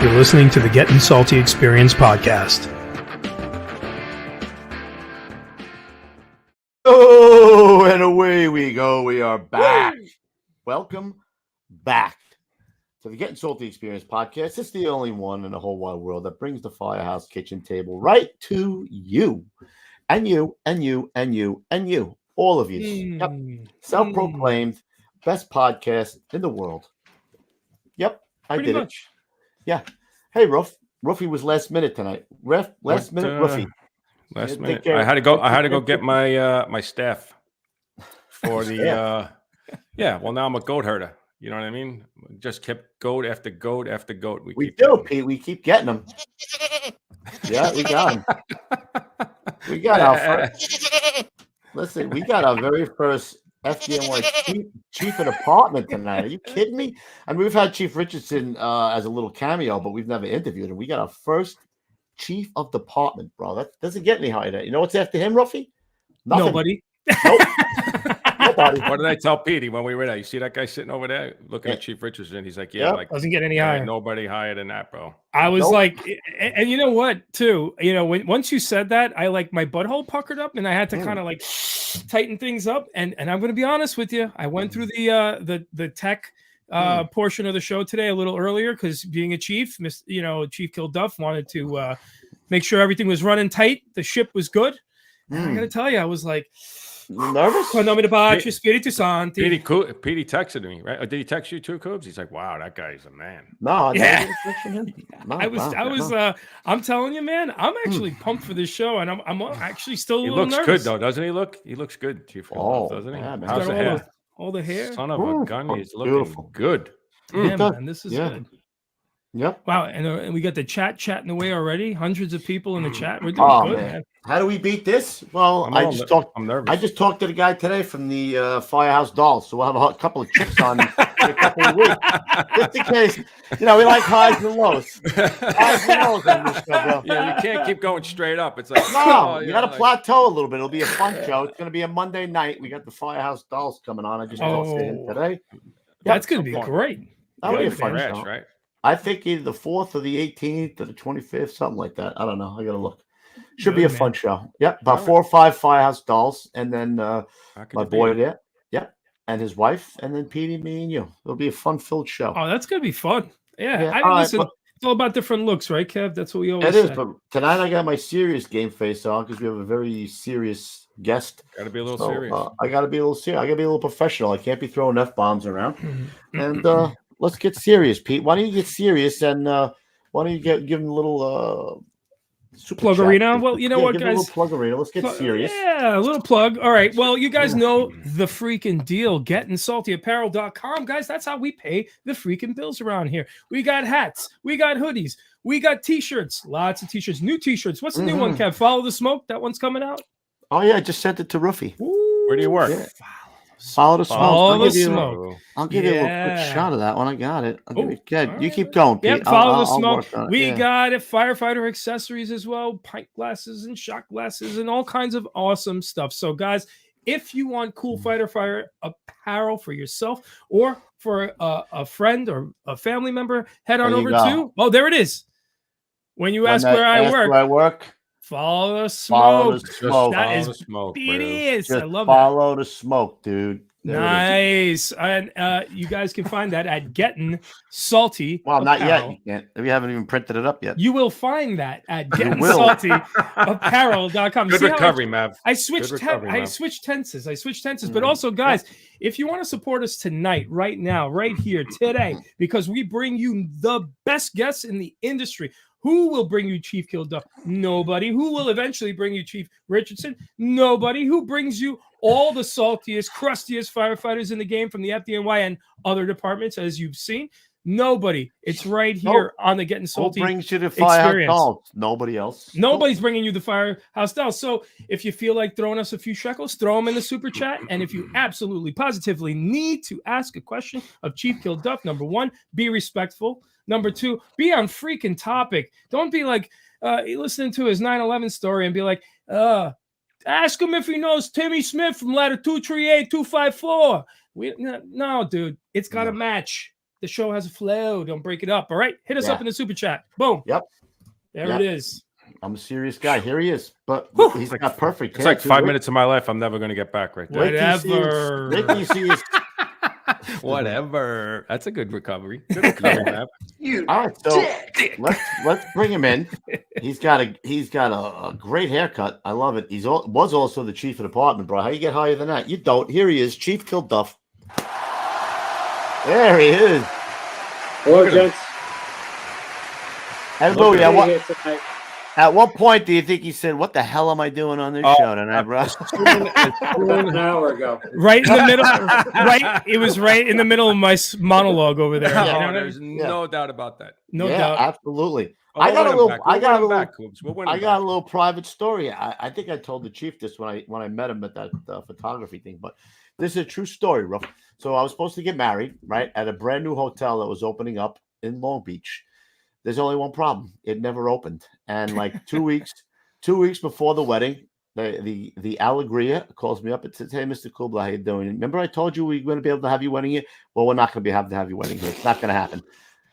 You're listening to the Gettin Salty Experience podcast. Oh, and away we go. We are back. Welcome back to the Gettin Salty Experience podcast. It's the only one in the whole wide world that brings the Firehouse kitchen table right to you. And you, and you, and you, and you. All of you. Yep. Self-proclaimed best podcast in the world. Yep. Pretty much. It. Yeah. Hey, Ruffy was last minute tonight. Last minute Ruffy. Last minute. I had to go get my staff for the well, now I'm a goat herder. You know what I mean? Just kept goat after goat after goat. We do, Pete. We keep getting them. Yeah, we got them. We got our first. Listen, we got our very first FDNY chief of department tonight. Are you kidding me? And we've had Chief Richardson as a little cameo, but we've never interviewed him. We got our first chief of department, bro. That doesn't get any higher. You know what's after him, Ruffy? Nothing. Nobody. Nope. Nobody. What did I tell Petey when we were there? You see that guy sitting over there looking at Chief Richardson? He's like, like doesn't get any higher. Nobody higher than that, bro. I was like, and you know what, too? You know, once you said that, I like my butthole puckered up, and I had to kind of like tighten things up. And I'm going to be honest with you, I went through the tech portion of the show today a little earlier because being a chief, Chief Kilduff wanted to make sure everything was running tight. The ship was good. And I got to tell you, I was like, nervous. Petey texted me, right? Or did he text you too, Coobs? He's like, "Wow, that guy's a man." No, yeah. No, I'm telling you, man, I'm actually pumped for this show, and I'm actually still a little nervous. He looks good, though, doesn't he? He looks good, Chief. Doesn't he? Yeah, how's the hair? All the hair. Son of a gun, he's looking beautiful. Good. Yeah, man, this is good. Yep. Wow, and we got the chat chatting away already. Hundreds of people in the chat. We're doing good, man. How do we beat this? Well, I'm nervous. I just talked to the guy today from the Firehouse Dolls, so we'll have a couple of chicks on in a couple of weeks. Just in case, we like highs and lows. Highs and lows on this show, bro. Yeah, you can't keep going straight up. It's like you got to plateau a little bit. It'll be a fun show. It's going to be a Monday night. We got the Firehouse Dolls coming on. I just talked to him today. That's going to be great. That'll be a fun show, right? I think either the 4th or the 18th or the 25th, something like that. I don't know. I got to look. Should be a fun show. Yep. About 4 or 5 Firehouse Dolls. And then my boy there. Yep. And his wife. And then Petey, me, and you. It'll be a fun-filled show. Oh, that's going to be fun. Yeah. I mean, listen, it's all about different looks, right, Kev? That's what we always say. It is. But tonight I got my serious game face on because we have a very serious guest. Got to be a little serious. I got to be a little serious. I got to be a little professional. I can't be throwing F-bombs around. And let's get serious, Pete. Why don't you get serious and why don't you give him a little plug arena? Well, you know what, guys? A little plug arena. Let's get serious. Yeah, a little plug. All right. Well, you guys know the freaking deal. GettinSaltyApparel.com, guys. That's how we pay the freaking bills around here. We got hats. We got hoodies. We got t-shirts. Lots of t-shirts. New t-shirts. What's the new one, Kev? Follow the Smoke. That one's coming out. Oh yeah, I just sent it to Ruffy. Where do you work? Yeah. Follow the Smoke. I'll give you a quick shot of that one. I got it. You keep going, Pete. Yep, follow the Smoke. We got it. Firefighter accessories as well, pint glasses and shot glasses and all kinds of awesome stuff. So, guys, if you want cool fighter fire apparel for yourself or for a friend or a family member, head on over to. Oh, there it is. When you ask where I work. Follow the Smoke. Follow the Smoke. That is BDS. I love follow the Smoke, dude. There nice. And you guys can find that at Gettin Salty. Well, not yet. You can't. We haven't even printed it up yet. You will find that at GettinSaltyApparel.com. Good recovery, Mav. I switched tenses. But also, guys, if you want to support us tonight, right now, right here, today, because we bring you the best guests in the industry. Who will bring you Chief Kilduff? Nobody. Who will eventually bring you Chief Richardson? Nobody. Who brings you all the saltiest, crustiest firefighters in the game from the FDNY and other departments, as you've seen? Nobody. It's right here on the Gettin Salty Who brings you the Firehouse Dolls? Nobody else. Nobody's bringing you the Firehouse Dolls. So if you feel like throwing us a few shekels, throw them in the super chat. And if you absolutely, positively need to ask a question of Chief Kilduff, number 1, be respectful. Number 2, be on freaking topic. Don't be like listening to his 9/11 story and be like, ask him if he knows Timmy Smith from ladder 238-254. No, dude, it's got to match. The show has a flow. Don't break it up. All right. Hit us Yeah. up in the super chat. Boom. Yep. There Yep. it is. I'm a serious guy. Here he is. But he's got perfect It's hair, like too. 5 minutes of my life I'm never going to get back right there. Whatever. Wait till you see his Whatever. That's a good recovery. Good recovery, Map. All right, so let's bring him in. He's got a great haircut. I love it. Was also the chief of the department, bro. How you get higher than that? You don't. Here he is, Chief Kilduff. There he is. Hello, gents. And Louie, at what point do you think he said, "What the hell am I doing on this show tonight, bro?" An hour ago. Right in the middle. Right. It was right in the middle of my monologue over there. Oh, You know what I there's mean? no doubt about that. No yeah, doubt. absolutely. Oh, I got a little little private story. I think I told the chief this when I met him at that photography thing, but this is a true story, Ruff. So I was supposed to get married, right, at a brand new hotel that was opening up in Long Beach. There's only one problem. It never opened. And like 2 weeks before the wedding, the Alegria calls me up and says, "Hey, Mr. Kubla, how you doing? Remember I told you we were going to be able to have you wedding here? Well, we're not going to be able to have your wedding here. It's not going to happen."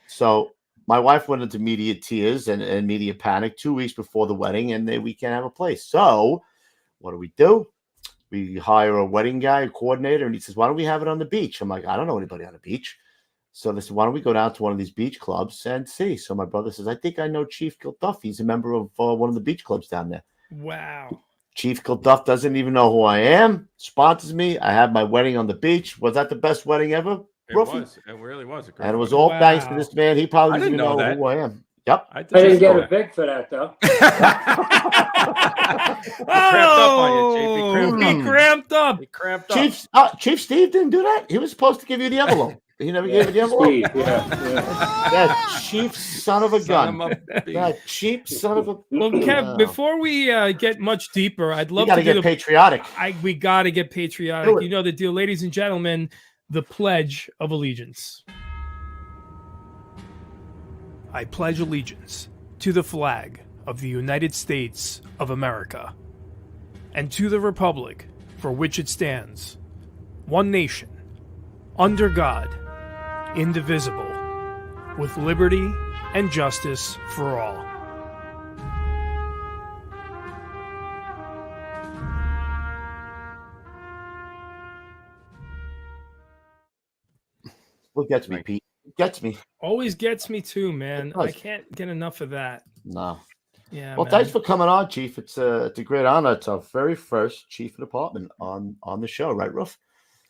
So my wife went into immediate tears and immediate panic 2 weeks before the wedding, and we can't have a place. So what do? We hire a wedding guy, a coordinator, and he says, "Why don't we have it on the beach?" I'm like, "I don't know anybody on the beach." So they said, "Why don't we go down to one of these beach clubs and see?" So my brother says, "I think I know Chief Kilduff. He's a member of one of the beach clubs down there." Wow. Chief Kilduff doesn't even know who I am, sponsors me. I have my wedding on the beach. Was that the best wedding ever? It was. It really was. And it was all thanks to this man. He probably doesn't even know who I am. Yep. I didn't get a big for that, though. He cramped up. He cramped up. Chief Steve didn't do that. He was supposed to give you the envelope. He never gave you the envelope. Steve, That cheap son of a gun. That cheap son of a. Well, Kev, before we get much deeper, I'd love to get patriotic. We got to get patriotic. You know the deal, ladies and gentlemen. The Pledge of Allegiance. I pledge allegiance to the flag of the United States of America and to the republic for which it stands, one nation, under God, indivisible, with liberty and justice for all. What gets me, Pete? It gets me. Always gets me too, man. I can't get enough of that. No. Yeah. Well, thanks for coming on, Chief. It's a great honor. It's our very first chief of department on the show, right, Ruff?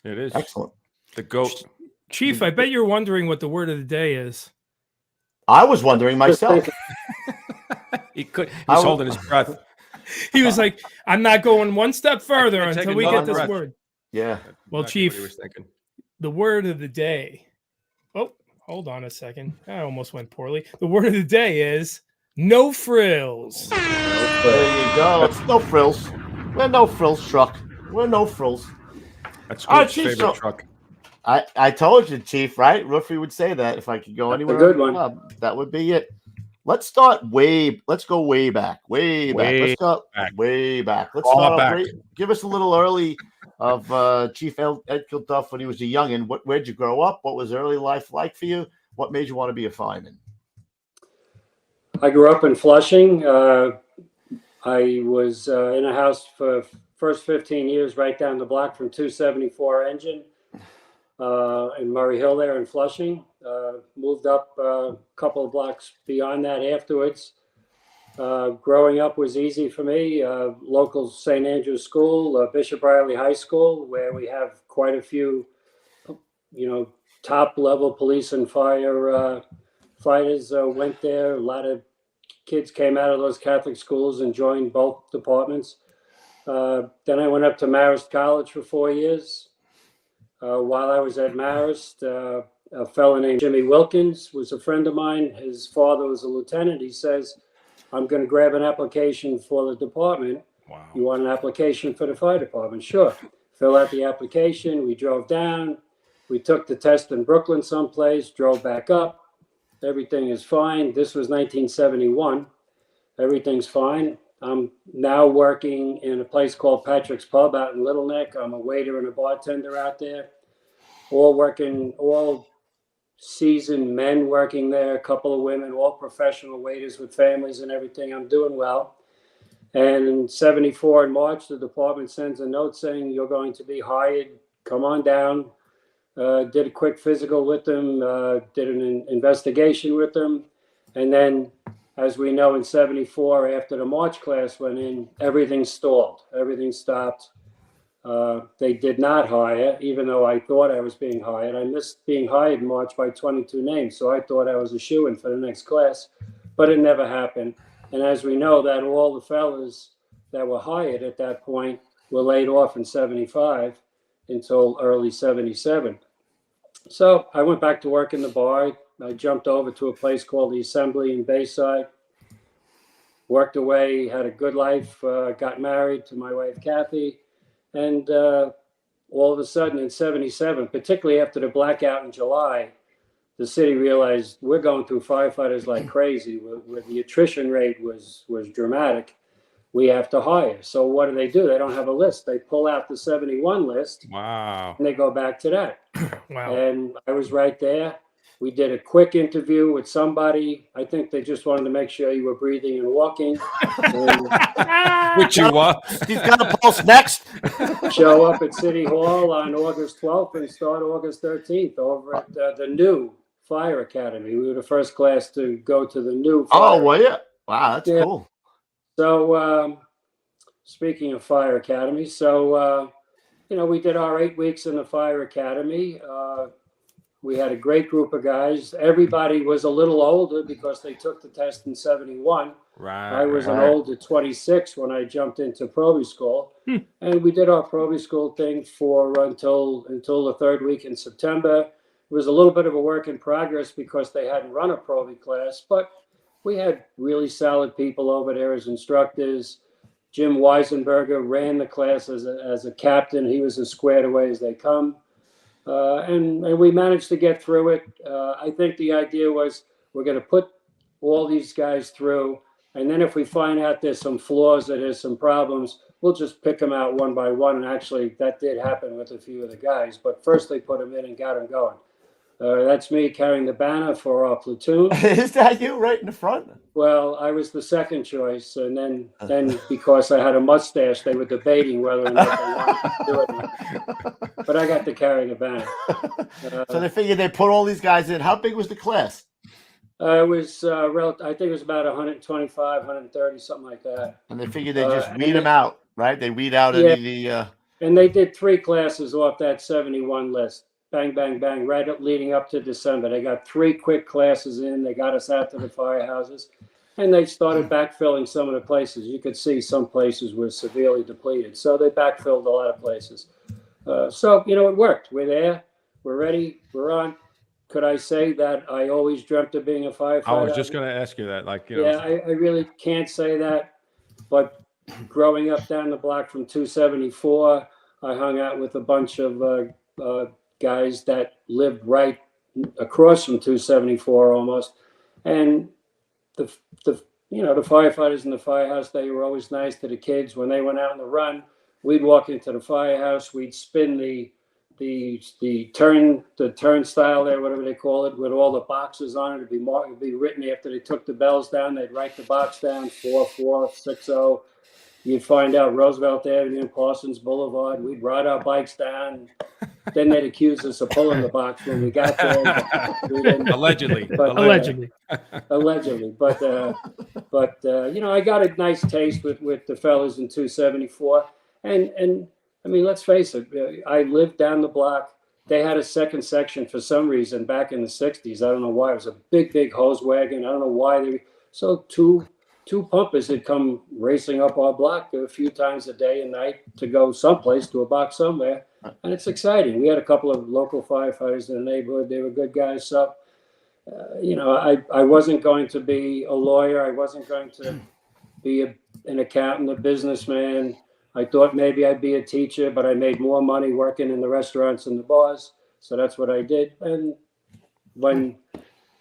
It is. Excellent. The GOAT. Chief, I bet you're wondering what the word of the day is. I was wondering myself. He's holding his breath. He was like, "I'm not going one step further until we get this word." Yeah. Well, Chief, the word of the day. Oh, hold on a second. I almost went poorly. The word of the day is no frills. There you go. It's no frills. We're no frills truck. We're no frills. That's Scoop's favorite truck. I told you, Chief, right? Ruffy would say that if I could go anywhere. A good one. That would be it. Let's go way back. Let's go way back. Let's start back. Give us a little early of Chief Ed Kilduff when he was a youngin'. Where'd you grow up? What was early life like for you? What made you want to be a fireman? I grew up in Flushing. I was in a house for first 15 years right down the block from 274 Engine in Murray Hill there in Flushing. Moved up a couple of blocks beyond that afterwards. Growing up was easy for me. Local St. Andrew's School, Bishop Riley High School, where we have quite a few, top level police and fire fighters went there. A lot of kids came out of those Catholic schools and joined both departments. Then I went up to Marist College for 4 years. While I was at Marist, a fellow named Jimmy Wilkins was a friend of mine. His father was a lieutenant. He says, "I'm going to grab an application for the department. Wow. You want an application for the fire department?" Sure. Fill out the application. We drove down. We took the test in Brooklyn someplace, drove back up. Everything is fine. This was 1971. Everything's fine. I'm now working in a place called Patrick's Pub out in Little Neck. I'm a waiter and a bartender out there. All seasoned men working there, a couple of women, all professional waiters with families and everything. I'm doing well. And in 74 in March, the department sends a note saying, you're going to be hired. Come on down. Did a quick physical with them, did an investigation with them. And then, as we know, in 74, after the March class went in, everything stalled. Everything stopped. They did not hire, even though I thought I was being hired. I missed being hired in March by 22 names, so I thought I was a shoo-in for the next class, but it never happened. And as we know, that all the fellas that were hired at that point were laid off in 75 until early 77. So I went back to work in the bar. I jumped over to a place called the Assembly in Bayside, worked away, had a good life, got married to my wife, Kathy. And all of a sudden in 77, particularly after the blackout in July, the city realized we're going through firefighters like crazy, where the attrition rate was dramatic. We have to hire. So what do? They don't have a list. They pull out the 71 list. Wow. And they go back to that. Wow. And I was right there. We did a quick interview with somebody. I think they just wanted to make sure you were breathing and walking. Which you are. He's got a pulse next. Show up at City Hall on August 12th and start August 13th over at the new Fire Academy. We were the first class to go to the new fire. Oh, well, yeah. Wow, that's cool. So, speaking of Fire Academy, we did our 8 weeks in the Fire Academy. We had a great group of guys. Everybody was a little older because they took the test in 71. Right. I was an older 26 when I jumped into Proby School. And we did our Proby School thing for until the 3rd week in September. It was a little bit of a work in progress because they hadn't run a Proby class, but we had really solid people over there as instructors. Jim Weisenberger ran the class as a captain. He was as squared away as they come. And we managed to get through it. I think the idea was we're going to put all these guys through, and then if we find out there's some flaws, that there's some problems, we'll just pick them out one by one. And actually, that did happen with a few of the guys. But first, they put them in and got them going. That's me carrying the banner for our platoon. Is that you right in the front? Well, I was the second choice, and then because I had a mustache, they were debating whether or not they wanted to do it. But I got to carry the banner. So they figured they put all these guys in. How big was the class? It was I think it was about 125, 130, something like that. And they figured they just weed them out, right? They weed out any of the. And they did 3 classes off that 71 list. Bang, bang, bang, right up leading up to December. They got 3 quick classes in. They got us out to the firehouses. And they started backfilling some of the places. You could see some places were severely depleted. So they backfilled a lot of places. So, it worked. We're there. We're ready. We're on. Could I say that I always dreamt of being a firefighter? I was just going to ask you that. Yeah, I really can't say that. But growing up down the block from 274, I hung out with a bunch of guys that lived right across from 274 almost. And the firefighters in the firehouse, they were always nice to the kids. When they went out on the run, we'd walk into the firehouse, we'd spin the turnstile there, whatever they call it, with all the boxes on it. It'd be marked, it'd be written after they took the bells down. They'd write the box down, 4460. You'd find out Roosevelt Avenue and Parsons Boulevard. We'd ride our bikes down. Then they'd accuse us of pulling the box when we got there. Allegedly. Allegedly. But I got a nice taste with the fellas in 274. And I mean, let's face it, I lived down the block. They had a second section for some reason back in the 60s. I don't know why. It was a big hose wagon. I don't know why. So two pumpers had come racing up our block a few times a day and night to go someplace to a box somewhere. And it's exciting. We had a couple of local firefighters in the neighborhood. They were good guys. So, I wasn't going to be a lawyer. I wasn't going to be an accountant, a businessman. I thought maybe I'd be a teacher, but I made more money working in the restaurants and the bars. So that's what I did. And when,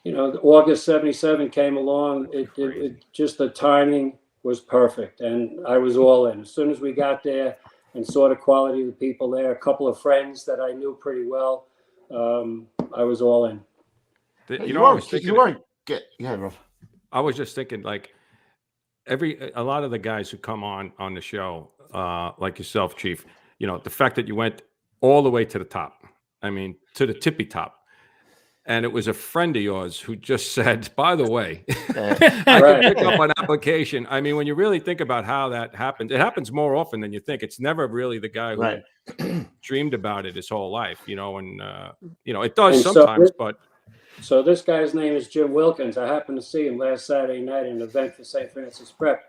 August 77 came along, it just the timing was perfect. And I was all in. As soon as we got there and saw the quality of the people there, a couple of friends that I knew pretty well, I was all in. You weren't get. Yeah, bro. I was just thinking, like, a lot of the guys who come on the show, like yourself, Chief, the fact that you went all the way to the top. I mean, to the tippy top. And it was a friend of yours who just said, by the way, I can pick up an application. I mean, when you really think about how that happens, it happens more often than you think. It's never really the guy who dreamed about it his whole life, and it does sometimes, but. So this guy's name is Jim Wilkins. I happened to see him last Saturday night at an event for St. Francis Prep.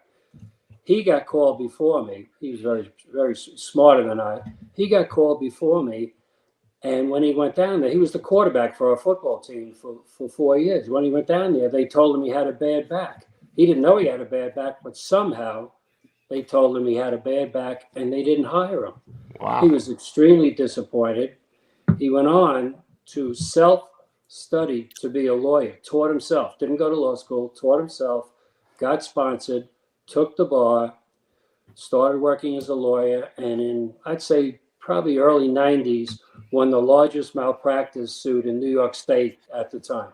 He got called before me. He was very, very smarter than I. He got called before me. And when he went down there, he was the quarterback for our football team for 4 years. When he went down there, they told him he had a bad back. He didn't know he had a bad back, but somehow they told him he had a bad back and they didn't hire him. Wow. He was extremely disappointed. He went on to self-study to be a lawyer, taught himself, didn't go to law school, taught himself, got sponsored, took the bar, started working as a lawyer, and in, I'd say, probably early 90s, won the largest malpractice suit in New York State at the time.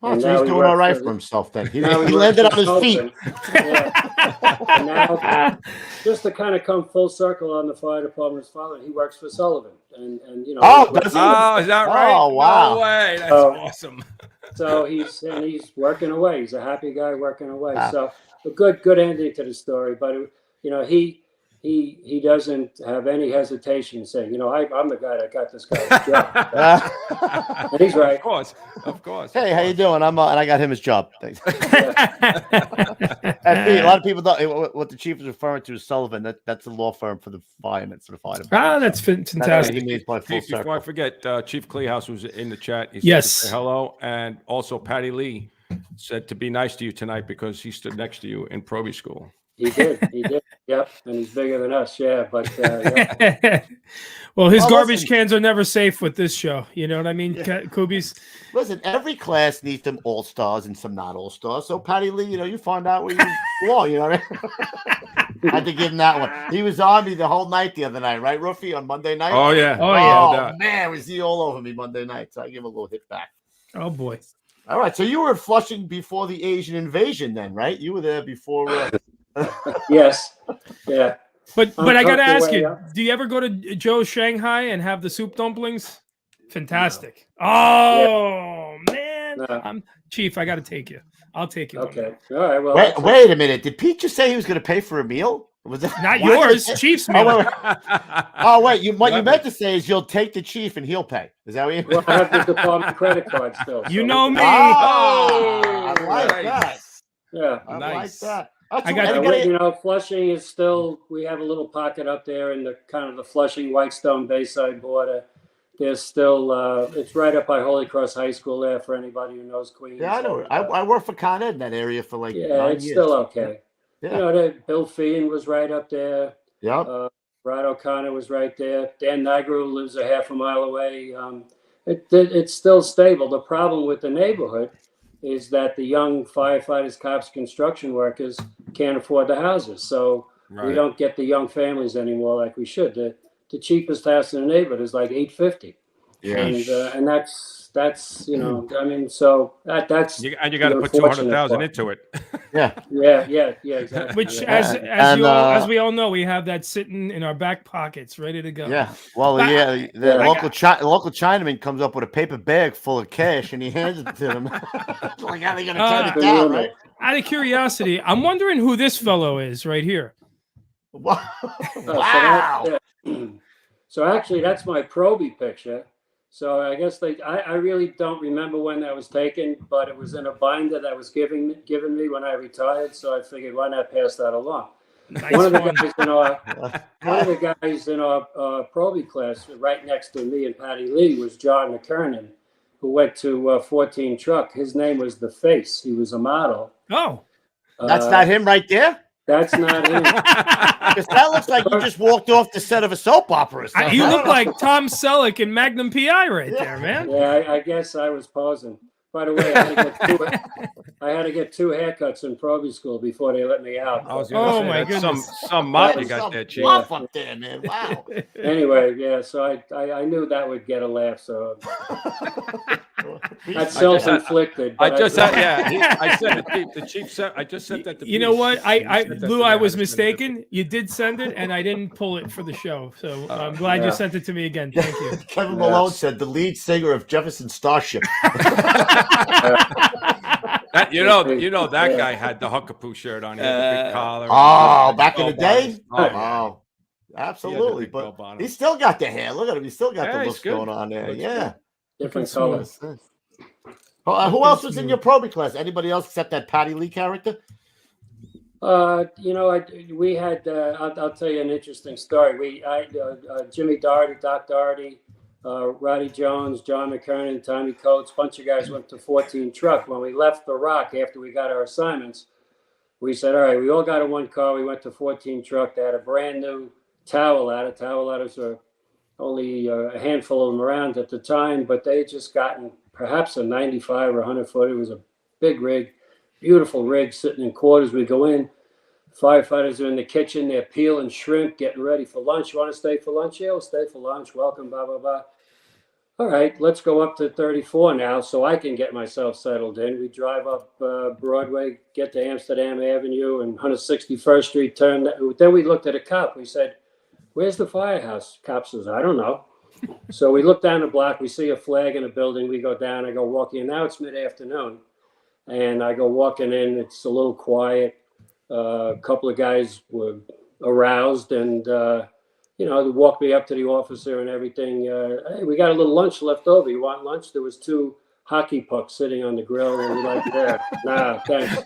Oh, so he's doing all right for himself then. He landed on his feet. And now, just to kind of come full circle on the fire department's father, he works for Sullivan. And is that right? Oh, wow. No way. That's awesome. So he's working away. He's a happy guy working away. So a good ending to the story. But, he doesn't have any hesitation saying, I'm the guy that got this guy's job. And he's right. Of course. Hey, how you doing? And I got him his job. Thanks. A lot of people don't. What the chief is referring to is Sullivan. That's a law firm for the firemen. That's fantastic. He means my full circle. Before I forget, Chief Kleehouse was in the chat. He said Yes. to say hello, and also Patty Lee said to be nice to you tonight because he stood next to you in Proby school. He did. Yep. And he's bigger than us. Yeah. But, yeah. Well, his garbage cans are never safe with this show. You know what I mean, Kubies? Listen, every class needs some all-stars and some not all-stars. So, Patty Lee, you find out where you belong, you know what I mean? I had to give him that one. He was on me the whole night the other night, right, Ruffy, on Monday night? Oh, yeah. Oh, man, was he all over me Monday night. So I give him a little hit back. Oh, boy. All right. So you were Flushing before the Asian invasion then, right? You were there before... Yes. Yeah. But I got to ask you, do you ever go to Joe's Shanghai and have the soup dumplings? Fantastic. No. Oh, man. Chief, I got to take you. I'll take you. Okay. All right. Well, wait a minute. Did Pete just say he was going to pay for a meal? Was that not yours? Chief's meal. Wait. What you meant to say is you'll take the chief and he'll pay. Is that what you meant? I have the department credit card still. You know me. I like that. Yeah. I like that. Flushing is still, we have a little pocket up there in the kind of the Flushing Whitestone Bayside border. There's still, it's right up by Holy Cross High School there for anybody who knows Queens. Yeah, I know. I worked for Con Ed in that area for 9 it's years. still okay. Yeah. Bill Feehan was right up there. Yep. Brad O'Connor was right there. Dan Nigro lives a half a mile away. It's still stable. The problem with the neighborhood is that the young firefighters, cops, construction workers can't afford the houses. So we don't get the young families anymore like we should. The cheapest house in the neighborhood is like $850. Yeah. And that's I mean, so that's you got to put 200,000 into it. Yeah, exactly. Which, as we all know, we have that sitting in our back pockets, ready to go. Yeah. Well, the local Chinaman comes up with a paper bag full of cash and he hands it to them. Like, how are they going to turn it down, right? Out of curiosity, I'm wondering who this fellow is right here. Wow. So actually, that's my Proby picture. So I guess I really don't remember when that was taken, but it was in a binder that was given me when I retired. So I figured, why not pass that along? Nice one of the guys in our Proby class, right next to me and Patty Lee, was John McKernan, who went to 14 Truck. His name was The Face. He was a model. Oh, that's not him right there. That's not him. Because that looks like you just walked off the set of a soap opera. Or something. You look like Tom Selleck in Magnum PI right there, man. Yeah, I guess I was posing. By the way, I had to get two haircuts in Proby school before they let me out. Oh my goodness! Some mop you got there, Chief. Up there, man. Wow. Anyway, yeah. So I knew that would get a laugh. So That's self-inflicted. I just said, yeah. I said the chief said. I just sent that. You know what? Lou, I was mistaken. You did send it, and I didn't pull it for the show. So I'm glad you sent it to me again. Thank you. Kevin Malone said the lead singer of Jefferson Starship. You know that guy had the Huckapoo shirt on. He had the big collar. Oh, back in the day. Oh, absolutely. But he still got the hair. Look at him. He still got the looks going on there. Yeah. Different colors. Who else was in your probie class? Anybody else except that Patty Lee character? We had. I'll tell you an interesting story. Jimmy Doherty, Doc Doherty, Roddy Jones, John McKernan, Tommy Coates, bunch of guys went to 14 truck. When we left the Rock after we got our assignments, we said, all right, we all got in one car. We went to 14 truck. They had a brand new tower ladder. Tower ladders were only a handful of them around at the time, but they had just gotten perhaps a 95 or 100 foot. It was a big rig, beautiful rig sitting in quarters. We go in, firefighters are in the kitchen. They're peeling shrimp, getting ready for lunch. You want to stay for lunch? Yeah, we'll stay for lunch. Welcome, blah, blah, blah. All right, let's go up to 34 now so I can get myself settled in. We drive up Broadway, get to Amsterdam Avenue and 161st Street, turn. Then we looked at a cop. We said, where's the firehouse? Cop says, I don't know. So we look down the block. We see a flag in a building. We go down. I go walking in. Now it's mid-afternoon. And I go walking in. It's a little quiet. A couple of guys were aroused and, they walked me up to the officer and everything. Hey, we got a little lunch left over. You want lunch? There was 2 hockey pucks sitting on the grill. And we're like, yeah, nah, thanks.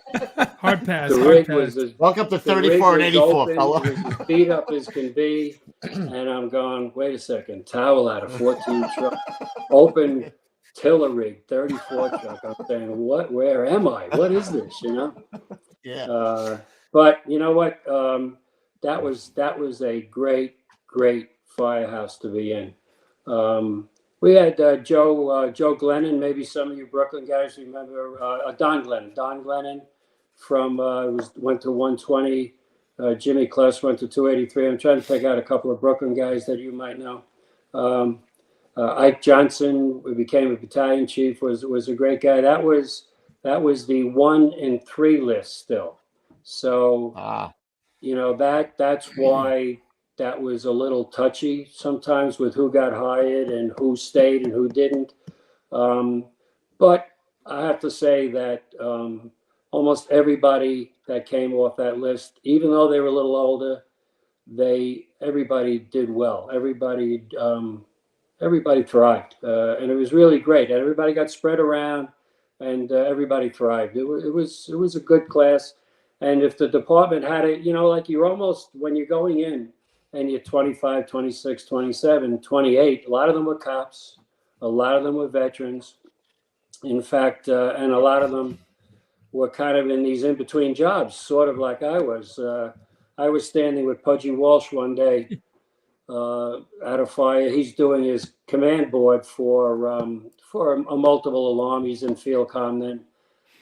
Hard pass. The rig was welcome to 34 and 84, fella. It was as beat up as can be. And I'm going, wait a second. Towel out of 14 truck. Open tiller rig, 34 truck. I'm saying, what? Where am I? What is this? Yeah. But you know what? That was a great firehouse to be in. We had Joe Glennon. Maybe some of you Brooklyn guys remember Don Glennon. Don Glennon from went to 120. Jimmy Kless went to 283. I'm trying to pick out a couple of Brooklyn guys that you might know. Ike Johnson, who became a battalion chief, was a great guy. That was the 1 in 3 list still. So that's why that was a little touchy sometimes with who got hired and who stayed and who didn't. But I have to say that almost everybody that came off that list, even though they were a little older, everybody did well. Everybody thrived, and it was really great. And everybody got spread around, and everybody thrived. It was a good class. And if the department had it, like you're almost, when you're going in and you're 25, 26, 27, 28, a lot of them were cops, a lot of them were veterans. In fact, and a lot of them were kind of in these in-between jobs, sort of like I was. I was standing with Pudgy Walsh one day at a fire. He's doing his command board for a multiple alarm. He's in field comm then.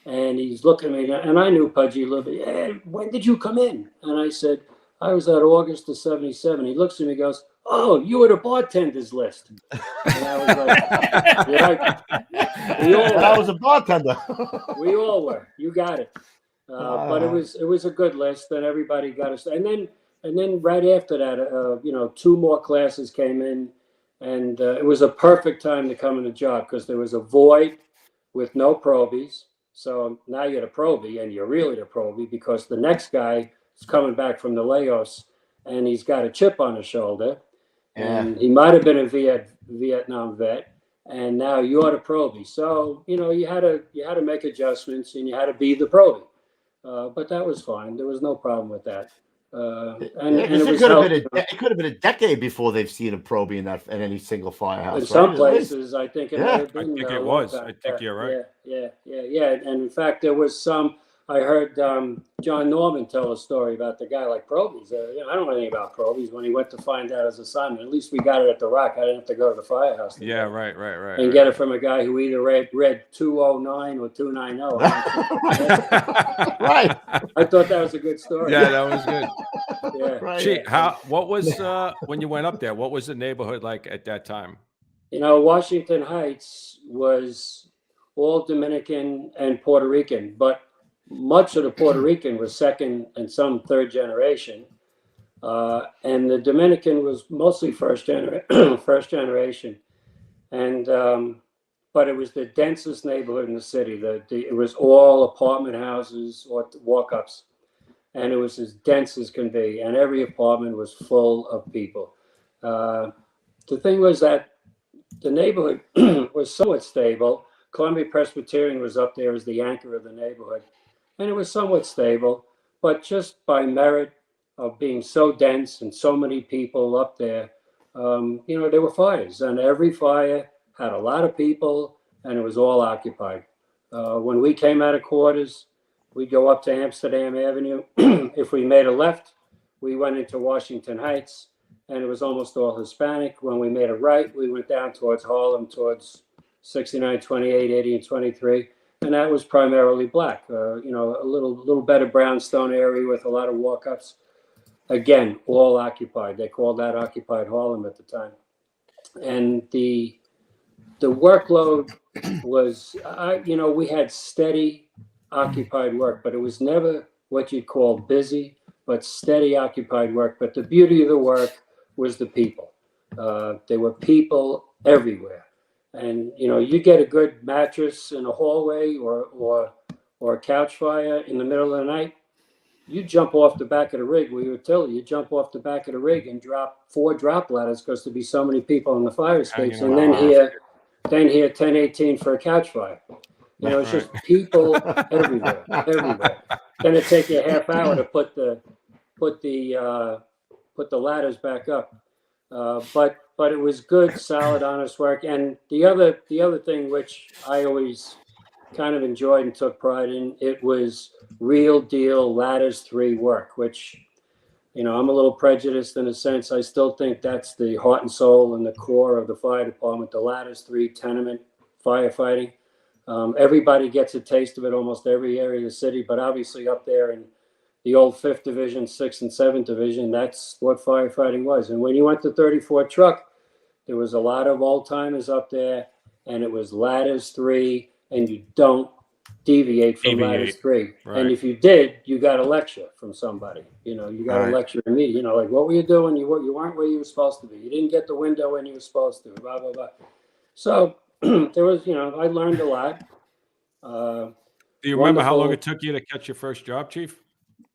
And he's looking at me, and I knew Pudgy a little bit. Hey, when did you come in? And I said, I was at August of 77. He looks at me and goes, oh, you were the bartenders list. And I was like, yeah, I was a bartender. We all were. You got it. But it was a good list, and everybody got us. And then right after that, 2 more classes came in, and it was a perfect time to come in the job because there was a void with no probies. So now you're the probie, and you're really the probie because the next guy is coming back from the layoffs, and he's got a chip on his shoulder, and he might have been a Vietnam vet, and now you're the probie. So you had to make adjustments, and you had to be the probie. But that was fine. There was no problem with that. It could have been a decade before they've seen a probie in any single firehouse. In some places, I think it might have been. I think it was. I think you're right. Yeah. And in fact, there was some. I heard John Norman tell a story about the guy like probies. I don't know anything about probies. When he went to find out his assignment, at least we got it at the Rock. I didn't have to go to the firehouse. Yeah, right. And get it from a guy who either read 209 or 290. Right. I thought that was a good story. Yeah, that was good. Yeah. Right. Gee, what was when you went up there? What was the neighborhood like at that time? Washington Heights was all Dominican and Puerto Rican, but much of the Puerto Rican was second and some third generation. And the Dominican was mostly first generation. And, but it was the densest neighborhood in the city. It was all apartment houses or walk-ups. And it was as dense as can be. And every apartment was full of people. The thing was that the neighborhood was somewhat stable. Columbia Presbyterian was up there as the anchor of the neighborhood. And it was somewhat stable, but just by merit of being so dense and so many people up there, there were fires. And every fire had a lot of people, and it was all occupied. When we came out of quarters, we'd go up to Amsterdam Avenue. If we made a left, we went into Washington Heights, and it was almost all Hispanic. When we made a right, we went down towards Harlem, towards 69, 28, 80, and 23. And that was primarily black, a little better brownstone area with a lot of walk-ups. Again, all occupied. They called that occupied Harlem at the time. And the workload was, we had steady occupied work, but it was never what you'd call busy, but steady occupied work. But the beauty of the work was the people. There were people everywhere. And, you get a good mattress in a hallway or a couch fire in the middle of the night, you jump off the back of the rig. We would tell you jump off the back of the rig and drop 4 drop ladders because there'd be so many people on the fire escapes. And then here 1018 for a couch fire. It's just people everywhere. Then it'd take you a half hour to put the ladders back up. But it was good, solid, honest work. And the other thing which I always kind of enjoyed and took pride in, it was real deal Ladders 3 work, which, I'm a little prejudiced in a sense. I still think that's the heart and soul and the core of the fire department, the Ladders 3 tenement firefighting. Everybody gets a taste of it, almost every area of the city, but obviously up there in the old 5th Division, 6th and 7th Division, that's what firefighting was. And when you went to 34 truck, there was a lot of old timers up there, and it was Ladders 3, and you don't deviate from Ladders 3. Right. And if you did, you got a lecture from somebody. You got a lecture from me. Like, what were you doing? You weren't where you were supposed to be. You didn't get the window when you were supposed to. Blah blah blah. So there was, I learned a lot. Do you remember how long it took you to catch your first job, Chief?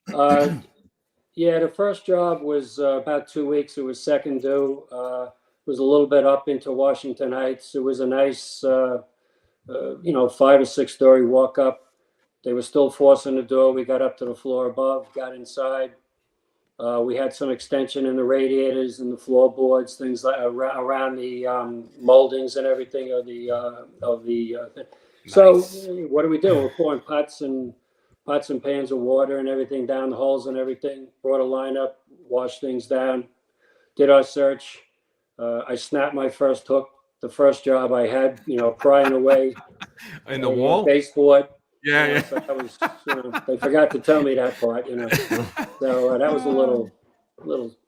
Yeah, the first job was about 2 weeks. It was second due. It was a little bit up into Washington Heights. It was a nice, 5 or 6 story walk up. They were still forcing the door. We got up to the floor above, got inside. We had some extension in the radiators and the floorboards, things like around the moldings and everything of the thing. Nice. So what do? We're pouring pots and pans of water and everything down the holes and everything. Brought a line up, washed things down, did our search. I snapped my first hook. The first job I had, prying away in the wall baseboard. Yeah. So that was, they forgot to tell me that part, So that was a little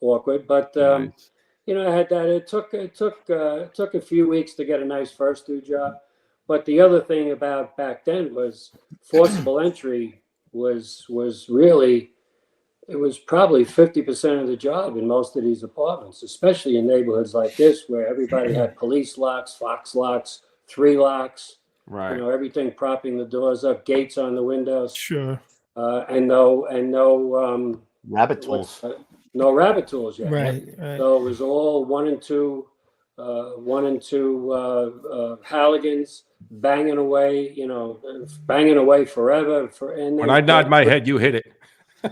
awkward, but nice. I had that. It took a few weeks to get a nice first due job. But the other thing about back then was forcible entry was really, it was probably 50% of the job in most of these apartments, especially in neighborhoods like this where everybody had police locks, fox locks, 3 locks, right? Everything propping the doors up, gates on the windows. Sure. And no rabbit tools. No rabbit tools yet. Right. So it was all 1 and 2 Halligans banging away forever. When I nod my head, you hit it.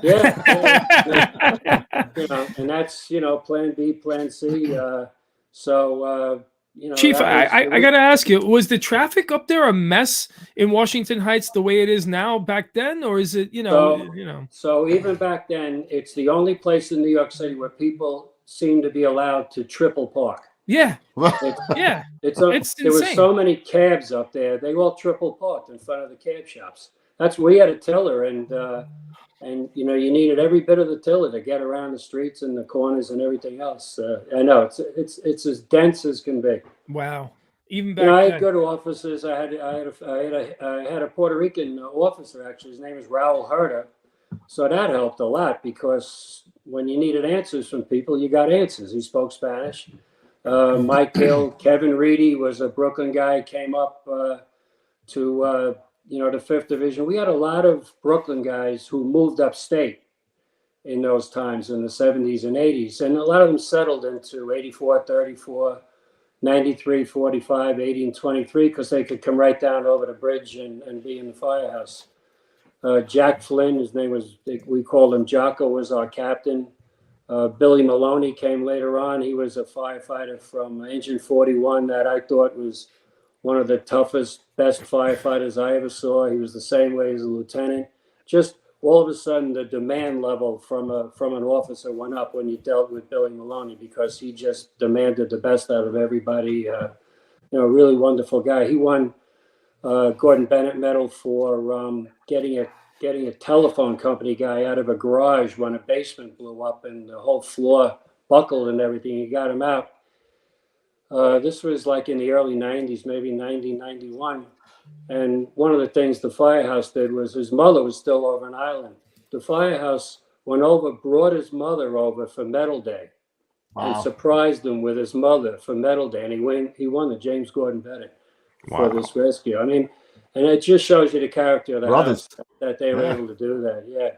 Yeah. And that's plan B, plan C. Chief, I got to ask you, was the traffic up there a mess in Washington Heights the way it is now back then, or is it So even back then, it's the only place in New York City where people seem to be allowed to triple park. Yeah. There insane. were so many cabs up there. They all triple parked in front of the cab shops. We had a tiller, and you needed every bit of the tiller to get around the streets and the corners and everything else. I know it's as dense as can be. Wow. even You back know, I had then. good officers. I had a Puerto Rican officer, actually. His name is Raul Herta. So that helped a lot because when you needed answers from people, you got answers. He spoke Spanish. Mike Hill, Kevin Reedy was a Brooklyn guy, came up to the 5th Division. We had a lot of Brooklyn guys who moved upstate in those times in the 70s and 80s. And a lot of them settled into 84, 34, 93, 45, 80, and 23 because they could come right down over the bridge and be in the firehouse. Jack Flynn, his name was, we called him Jocko, was our captain. Billy Maloney came later on. He was a firefighter from Engine 41 that I thought was one of the toughest, best firefighters I ever saw. He was the same way as a lieutenant. Just all of a sudden, the demand level from an officer went up when you dealt with Billy Maloney because he just demanded the best out of everybody. Really wonderful guy. He won Gordon Bennett Medal for getting a telephone company guy out of a garage when a basement blew up and the whole floor buckled and everything. He got him out. This was like in the early 90s, maybe 90, 91. And one of the things the firehouse did was his mother was still over an island. The firehouse went over, brought his mother over for Medal Day and surprised him with his mother for Medal Day. And he won the James Gordon Bennett for this rescue. I mean, and it just shows you the character of the house that they were able to do that. Yeah.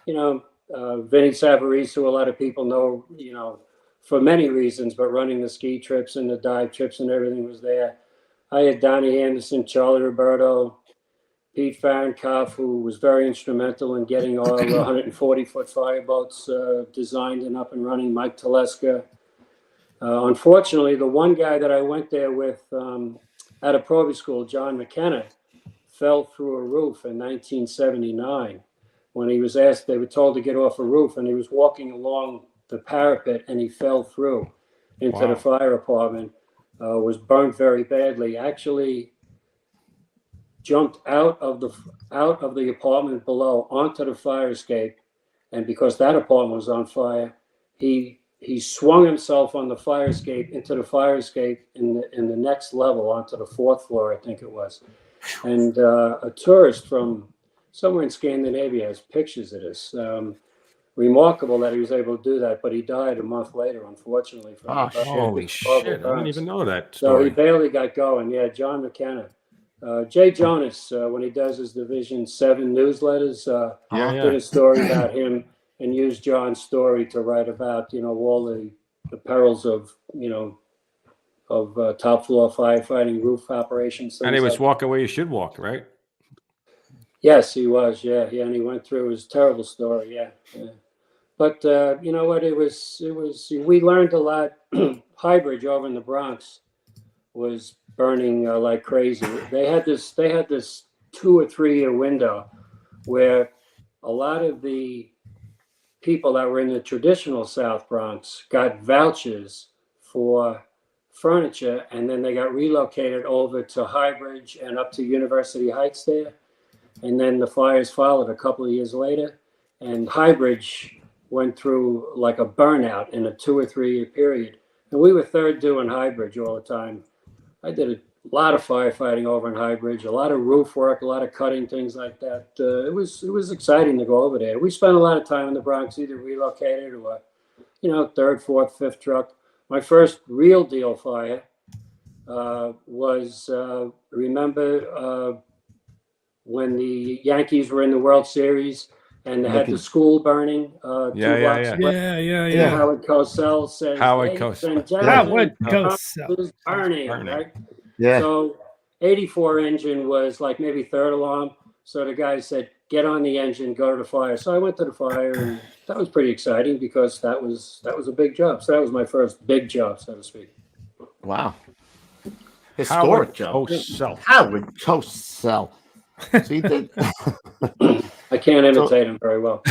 Vinny Savarese, who a lot of people know, for many reasons, but running the ski trips and the dive trips and everything was there. I had Donnie Anderson, Charlie Roberto, Pete Fahrenkopf, who was very instrumental in getting all 140-foot fireboats designed and up and running, Mike Teleska. Unfortunately, the one guy that I went there with at a Proby school, John McKenna, fell through a roof in 1979 when he was asked, they were told to get off a roof, and he was walking along the parapet and he fell through into the fire apartment. Was burned very badly. Actually, jumped out of the apartment below onto the fire escape, and because that apartment was on fire, he swung himself on the fire escape into the fire escape in the next level onto the 4th floor, I think it was. And a tourist from somewhere in Scandinavia has pictures of this. Remarkable that he was able to do that, but he died a month later, unfortunately. Holy shit! I didn't even know that So story. he barely got going. Yeah, John McKenna. Jay Jonas, when he does his Division 7 newsletters, did a story about him and used John's story to write about, all the perils of, top floor firefighting, roof operations. And he was walking where you should walk, right? Yes, he was. Yeah, and he went through his terrible story. Yeah. But you know what? It was. We learned a lot. Highbridge over in the Bronx was burning like crazy. They had this 2 or 3 year window where a lot of the people that were in the traditional South Bronx got vouchers for furniture, and then they got relocated over to Highbridge and up to University Heights there. And then the fires followed a couple of years later, and Highbridge went through like a burnout in a 2 or 3 year period. And we were third due in Highbridge all the time. I did a lot of firefighting over in Highbridge, a lot of roof work, a lot of cutting, things like that. It was exciting to go over there. We spent a lot of time in the Bronx, either relocated or, 3rd, 4th, 5th truck. My first real deal fire was, remember when the Yankees were in the World Series and they had the school burning 2 blocks away. Yeah. Howard Cosell says, Howard Cosell is burning, right? Yeah. So 84 engine was like maybe 3rd alarm. So the guy said, get on the engine, go to the fire. So I went to the fire, and that was pretty exciting because that was a big job. So that was my first big job, so to speak. Wow. Historic job. Howard Cosell. So you think I can't imitate him very well.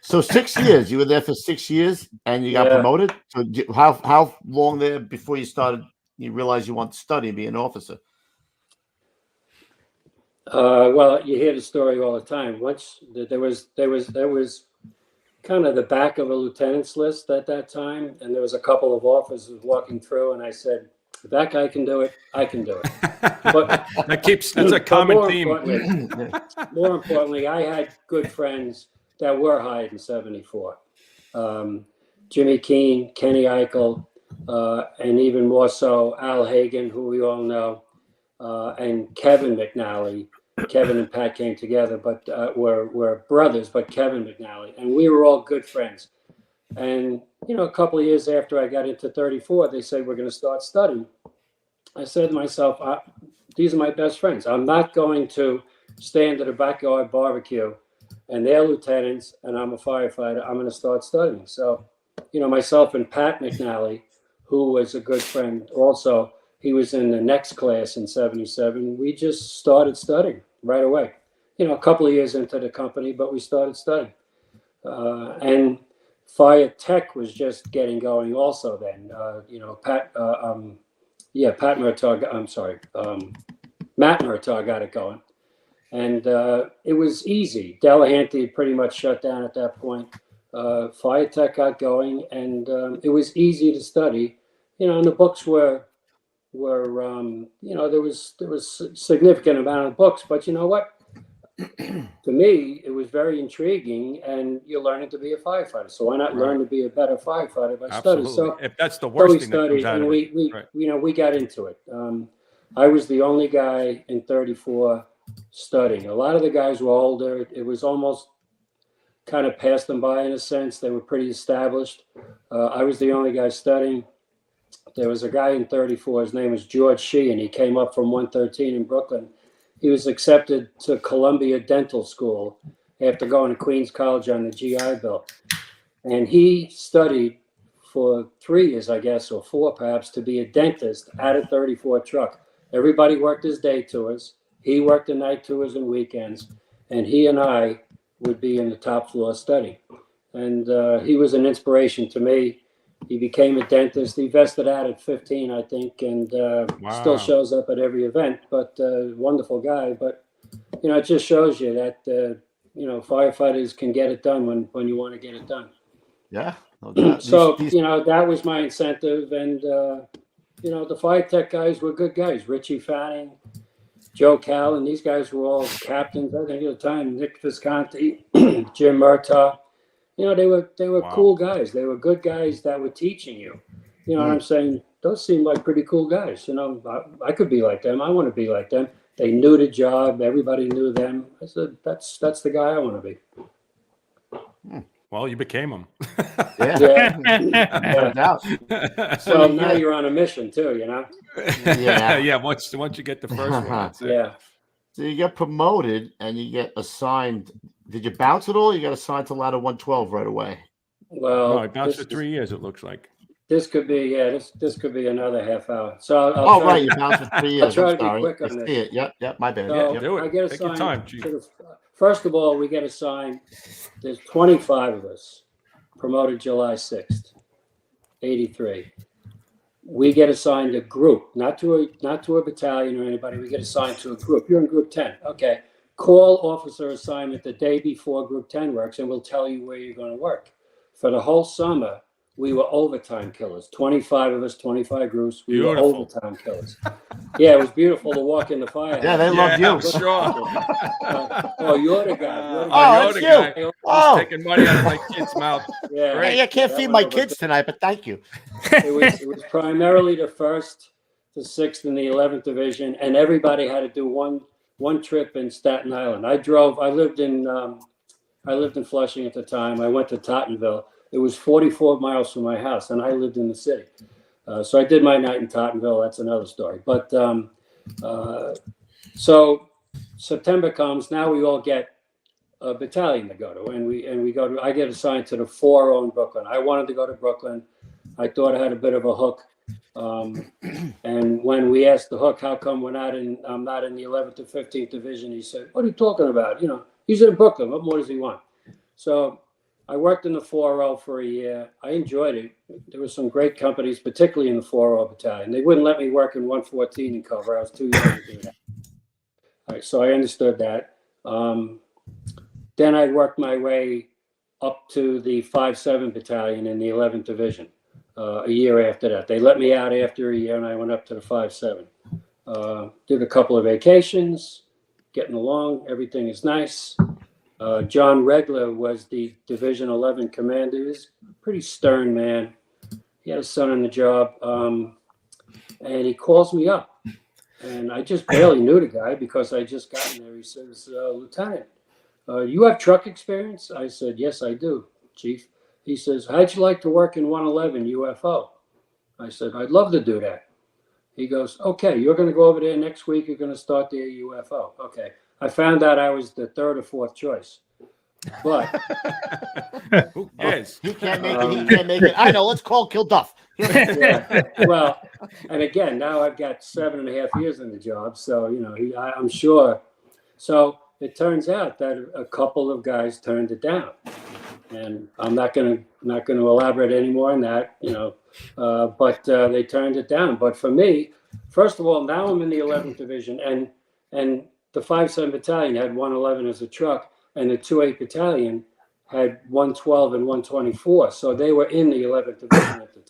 So 6 years, you were there for 6 years, and you got promoted. So how long there before you realized you want to study and be an officer? Well, you hear the story all the time. Once there was kind of the back of a lieutenant's list at that time, and there was a couple of officers walking through, and I said, if that guy can do it, I can do it. But that's a common theme. More importantly, I had good friends that were hired in 74. Jimmy Keene, Kenny Eichel, and even more so Al Hagen, who we all know, and Kevin McNally. Kevin and Pat came together, but were brothers, but Kevin McNally. And we were all good friends. And, a couple of years after I got into 34, they said, we're going to start studying. I said to myself, these are my best friends. I'm not going to stand at a backyard barbecue and they're lieutenants and I'm a firefighter. I'm going to start studying. So, myself and Pat McNally, who was a good friend also, he was in the next class in 77. We just started studying right away. A couple of years into the company, but we started studying. And fire tech was just getting going also then. Matt Murtaugh got it going. And it was easy. Delahanty had pretty much shut down at that point. Fire tech got going, and it was easy to study. And the books were there was a significant amount of books, but you know what? To me, it was very intriguing, and you're learning to be a firefighter. So why not learn to be a better firefighter by studying? So if that's the worst thing studied, that comes out and of we it. we got into it. I was the only guy in 34 studying. A lot of the guys were older. It was almost kind of passed them by in a sense. They were pretty established. I was the only guy studying. There was a guy in 34. His name was George Sheehan. He came up from 113 in Brooklyn. He was accepted to Columbia Dental School after going to Queens College on the GI Bill. And he studied for 3 years, I guess, or 4 perhaps, to be a dentist at a 34 truck. Everybody worked his day tours. He worked the night tours and weekends. And he and I would be in the top floor studying. And he was an inspiration to me. He became a dentist. He vested out at 15, I think, and still shows up at every event. But wonderful guy. But it just shows you that firefighters can get it done when you want to get it done. Yeah. No, So that was my incentive, and the fire tech guys were good guys. Richie Fanning, Joe Callan, these guys were all captains. I think at the time, Nick Visconti, Jim Murtaugh. They were cool guys. They were good guys that were teaching you. What I'm saying? Those seem like pretty cool guys. I could be like them. I want to be like them. They knew the job. Everybody knew them. I said, that's the guy I want to be. Well, you became them. Yeah. No doubt. So now you're on a mission too, Yeah. Once you get the first one, that's it. Yeah. So you get promoted and you get assigned. Did you bounce at all? You got assigned to ladder 112 right away. Well, No, I bounced for 3 years. It looks like. This could be this could be anher half hour. So I'll right, you bounced for 3 years. I'll try I'm to be sorry. quick on I this. see it. Yep, my bad. So Yep. Do it. I get Take your assigned time, Chief. first of all, we get assigned. There's 25 of us promoted July 6th, 83. We get assigned a group, not to a battalion or anybody. We get assigned to a group. You're in group 10. Okay. Call officer assignment the day before group 10 works, and we'll tell you where you're going to work. For the whole summer, we were overtime killers. 25 of us, 25 groups. We were overtime killers. Yeah, it was beautiful to walk in the fire. Yeah, they loved you. Sure. You're the guy. You're the that's guy you. who's taking money out of my kid's mouth. Yeah. Hey, I can't feed my kids tonight, but thank you. It was primarily the 1st, the 6th, and the 11th Division, and everybody had to do one trip in Staten Island. I lived in Flushing at the time. I went to Tottenville. It was 44 miles from my house, and I lived in the city. So I did my night in Tottenville. That's another story. But so September comes. Now we all get a battalion to go to, and we go to. I get assigned to the 4-0 in Brooklyn. I wanted to go to Brooklyn. I thought I had a bit of a hook. And when we asked the hook, how come I'm not in the 11th or 15th Division? He said, "What are you talking about? He's in Brooklyn. What more does he want?" So I worked in the 4-0 for a year. I enjoyed it. There were some great companies, particularly in the 4-0 battalion. They wouldn't let me work in 114 in cover. I was too young to do that. All right, so I understood that. Then I worked my way up to the 5-7 Battalion in the 11th Division. A year after that, they let me out after a year, and I went up to the 5-7. Did a couple of vacations, getting along. Everything is nice. John Regler was the Division 11 commander. He was a pretty stern man. He had a son on the job, and he calls me up. And I just barely knew the guy because I just got in there. He says, Lieutenant, you have truck experience? I said, yes, I do, Chief. He says, how'd you like to work in 111 UFO? I said, I'd love to do that. He goes, okay, you're going to go over there next week. You're going to start their UFO. Okay. I found out I was the third or fourth choice. But who cares? He can't make it. He can't make it. I know. Let's call Kilduff. yeah, well, and again, now I've got 7.5 years in the job. So, I'm sure. So it turns out that a couple of guys turned it down. And I'm not going to elaborate anymore on that, but they turned it down. But for me, first of all, now I'm in the 11th Division, and the 5-7 Battalion had 111 as a truck, and the 2-8 Battalion had 112 and 124. So they were in the 11th Division at the time.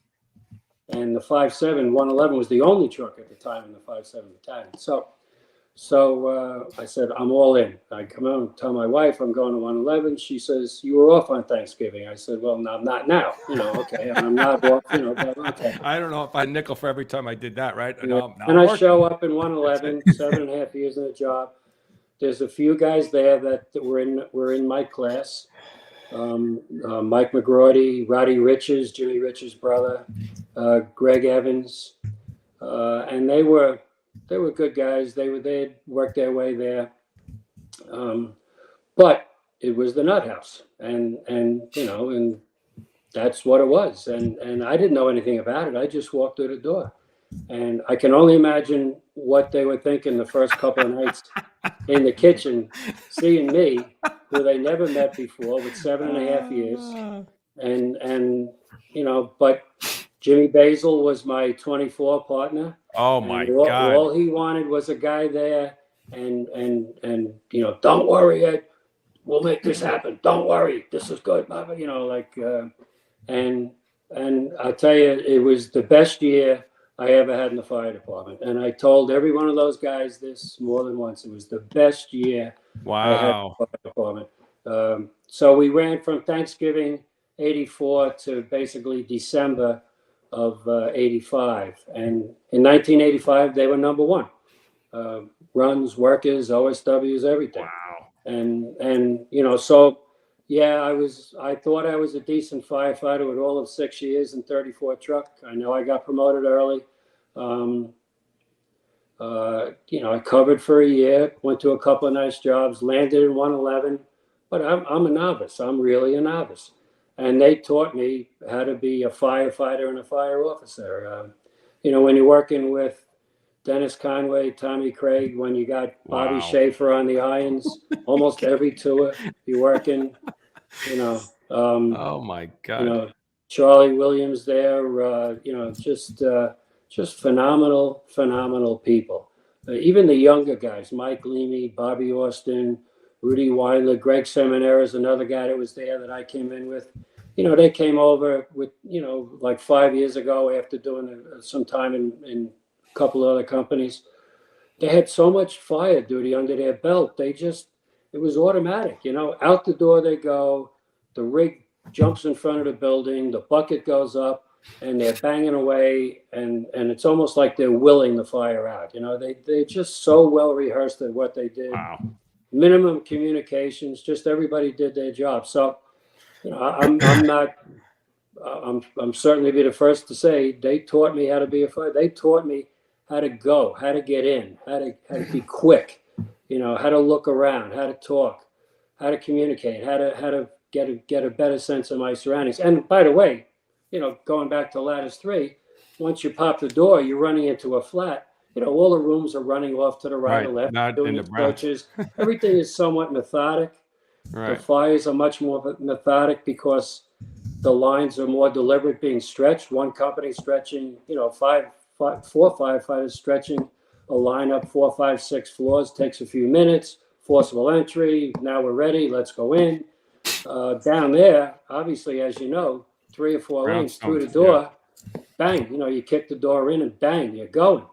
And the 5-7, 111 was the only truck at the time in the 5-7 Battalion. So I said, I'm all in. I come out and tell my wife I'm going to 111. She says, you were off on Thanksgiving. I said, well, no, I'm not now. Okay, I'm not off, but okay. I don't know if I nickel for every time I did that, right? Yeah. No, and I show up in 111, 7.5 years in the job. There's a few guys there that were in my class. Mike McGrody, Roddy Riches, Jimmy Riches' brother, Greg Evans, and they were good guys. They had worked their way there, but it was the nut house, and that's what it was. And I didn't know anything about it. I just walked through the door, and I can only imagine what they were thinking the first couple of nights in the kitchen, seeing me, who they never met before, with 7.5 years, and but Jimmy Basil was my 24 partner. Oh my God! All he wanted was a guy there, and don't worry, Ed, we'll make this happen. Don't worry, this is good, Papa. And I'll tell you, it was the best year I ever had in the fire department. And I told every one of those guys this more than once. It was the best year I had in the fire department. So we ran from Thanksgiving '84 to basically December of '85, and in 1985 they were number one. Runs, workers, OSWs, everything. Wow. And so yeah, I thought I was a decent firefighter with all of 6 years and 34 truck. I know I got promoted early. I covered for a year, went to a couple of nice jobs, landed in 111, but I'm a novice. I'm really a novice. And they taught me how to be a firefighter and a fire officer. When you're working with Dennis Conway, Tommy Craig, when you got Bobby Schaefer on the irons, almost every tour you're working, oh my God. Charlie Williams there, just phenomenal people. Even the younger guys, Mike Leamy, Bobby Austin, Rudy Weinler, Greg Seminara is another guy that was there that I came in with. They came over with, like 5 years ago after doing some time in a couple of other companies. They had so much fire duty under their belt. It was automatic, out the door they go, the rig jumps in front of the building, the bucket goes up, and they're banging away, and it's almost like they're willing the fire out. They're just so well rehearsed at what they did. Wow. Minimum communications, just everybody did their job. So, I'm certainly be the first to say they taught me how to be a fighter. They taught me how to go, how to get in, how to be quick, how to look around, how to talk, how to communicate, how to get a better sense of my surroundings. And by the way, going back to Ladders 3, once you pop the door, you're running into a flat. All the rooms are running off to the right or left, not doing in the approaches. Everything is somewhat methodic. Right. The fires are much more methodic because the lines are more deliberate, being stretched. One company stretching, 4 firefighters stretching a line up 4, 5, 6 floors, takes a few minutes. Forcible entry. Now we're ready. Let's go in. Down there, obviously, as you know, 3 or 4 lanes through the door, bang, you kick the door in and bang, you're going.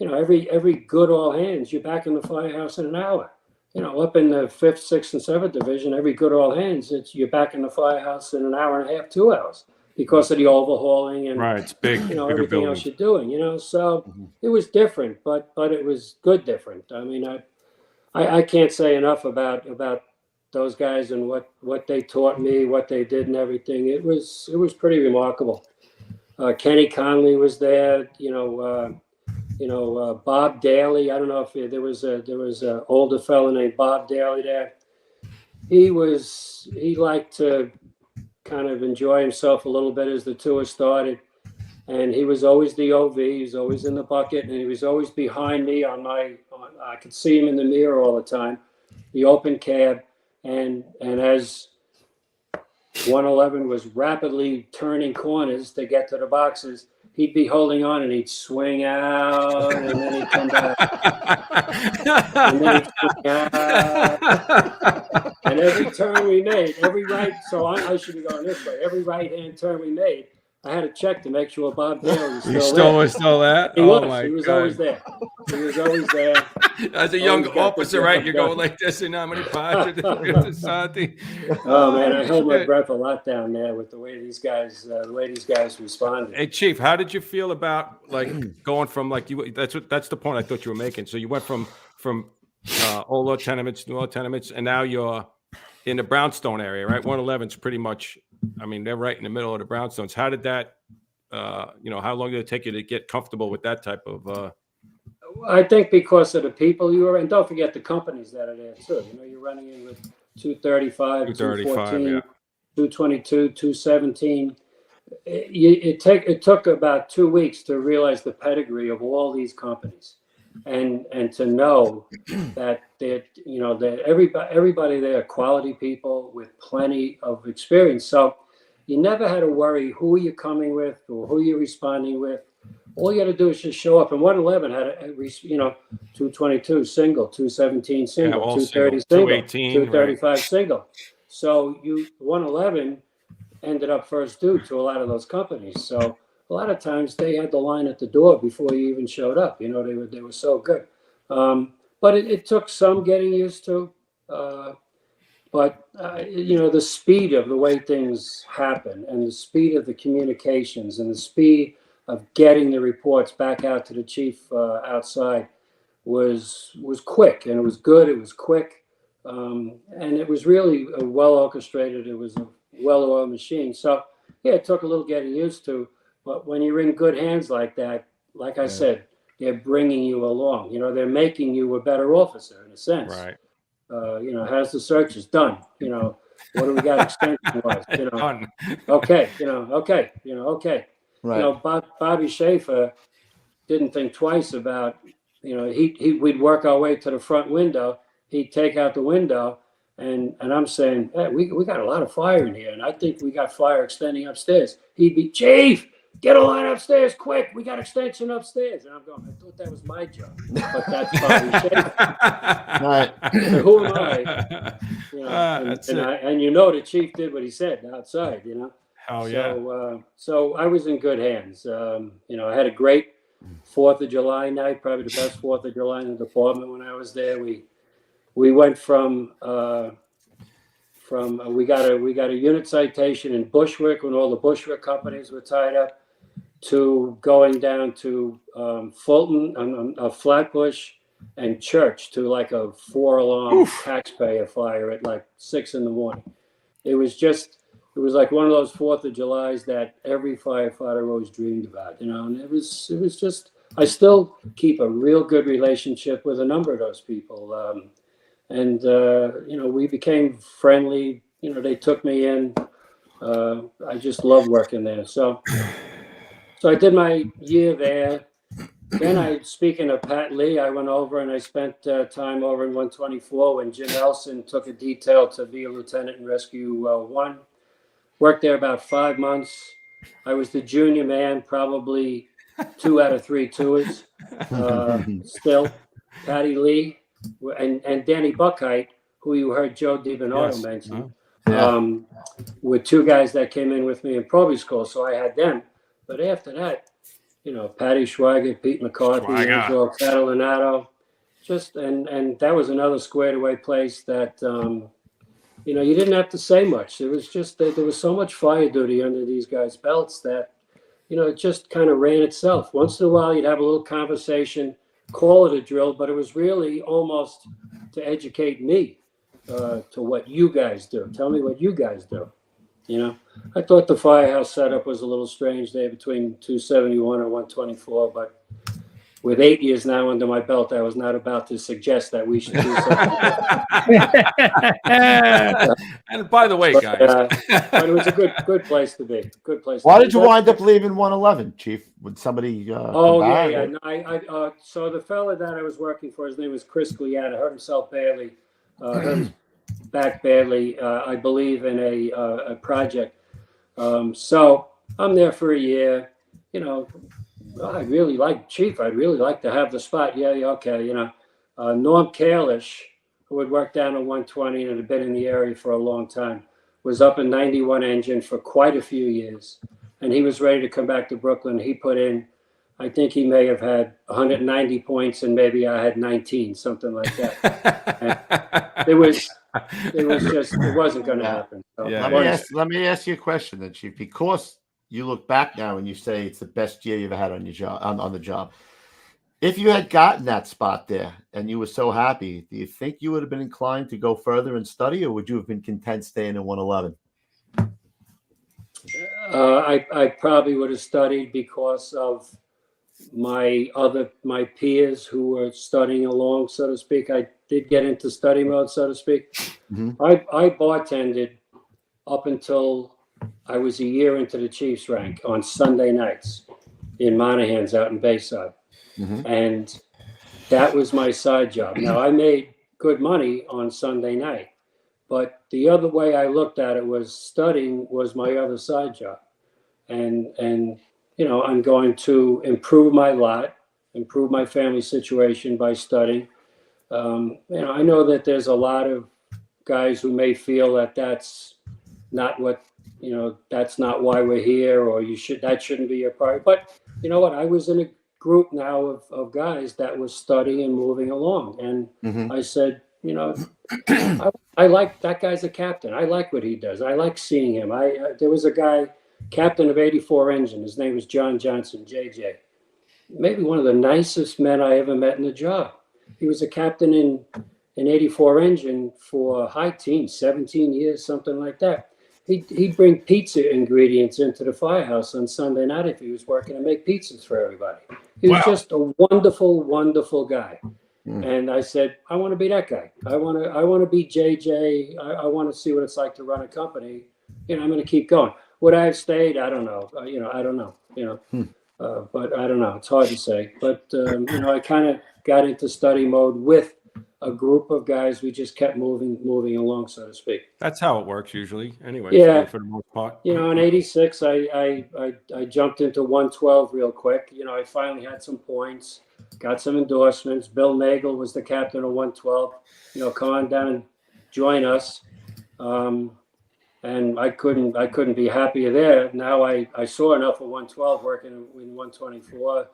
Every good all hands, you're back in the firehouse in an hour. Up in the 5th, 6th, and 7th division, every good all hands, you're back in the firehouse in an hour and a half, 2 hours, because of the overhauling and it's big, everything building. else you're doing. So it was different, but it was good different. I mean, I can't say enough about those guys and what they taught me, what they did, and everything. It was pretty remarkable. Kenny Conley was there. Bob Daly. I don't know if there was a older fellow named Bob Daly there. He liked to kind of enjoy himself a little bit as the tour started, and he was always the OV. He was always in the bucket, and he was always behind me I could see him in the mirror all the time. The open cab, and as 111 was rapidly turning corners to get to the boxes, he'd be holding on and he'd swing out, and then he'd come back. And then he'd swing out. And every turn we made, every right, so I should be going this way, every right-hand turn we made, I had to check to make sure Bob Daly was still there. Was still that? He was always there. He was always there. As a young officer, right? You're going like this, and how many parts? Oh man, I held my breath a lot down there with the way these guys responded. Hey, Chief, how did you feel about going from that's the point I thought you were making. So you went from old law tenements, new law tenements, and now you're in the brownstone area, right? 111's pretty much. I mean, they're right in the middle of the brownstones. How did that? How long did it take you to get comfortable with that type of? I think because of the people you were, and don't forget the companies that are there too. You're running in with 235, 214, 222, 217. It took about 2 weeks to realize the pedigree of all these companies, and to know that everybody there are quality people with plenty of experience. So you never had to worry who you're coming with or who you're responding with. All you got to do is just show up. And 111 had 222 single, 217 single, 230 single, 235 single. So 111 ended up first due to a lot of those companies. So a lot of times they had the line at the door before you even showed up. They were so good. But it took some getting used to. But the speed of the way things happen, and the speed of the communications, and the speed of getting the reports back out to the chief outside was quick, and it was good. It was quick, and it was really well orchestrated. It was a well-oiled machine. So yeah, it took a little getting used to. But when you're in good hands like that, like I said, they're bringing you along. They're making you a better officer in a sense. Right. How's the searches done? What do we got extension-wise? Done. Okay. Okay. Right. Bobby Schaefer didn't think twice about, we'd work our way to the front window. He'd take out the window, and I'm saying, hey, we got a lot of fire in here, and I think we got fire extending upstairs. He'd be, Chief, get a line upstairs quick. We got extension upstairs. And I'm going, I thought that was my job, but that's Bobby Schaefer. Right. So who am I? The chief did what he said outside. Oh yeah. So I was in good hands. I had a great 4th of July night, probably the best 4th of July in the department when I was there. We went from we got a unit citation in Bushwick when all the Bushwick companies were tied up, to going down to Fulton, Flatbush, and Church, to like a 4-alarm taxpayer fire at like 6 a.m. It was like one of those 4th of Julys that every firefighter always dreamed about, and it was just, I still keep a real good relationship with a number of those people. We became friendly, they took me in. I just love working there. So I did my year there. Then speaking of Pat Lee, I went over and I spent time over in 124 when Jim Elson took a detail to be a lieutenant in Rescue 1. Worked there about 5 months. I was the junior man, probably 2 out of 3 tours. Still, Patty Lee and Danny Buckheit, who you heard Joe DiBernardo mention, Yeah. With two guys that came in with me in Proby school, so I had them. But after that, Patty Schweiger, Pete McCarthy, Schweiger. Angelo Catalanato, and that was another squared away place that you didn't have to say much. It was just that there was so much fire duty under these guys' belts that it just kind of ran itself. Once in a while, you'd have a little conversation, call it a drill, but it was really almost to educate me to what you guys do. Tell me what you guys do. I thought the firehouse setup was a little strange there between 271 and 124, but with 8 years now under my belt, I was not about to suggest that we should do something. And by the way, guys, but it was a good place to be. Good place. Why did you wind up leaving 111, Chief? Would somebody? Yeah. No, so the fella that I was working for, his name was Chris Lieut. Hurt himself badly. Hurt his back badly, I believe, in a project. So I'm there for a year. I really like Chief. I'd really like to have the spot. Yeah, okay. Norm Kalish, who had worked down at 120 and had been in the area for a long time, was up in 91 engine for quite a few years. And he was ready to come back to Brooklyn. He put in, I think he may have had 190 points and maybe I had 19, something like that. It wasn't going to happen. So let me ask you a question then, Chief, because you look back now and you say it's the best year you ever had on your job, on the job. If you had gotten that spot there and you were so happy, do you think you would have been inclined to go further and study, or would you have been content staying in 111? I probably would have studied because of my peers who were studying along, so to speak. I did get into study mode, so to speak. Mm-hmm. I bartended up until I was a year into the Chiefs rank on Sunday nights in Monahan's out in Bayside. Mm-hmm. And that was my side job. Now, I made good money on Sunday night, but the other way I looked at it was studying was my other side job. And I'm going to improve my lot, improve my family situation by studying. I know that there's a lot of guys who may feel that that's not what, that's not why we're here, or that shouldn't be your priority. But you know what? I was in a group now of guys that was studying and moving along. And mm-hmm. I said, I like that guy's a captain. I like what he does. I like seeing him. There was a guy, captain of 84 engine. His name was John Johnson, JJ. Maybe one of the nicest men I ever met in the job. He was a captain in 84 engine for high teens, 17 years, something like that. He'd bring pizza ingredients into the firehouse on Sunday night if he was working and make pizzas for everybody. He was just a wonderful, wonderful guy. Mm. And I said, I want to be that guy. I want to be JJ. I want to see what it's like to run a company. I'm going to keep going. Would I have stayed? I don't know. I don't know. But I don't know. It's hard to say. But I kind of got into study mode with a group of guys. We just kept moving along, so to speak. That's how it works usually. Anyway, yeah. For the most part. In '86, I jumped into 112 real quick. I finally had some points, got some endorsements. Bill Nagel was the captain of 112. Come on down and join us. And I couldn't be happier there. Now I saw enough of 112 working in 124.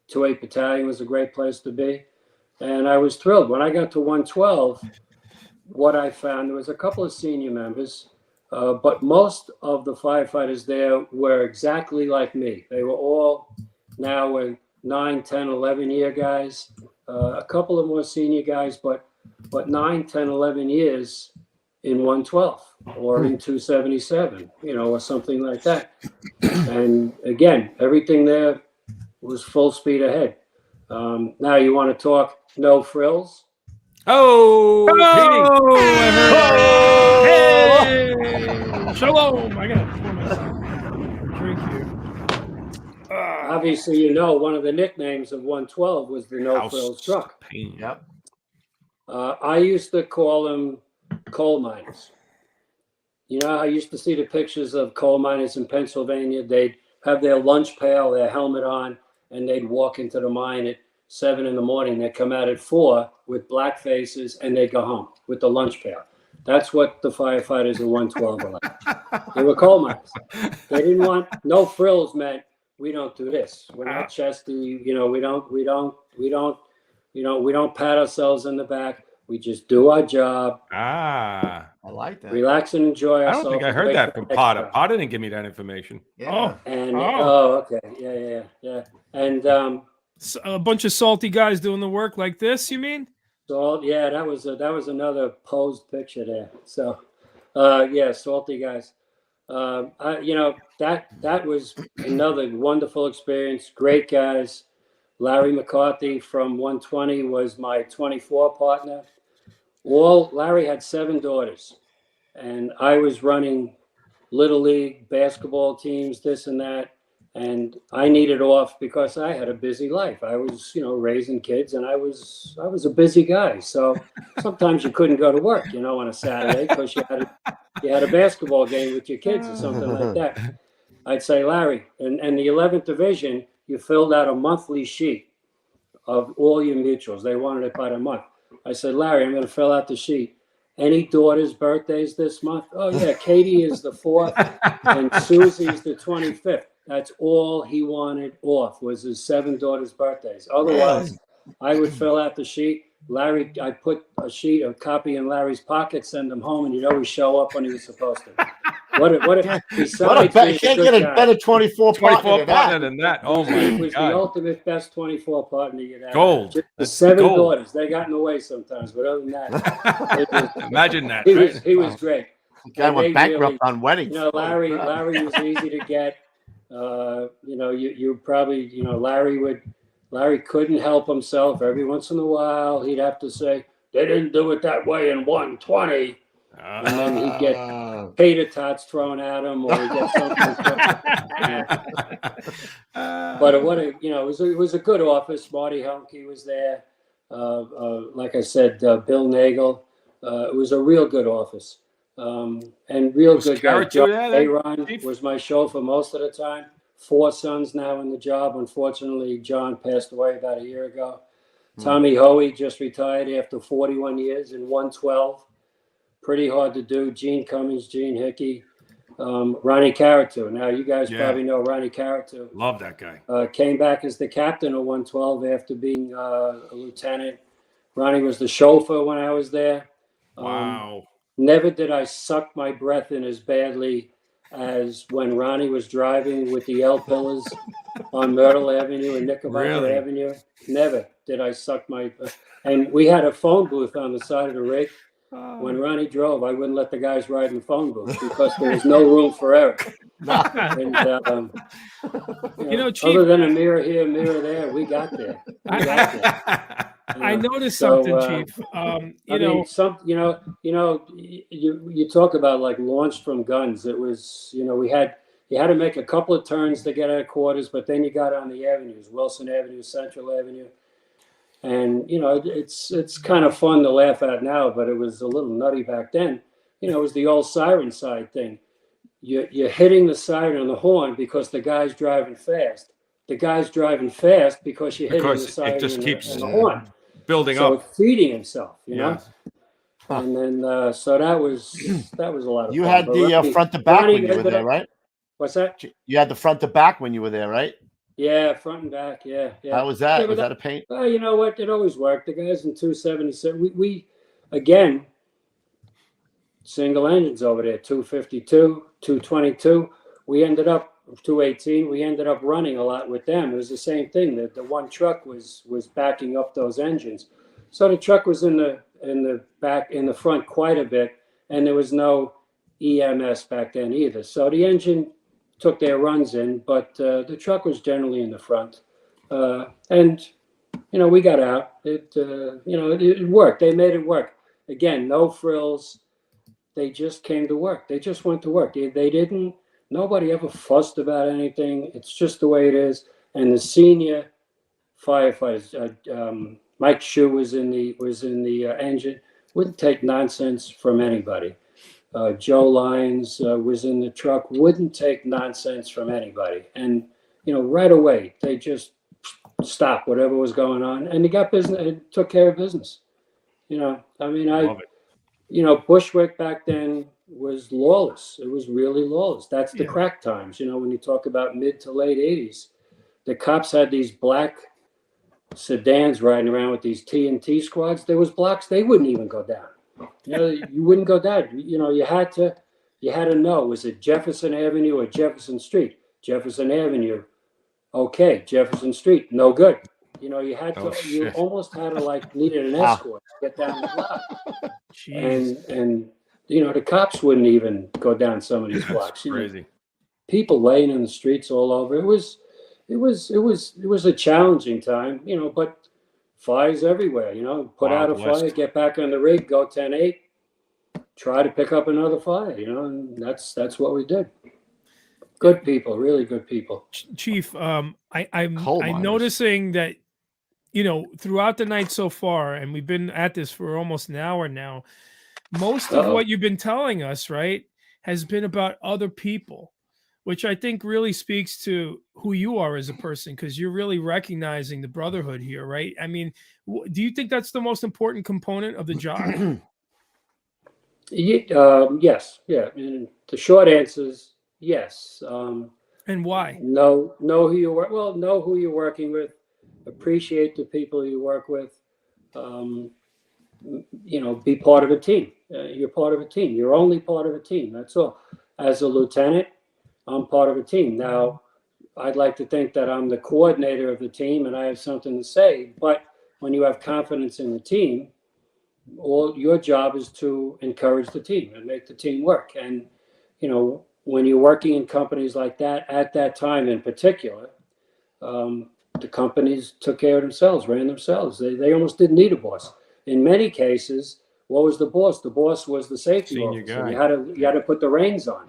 28 Battalion was a great place to be. And I was thrilled. When I got to 112, what I found, there was a couple of senior members, but most of the firefighters there were exactly like me. They were all now 9, 10, 11-year guys, a couple of more senior guys, but 9, 10, 11 years in 112 or in 277, or something like that. And again, everything there was full speed ahead. Now you want to talk no frills? Oh, hey! Shalom! I got to pour myself drink here. Obviously, one of the nicknames of 112 was the no frills truck. Yep. I used to call them coal miners. I used to see the pictures of coal miners in Pennsylvania. They'd have their lunch pail, their helmet on, and they'd walk into the mine at 7 in the morning. They'd come out at 4 with black faces, and they'd go home with the lunch pail. That's what the firefighters in 112 were like. They were coal miners. They didn't want no frills. Meant we don't do this. We're not chesty. We don't pat ourselves in the back. We just do our job. I like that. Relax and enjoy I ourselves. don't think I heard that from Potter. Potter didn't give me that information. Yeah. Okay. Yeah. And a bunch of salty guys doing the work like this, you mean? So yeah, that was another posed picture there. So salty guys. That was another wonderful experience. Great guys. Larry McCarthy from 120 was my 24 partner. Larry had 7 daughters, and I was running little league basketball teams, this and that. And I needed off because I had a busy life. I was, raising kids, and I was a busy guy. So sometimes you couldn't go to work, on a Saturday because you had a basketball game with your kids or something like that. I'd say, Larry, and the 11th division, you filled out a monthly sheet of all your mutuals. They wanted it by the month. I said, Larry, I'm going to fill out the sheet. Any daughters' birthdays this month? Oh yeah, Katie is the 4th, and Susie's the 25th. That's all he wanted off was his 7 daughters' birthdays. Otherwise, I would fill out the sheet. Larry, I put a copy in Larry's pocket, send him home, and he'd always show up when he was supposed to. Besides, you can't get a better 24 partner than that. Oh my God. He was the ultimate best 24 partner you'd have. Gold. Just the 7 daughters. They got in the way sometimes, but other than that, imagine that. He was great. Guy went bankrupt on weddings. Larry was easy to get. You probably, Larry couldn't help himself. Every once in a while, he'd have to say, they didn't do it that way in 120. And then he'd get tater tots thrown at him, or he'd get something. But it was a good office. Marty Humke was there. Like I said, Bill Nagel. It was a real good office. And real good guy. John Aaron was my chauffeur most of the time. 4 sons now in the job. Unfortunately, John passed away about a year ago. Tommy Hoey just retired after 41 years in 112. Pretty hard to do. Gene Cummings, Gene Hickey, Ronnie Caratu. Now, you guys probably know Ronnie Caratu. Love that guy. Came back as the captain of 112 after being a lieutenant. Ronnie was the chauffeur when I was there. Wow. Never did I suck my breath in as badly as when Ronnie was driving with the L pillars on Myrtle Avenue and Knickerbocker Avenue. Never did I suck my breath. And we had a phone booth on the side of the rig. When Ronnie drove, I wouldn't let the guys ride in the phone booth because there was no room for error. And, Chief, other than a mirror here, mirror there, we got there. I noticed something, Chief. You talk about like launched from guns. It was, you had to make a couple of turns to get out of quarters, but then you got on the avenues, Wilson Avenue, Central Avenue. And, it's kind of fun to laugh at now, but it was a little nutty back then. It was the old siren side thing. You're hitting the siren on the horn because the guy's driving fast. The guy's driving fast because you're hitting the siren it just keeps and the horn. Building so up. It's feeding himself, know? And then, so that was a lot of You fun. had the front to back when you were there, right? What's that? You had the front to back when you were there, right? Yeah, front and back. Yeah. How was that? Yeah, was that a pain? You know what? It always worked. The guys in 277, we again, single engines over there, 252, 222. We ended up 218. We ended up running a lot with them. It was the same thing. The one truck was backing up those engines, so the truck was in the back, in the front quite a bit, and there was no EMS back then either. So the engine took their runs in, but the truck was generally in the front. And, we got out. It worked. They made it work. Again, no frills. They just came to work. They just went to work. Nobody ever fussed about anything. It's just the way it is. And the senior firefighters, Mike Shue was in the engine, wouldn't take nonsense from anybody. Joe Lyons was in the truck, wouldn't take nonsense from anybody. And, right away, they just stopped whatever was going on. And they got business, and took care of business. Bushwick back then was lawless. It was really lawless. That's the crack times. When you talk about mid to late 80s, the cops had these black sedans riding around with these TNT squads. There was blocks they wouldn't even go down. You wouldn't go down. You had to know, was it Jefferson Avenue or Jefferson Street? Jefferson Avenue, okay. Jefferson Street, no good. You almost had to needed an escort to get down the block. And the cops wouldn't even go down some of these blocks. Crazy. People laying in the streets all over. It was a challenging time, but fires everywhere, put out a fire, get back on the rig, go 10-8, try to pick up another fire, and that's what we did. Good people, really good people. Chief, I'm noticing that, throughout the night so far, and we've been at this for almost an hour now, most of what you've been telling us, right, has been about other people, which I think really speaks to who you are as a person, because you're really recognizing the brotherhood here, right? I mean, do you think that's the most important component of the job? Yes. Yeah. And the short answer is yes. And why? Know who you work. Well, know who you're working with. Appreciate the people you work with. Be part of a team. You're part of a team. You're only part of a team. That's all. As a lieutenant, I'm part of a team. Now, I'd like to think that I'm the coordinator of the team and I have something to say. But when you have confidence in the team, all your job is to encourage the team and make the team work. And, when you're working in companies like that, at that time in particular, the companies took care of themselves, ran themselves. They almost didn't need a boss. In many cases, what was the boss? The boss was the safety Senior officer. guy. You had to put the reins on.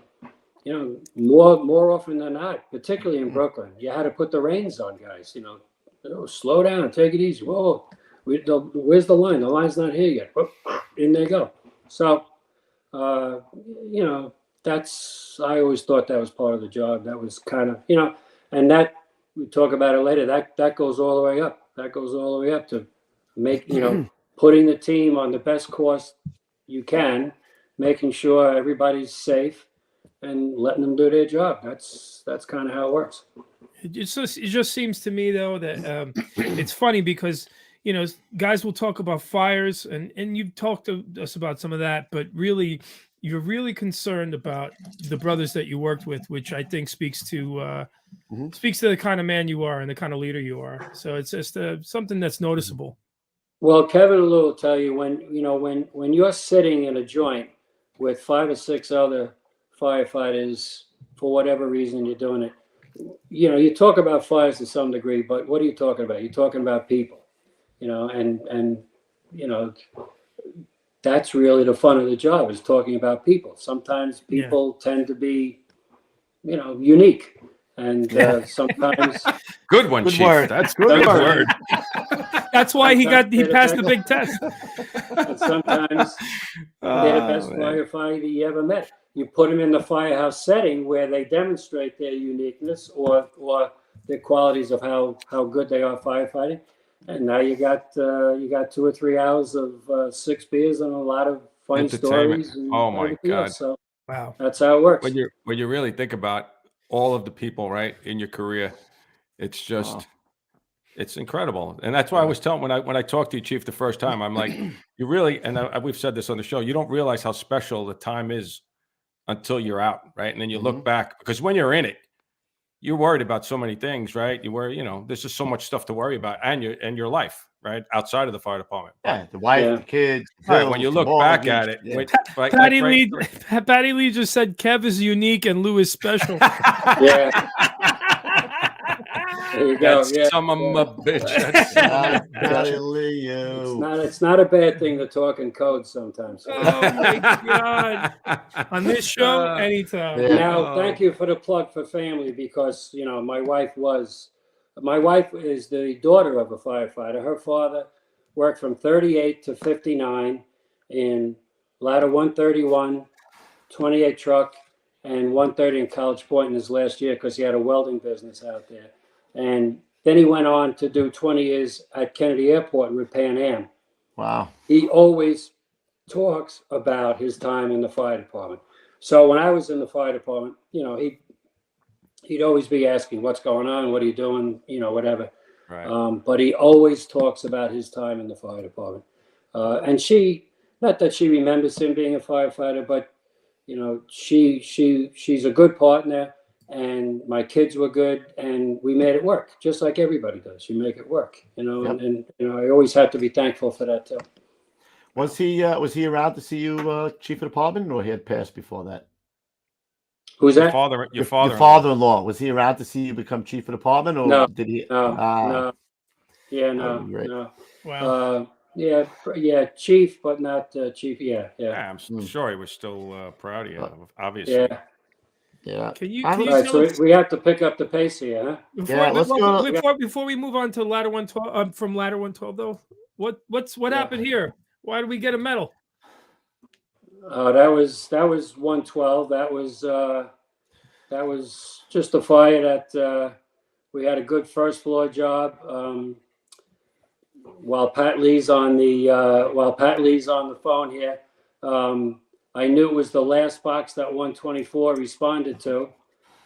More often than not, particularly in Brooklyn, you had to put the reins on guys. Slow down and take it easy. Whoa, where's the line? The line's not here yet. In they go. So, I always thought that was part of the job. That was kind of, and that we talk about it later. That goes all the way up. That goes all the way up to make, putting the team on the best course you can, making sure everybody's safe, and letting them do their job. That's kind of how it works. It just seems to me though that it's funny because guys will talk about fires and you've talked to us about some of that, but really you're really concerned about the brothers that you worked with, which I think speaks to the kind of man you are and the kind of leader you are. So it's just something that's noticeable. Well, Kevin Lou will tell you when you're sitting in a joint with 5 or 6 other firefighters, for whatever reason you're doing it, you talk about fires to some degree, but what are you talking about? You're talking about people, and that's really the fun of the job, is talking about people. Sometimes people tend to be, unique, and sometimes good one, Chief. Word. That's good word. That's why he passed the big test. And sometimes they're the best firefighter you ever met. You put them in the firehouse setting where they demonstrate their uniqueness or their qualities of how good they are firefighting, and now you got 2 or 3 hours of 6 beers and a lot of funny stories. And oh my God! Else. So wow, that's how it works. When you really think about all of the people right in your career, it's just it's incredible. And that's why I was telling when I talked to you, Chief, the first time, I'm like, you really, and we've said this on the show, you don't realize how special the time is until you're out, right? And then you look back, because when you're in it, you're worried about so many things, right? You worry, there's just so much stuff to worry about, and your life, right, outside of the fire department. Yeah, the wife, the kids. Right. When you look back at it, Patty Lee just said Kev is unique and Lou is special. Yeah. There you go. That's some of my bitch. It's not a bad thing to talk in code sometimes. Oh my God! On this show, anytime. Yeah. Now, thank you for the plug for family, because my wife is the daughter of a firefighter. Her father worked from 38 to 59 in ladder 131, 28 truck, and 130 in College Point in his last year, because he had a welding business out there. And then he went on to do 20 years at Kennedy Airport with Pan Am. Wow. He always talks about his time in the fire department. So when I was in the fire department, he'd always be asking, what's going on? What are you doing? Whatever. Right. But he always talks about his time in the fire department. And not that she remembers him being a firefighter, but she's a good partner, and my kids were good, and we made it work, just like everybody does. You make it work, Yep. and I always have to be thankful for that too. Was he around to see you, chief of department, or he had passed before that? Who's Your that? father. Your father-in-law, was he around to see you become chief of department, or No, did he? no. Yeah, That would be great. no. Wow. Yeah, chief, but not chief. Yeah. Yeah, I'm sure he was still proud of you, obviously. Yeah. Yeah. Can you All right, tell so us we have to pick up the pace here, huh? before we move on to ladder 112 from ladder 112 though? What happened here? Why did we get a medal? That was 112. That was just a fire that we had a good first floor job. While Pat Lee's on the phone here, I knew it was the last box that 124 responded to.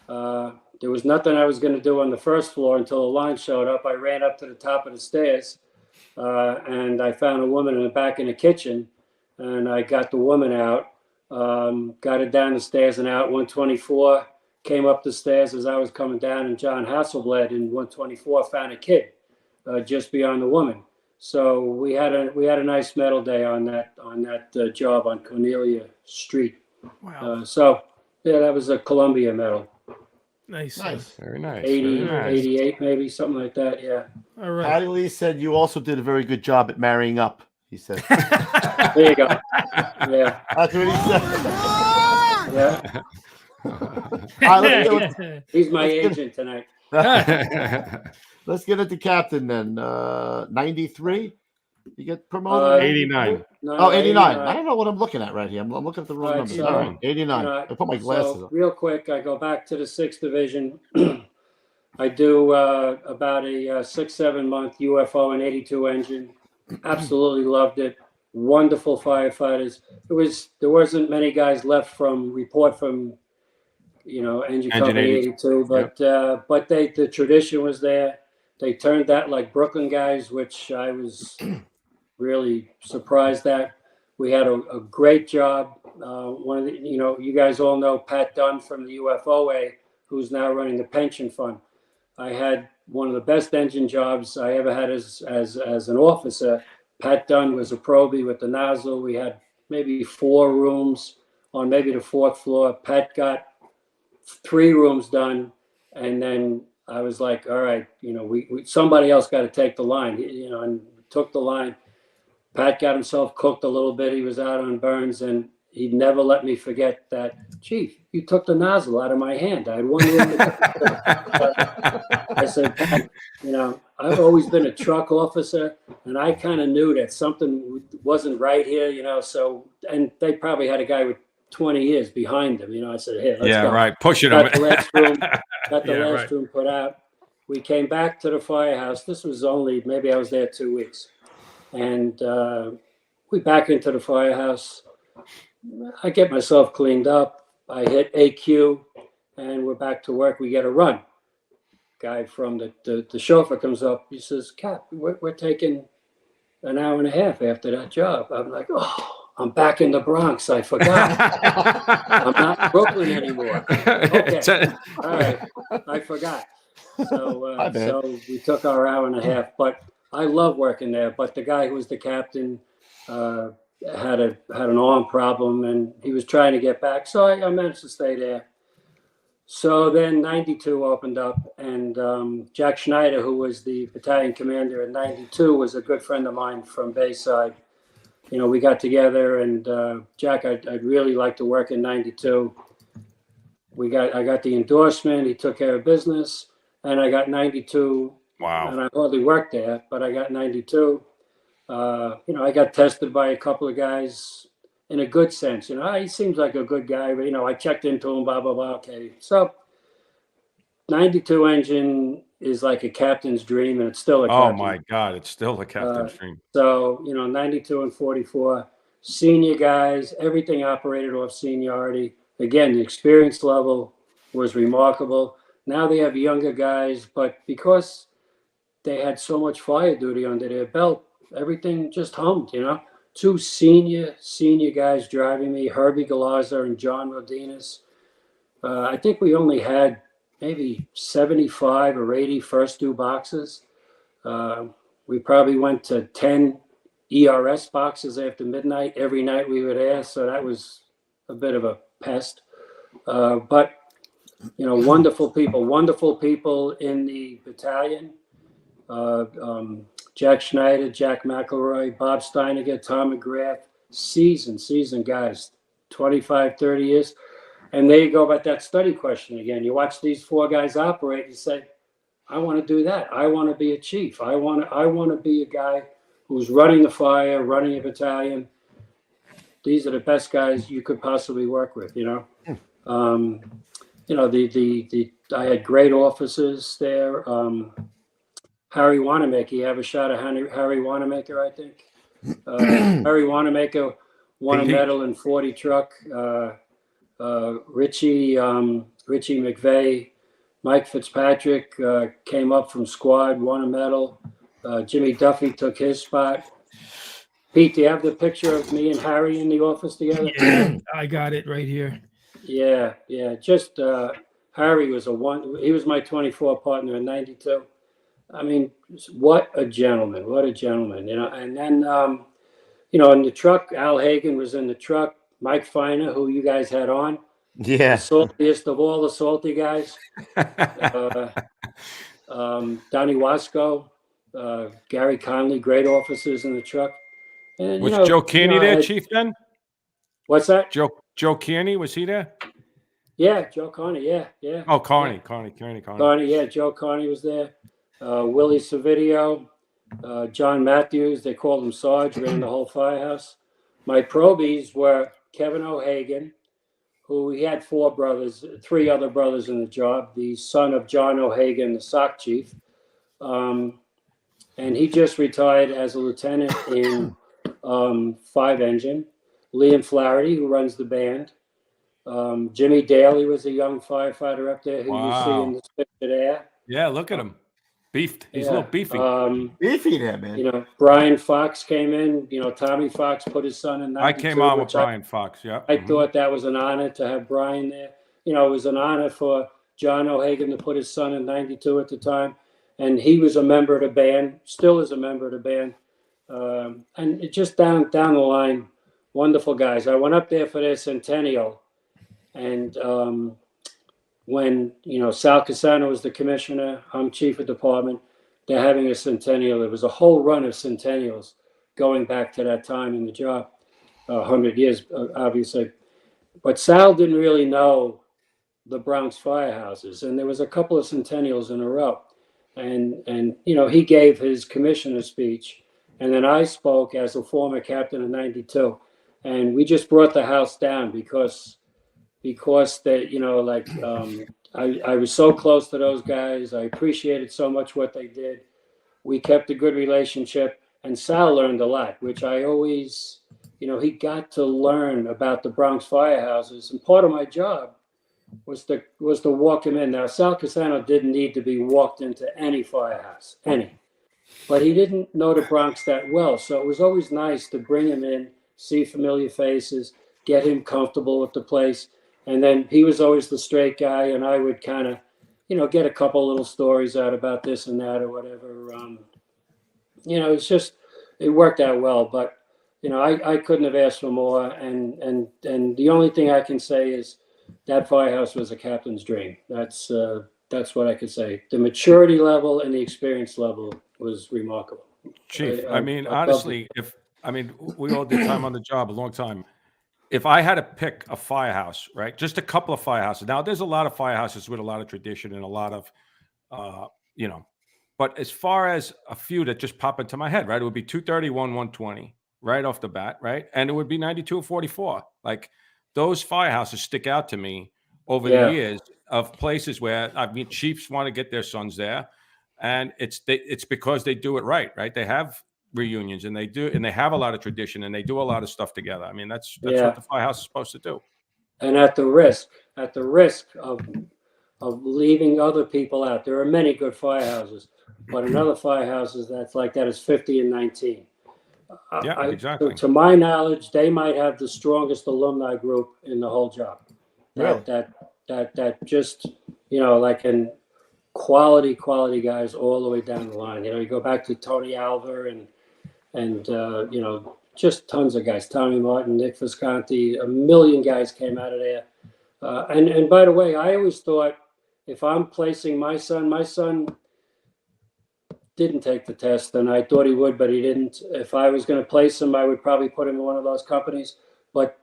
There was nothing I was going to do on the first floor until a line showed up. I ran up to the top of the stairs, and I found a woman in the back in the kitchen, and I got the woman out, got her down the stairs and out. 124 came up the stairs as I was coming down, and John Hasselblad in 124 found a kid just beyond the woman. So we had a nice medal day on that job on Cornelia Street. Wow. That was a Columbia medal. Nice. Very nice. 88 maybe, something like that. Yeah. All right. Patty Lee said you also did a very good job at marrying up. He said. There you go. Yeah. That's what he said. Yeah. He's my agent tonight. Let's get it to captain then. 93. You get promoted. 89. No, 89. I don't know what I'm looking at right here. I'm looking at the wrong Right, number. so, All right, 89. I put my glasses on. Real quick, I go back to the 6th Division. I do about a 6-7 month UFO and 82 engine. Absolutely loved it. Wonderful firefighters. There wasn't many guys left report from Engine Company 82, but the tradition was there. They turned that like Brooklyn guys, which I was really surprised at. We had a great job. One of the, you guys all know Pat Dunn from the UFOA, who's now running the pension fund. I had one of the best engine jobs I ever had as an officer. Pat Dunn was a probie with the nozzle. We had maybe 4 rooms on maybe the 4th floor. Pat got 3 rooms done, and then I was like, all right, we somebody else got to take the line, and took the line. Pat got himself cooked a little bit. He was out on burns, and he never let me forget that. Chief, you took the nozzle out of my hand. I had one room. I said, Pat, I've always been a truck officer, and I kind of knew that something wasn't right here, So, and they probably had a guy with 20 years behind them. I said, hey, let's go. Right. Pushing Got him. the last room put out. We came back to the firehouse. This was maybe I was there 2 weeks. And we back into the firehouse. I get myself cleaned up. I hit AQ, and we're back to work. We get a run. Guy from the chauffeur comes up. He says, Cap, we're taking an hour and a half after that job. I'm like, oh. I'm back in the Bronx. I forgot. I'm not in Brooklyn anymore. Okay. All right. I forgot. So we took our hour and a half. But I love working there. But the guy who was the captain had an arm problem, and he was trying to get back. So I managed to stay there. So then 92 opened up, and Jack Schneider, who was the battalion commander in 92, was a good friend of mine from Bayside. We got together, and Jack, I'd really like to work in 92. I got the endorsement. He took care of business, and I got 92. Wow. And I hardly worked there, but I got 92. I got tested by a couple of guys in a good sense. He seems like a good guy, but I checked into him, blah, blah, blah. Okay. So 92 engine is like a captain's dream, and it's still a captain's my God, it's still a captain's dream. So, 92 and 44. senior guys, everything operated off seniority. Again, the experience level was remarkable. Now they have younger guys, but because they had so much fire duty under their belt, everything just hummed, you know. Two senior guys driving me, Herbie Galarza and John Rodinas. I think we only had maybe 75 or 80 first due boxes. We probably went to 10 ERS boxes after midnight every night we were there, so that was a bit of a pest. But, you know, wonderful people in the battalion. Jack Schneider, Jack McElroy, Bob Steiniger, Tom McGrath, seasoned guys, 25, 30 years. And there you go about that study question again. You watch these four guys operate, you say, I want to do that. I want to be a chief. I want to be a guy who's running the fire, running a battalion. These are the best guys you could possibly work with, you know. You know, I had great officers there. Harry Wanamaker, you have a shot of Harry Wanamaker, I think. Harry Wanamaker won a medal in 40 truck. Richie McVeigh, Mike Fitzpatrick came up from squad, won a medal. Jimmy Duffy took his spot. Pete, do you have the picture of me and Harry in the office together? Yeah, I got it right here. Yeah. Just Harry was he was my 24 partner in 92. I mean, what a gentleman, you know. And then, you know, in the truck, Al Hagen was in the truck. Mike Feiner, who you guys had on. Yeah. The saltiest of all the salty guys. Donnie Wasco, Gary Conley, great officers in the truck. And, was Joe Kearney there, Chief, then? What's that? Joe Kearney, was he there? Yeah, Joe Carney, yeah. Oh, Carney. Yeah, Joe Carney was there. Willie Savidio, John Matthews, they called him Sarge, ran the whole firehouse. My probies were Kevin O'Hagan, who he had three other brothers in the job, the son of John O'Hagan, the SOC chief. And he just retired as a lieutenant in 5 Engine. Liam Flaherty, who runs the band. Jimmy Daly was a young firefighter up there who you see in the picture there. Yeah, look at him. Beefed. He's a little beefy. Beefy there, man. You know, Brian Fox came in. You know, Tommy Fox put his son in 92. I came on with Brian Fox, yeah. I thought that was an honor to have Brian there. You know, it was an honor for John O'Hagan to put his son in 92 at the time. And he was a member of the band, still is a member of the band. And it just down the line, wonderful guys. I went up there for their centennial. And when, you know, Sal Casano was the commissioner, I'm chief of department, they're having a centennial. There was a whole run of centennials going back to that time in the job, 100 years, obviously. But Sal didn't really know the Bronx firehouses, and there was a couple of centennials in a row. And you know, he gave his commissioner speech, and then I spoke as a former captain in 92. And we just brought the house down because that, you know, like, I was so close to those guys. I appreciated so much what they did. We kept a good relationship, and Sal learned a lot, which I always, you know, he got to learn about the Bronx firehouses. And part of my job was to walk him in. Now, Sal Casano didn't need to be walked into any firehouse, but he didn't know the Bronx that well. So it was always nice to bring him in, see familiar faces, get him comfortable with the place. And then he was always the straight guy, and I would kind of, you know, get a couple little stories out about this and that or whatever. You know, it worked out well. But, you know, I couldn't have asked for more. And the only thing I can say is that firehouse was a captain's dream. That's what I could say. The maturity level and the experience level was remarkable. Chief, I mean, honestly, we all did time on the job a long time. If I had to pick a firehouse, right, just a couple of firehouses. Now, there's a lot of firehouses with a lot of tradition and a lot of, you know, but as far as a few that just pop into my head, right, it would be 231, 120 right off the bat, right? And it would be 92 or 44. Like, those firehouses stick out to me over the years of places where, I mean, chiefs want to get their sons there. And it's because they do it right? They have reunions, and they have a lot of tradition, and they do a lot of stuff together. I mean, that's Yeah. what the firehouse is supposed to do. And at the risk of leaving other people out. There are many good firehouses, but another firehouses that's like that is 50 and 19. Yeah, exactly. To my knowledge, they might have the strongest alumni group in the whole job. Really? That just, like in quality guys all the way down the line. You go back to Tony Alver and just tons of guys. Tommy Martin, Nick Visconti, a million guys came out of there. And by the way, I always thought if I'm placing my son didn't take the test, and I thought he would, but he didn't. If I was going to place him, I would probably put him in one of those companies. But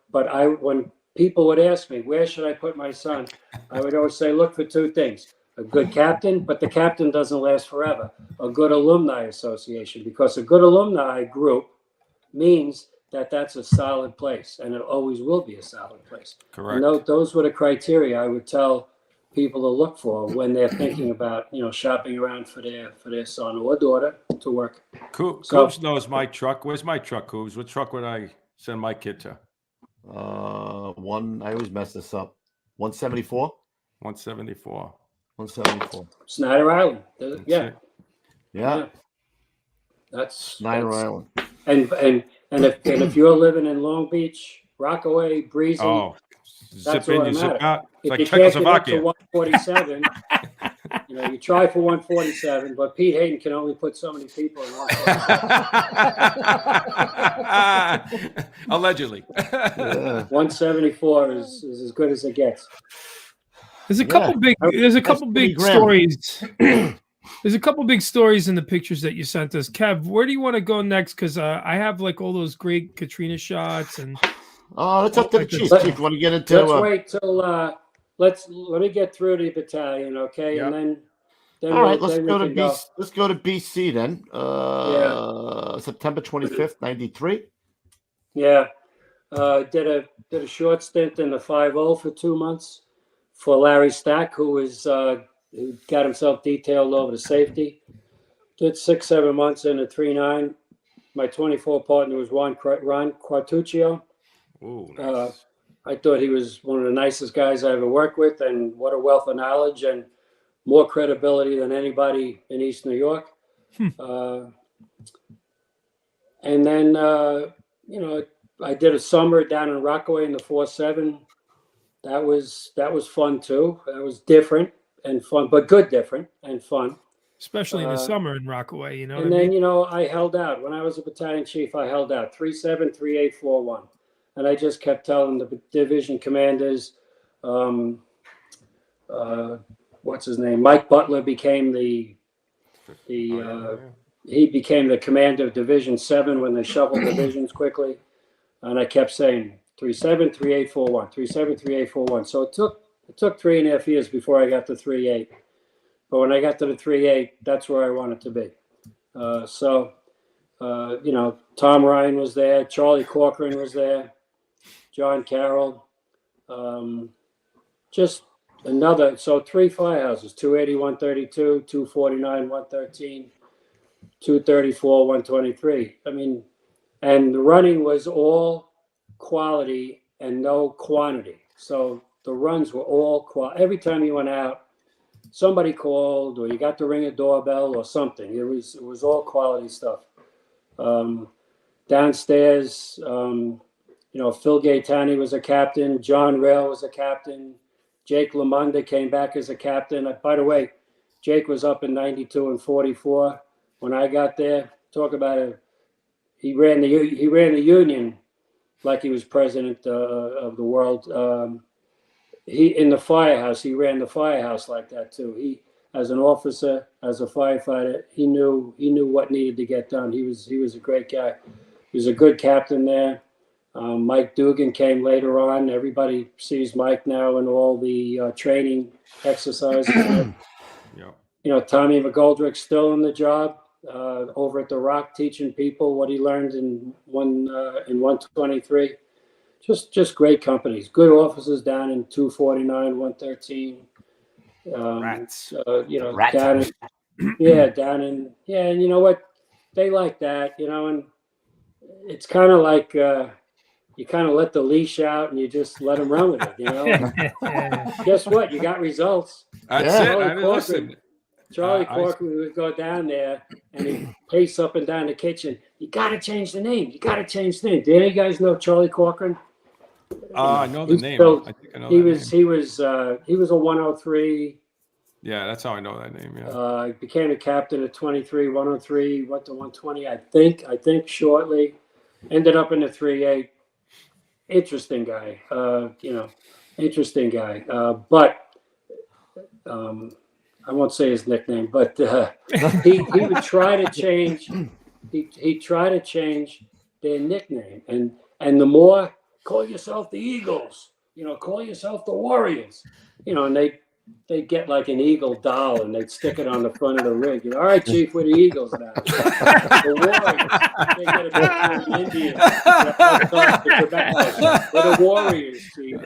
when people would ask me, where should I put my son? I would always say, look for two things. A good captain, but the captain doesn't last forever. A good alumni association, because a good alumni group means that's a solid place, and it always will be a solid place. Correct. And those were the criteria I would tell people to look for when they're thinking about, shopping around for their son or daughter to work. Coobs knows my truck. Where's my truck, Coobs? What truck would I send my kid to? I always mess this up. 174? 174. 174. Snyder Island. Yeah. That's Snyder Island. And if you're living in Long Beach, Rockaway, Breezy, zip in, you zip out. It's like if you can't get up to Czechoslovakia. 147, you try for 147, but Pete Hayden can only put so many people in 147. Allegedly. 174 is as good as it gets. There's a couple big stories. There's a couple big stories in the pictures that you sent us. Kev, where do you want to go next? Because I have like all those great Katrina shots and. Oh, that's up to the chief. Chief, want to get into? Let's wait till let me get through the battalion, okay, Yep. and then all right. let's go to BC. Let's go to BC then. September 25th, 93. Yeah, did a short stint in the 5-0 for 2 months for Larry Stack, who got himself detailed over to safety. Did 6-7 months in the 3-9. My 24 partner was Ron Quartuccio. Ooh, nice. I thought he was one of the nicest guys I ever worked with, and what a wealth of knowledge and more credibility than anybody in East New York. And then, I did a summer down in Rockaway in the 4-7. That was fun too. That was different and fun, but good, different and fun. Especially in the summer in Rockaway, And then, I held out. When I was a battalion chief, I held out 3-7, 3-8, 4-1. And I just kept telling the division commanders, what's his name? Mike Butler became he became the commander of Division 7 when they shuffled divisions quickly. And I kept saying 3-7, 3-8, 4-1, 3-7, 3-8, 4-1. So it took 3.5 years before I got to 3-8. But when I got to the 3-8, that's where I wanted to be. Tom Ryan was there, Charlie Corcoran was there, John Carroll, just another. So 3 firehouses: 280, 132, 249, 113, 234, 123. I mean, and the running was all quality and no quantity. So the runs were all quality. Every time you went out, somebody called, or you got to ring a doorbell or something. It was all quality stuff. Downstairs, Phil Gaetani was a captain. John Rail was a captain. Jake Lamonda came back as a captain. By the way, Jake was up in 92 and 44 when I got there. Talk about it. He ran the union like he was president of the world. In the firehouse, he ran the firehouse like that too. He, as an officer, as a firefighter, he knew what needed to get done. He was a great guy. He was a good captain there. Mike Dugan came later on. Everybody sees Mike now in all the training exercises. Yeah. Tommy McGoldrick's still in the job over at the Rock, teaching people what he learned in 123. Just great companies, good offices down in 249, 113. Rats. Down in, and you know what? they like that, and it's kind of like you kind of let the leash out and you just let them run with it, Guess what? You got results. That's Yeah. it. Charlie I mean, listen. Corcoran would go down there and he'd pace up and down the kitchen. You got to change the name. You got to change the name. Do any of you guys know Charlie Corcoran? I know the name. I think I know he that was name. he was a 103. Yeah, that's how I know that name. Yeah. Became a captain at 23, 103, went to 120. I think shortly. Ended up in the 3-8. Interesting guy. Interesting guy. But I won't say his nickname, but he would try to change. He'd try to change their nickname, and the more call yourself the Eagles, call yourself the Warriors, and they'd get like an eagle doll and they'd stick it on the front of the rig. All right, Chief, we're the Eagles now. The Warriors, they get a picture of an Indian. We're the Warriors, Chief.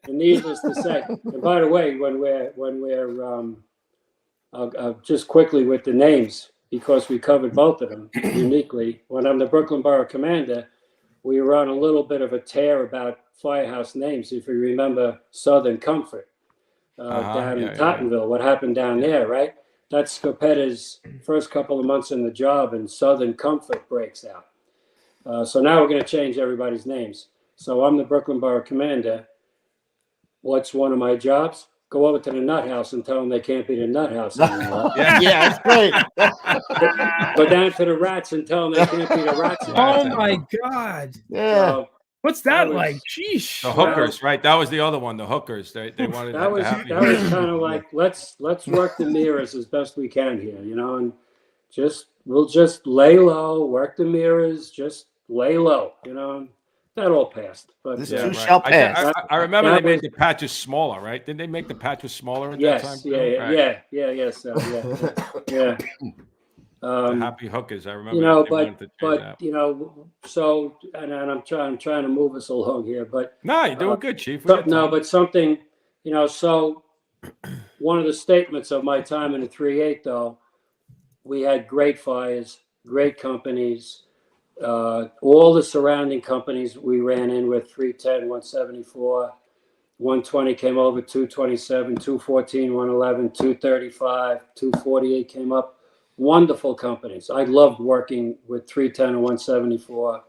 And needless to say, and by the way, when we're just quickly with the names, because we covered both of them uniquely. When I'm the Brooklyn Borough Commander, we were on a little bit of a tear about firehouse names. If you remember Southern Comfort down in Tottenville, what happened down there, right? That's Scopetta's first couple of months in the job, and Southern Comfort breaks out. So now we're going to change everybody's names. So I'm the Brooklyn Borough Commander. What's one of my jobs? Go over to the Nut House and tell them they can't be the Nut House anymore. Yeah, that's great. Go down to the Rats and tell them they can't be the Rats anymore. Oh my God! Yeah. What's that like? Sheesh. The hookers, right? That was the other one. The hookers. They wanted that was kind of like let's work the mirrors as best we can here, and we'll just lay low, work the mirrors, just lay low, That all passed, but this too shall pass. I remember they made the patches smaller, right? Didn't they make the patches smaller at that time? Yes, yeah. The happy hookers. I remember. So I'm trying to move us along here, but no, you're doing good, Chief. But something, So one of the statements of my time in the 3-8, though, we had great fires, great companies. All the surrounding companies we ran in with 310, 174, 120 came over, 227, 214, 111, 235, 248 came up. Wonderful companies. I loved working with 310 and 174.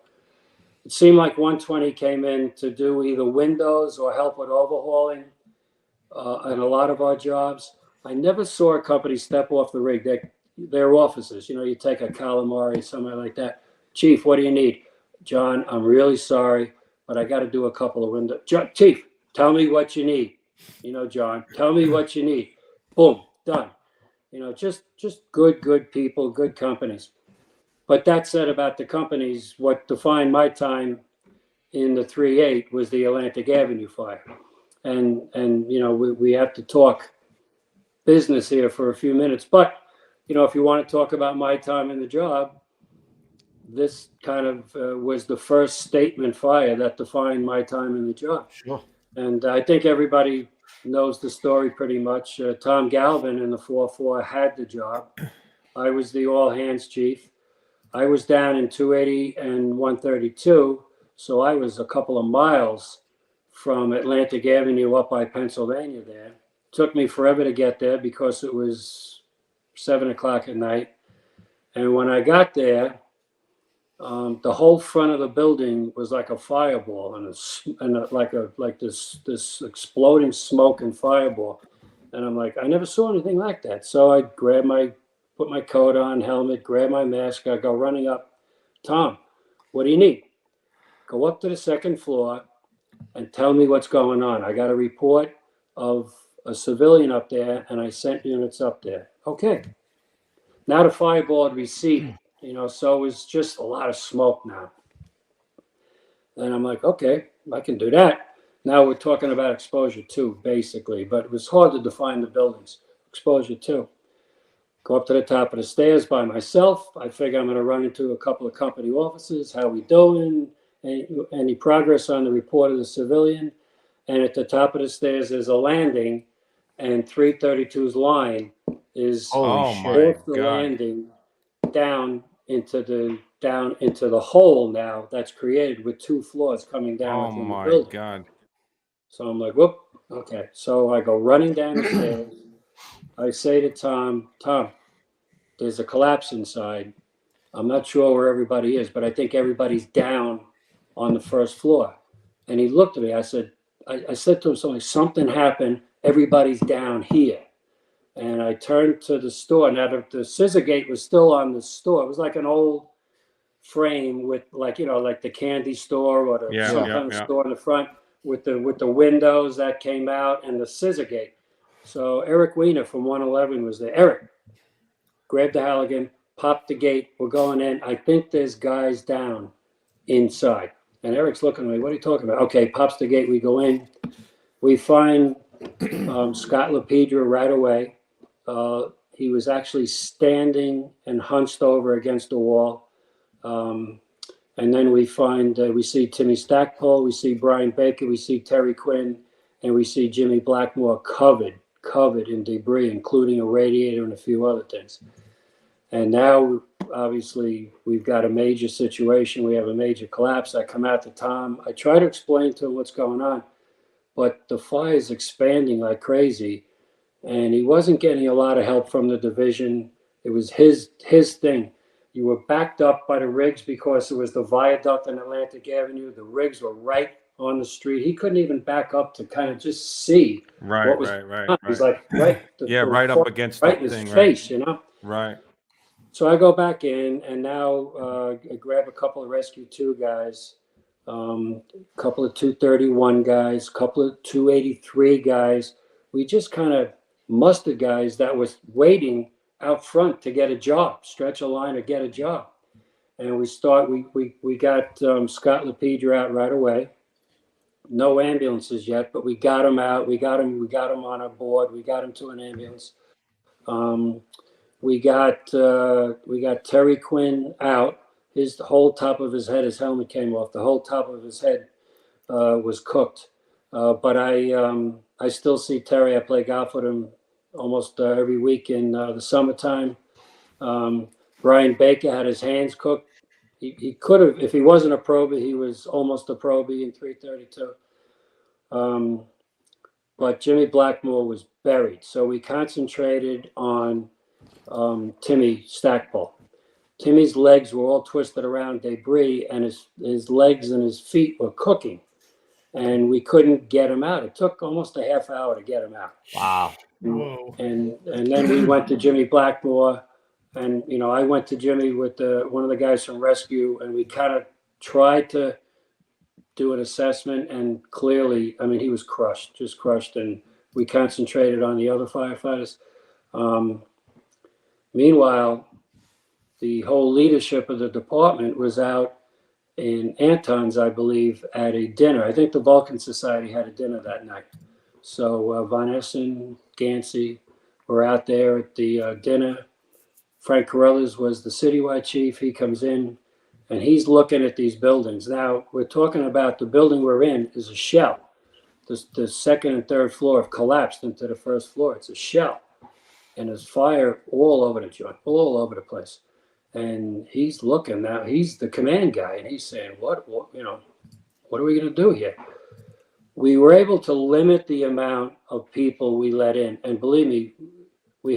It seemed like 120 came in to do either windows or help with overhauling in a lot of our jobs. I never saw a company step off the rig. Their offices, you take a calamari, something like that. Chief, what do you need? John, I'm really sorry, but I got to do a couple of windows. Chief, tell me what you need. John, tell me what you need. Boom, done. Just good people, good companies. But that said about the companies, what defined my time in the 3-8 was the Atlantic Avenue fire. And we have to talk business here for a few minutes. But, if you want to talk about my time in the job, this kind of was the first statement fire that defined my time in the job. Sure. And I think everybody knows the story pretty much. Tom Galvin in the 4-4 had the job. I was the all hands chief. I was down in 280 and 132, so I was a couple of miles from Atlantic Avenue up by Pennsylvania there. Took me forever to get there because it was 7 o'clock at night. And when I got there, the whole front of the building was like a fireball like this exploding smoke and fireball. And I'm like, I never saw anything like that. So I put my coat on, helmet, grab my mask. I go running up. Tom, what do you need? Go up to the second floor and tell me what's going on. I got a report of a civilian up there and I sent units up there. Okay. Now the fireball had receded. So it was just a lot of smoke now. And I'm like, okay, I can do that. Now we're talking about exposure 2, basically, but it was hard to define the buildings. Exposure 2. Go up to the top of the stairs by myself. I figure I'm going to run into a couple of company offices. How we doing? Any progress on the report of the civilian? And at the top of the stairs, there's a landing, and 332's line is off the landing. down into the hole now that's created with 2 floors coming down Oh within the my building. God. So I'm like, whoop, okay. So I go running down the stairs. I say to Tom, there's a collapse inside. I'm not sure where everybody is, but I think everybody's down on the first floor. And he looked at me. I said to him something happened. Everybody's down here. And I turned to the store. Now the scissor gate was still on the store. It was like an old frame with like the candy store or some kind of store in the front with the windows that came out and the scissor gate. So Eric Weiner from 111 was there. Eric, grab the Halligan, pop the gate. We're going in. I think there's guys down inside. And Eric's looking at me. What are you talking about? Okay, pops the gate. We go in. We find Scott Lepidra right away. He was actually standing and hunched over against the wall. And then we see Timmy Stackpole, we see Brian Baker, we see Terry Quinn, and we see Jimmy Blackmore covered in debris, including a radiator and a few other things. And now, obviously, we've got a major situation. We have a major collapse. I come out to Tom. I try to explain to him what's going on, but the fire is expanding like crazy, and he wasn't getting a lot of help from the division. It was his thing. You were backed up by the rigs because it was the viaduct on Atlantic Avenue. The rigs were right on the street. He couldn't even back up to kind of just see what was going on. He's like right up against right in his face, Right. So I go back in, and now I grab a couple of Rescue 2 guys, a couple of 231 guys, a couple of 283 guys. We just kind of mustered guys that was waiting out front to get a job, stretch a line or get a job. And we got Scott Lepidra out right away. No ambulances yet, but we got him out. We got him on a board. We got him to an ambulance. We got Terry Quinn out. The whole top of his head, his helmet came off. The whole top of his head was cooked. But I still see Terry. I play golf with him almost every week in the summertime. Brian Baker had his hands cooked. He could have, if he wasn't a Pro B, he was almost a Pro B in 332. But Jimmy Blackmore was buried. So we concentrated on Timmy Stackpole. Timmy's legs were all twisted around debris, and his legs and his feet were cooking. And we couldn't get him out. It took almost a half hour to get him out. Wow. Whoa. And then we went to Jimmy Blackmore, and I went to Jimmy with one of the guys from Rescue, and we kind of tried to do an assessment, and clearly, he was just crushed, and we concentrated on the other firefighters. Meanwhile, the whole leadership of the department was out in Anton's, I believe, at a dinner. I think the Vulcan Society had a dinner that night. So Von Essen, Gansey were out there at the dinner. Frank Corellas was the citywide chief. He comes in, and he's looking at these buildings. Now, we're talking about the building we're in is a shell. The second and third floor have collapsed into the first floor. It's a shell. And there's fire all over the joint, all over the place. And he's looking now. He's the command guy, and he's saying, "What are we going to do here?" We were able to limit the amount of people we let in, and believe me, we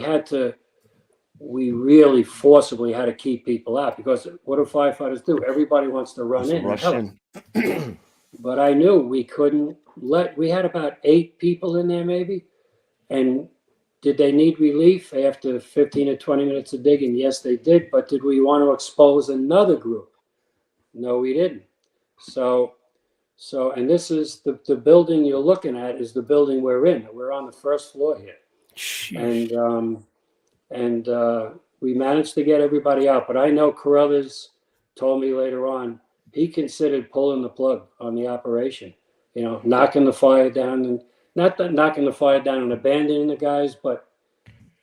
really forcibly had to keep people out, because what do firefighters do? Everybody wants to run in. Rush in. But I knew we couldn't we had about 8 people in there maybe, and did they need relief after 15 or 20 minutes of digging? Yes, they did. But did we want to expose another group? No, we didn't. So, and this is the building you're looking at is the building we're in. We're on the first floor here. Jeez. And we managed to get everybody out. But I know Carruthers told me later on, he considered pulling the plug on the operation, knocking the fire down, and not knocking the fire down and abandoning the guys, but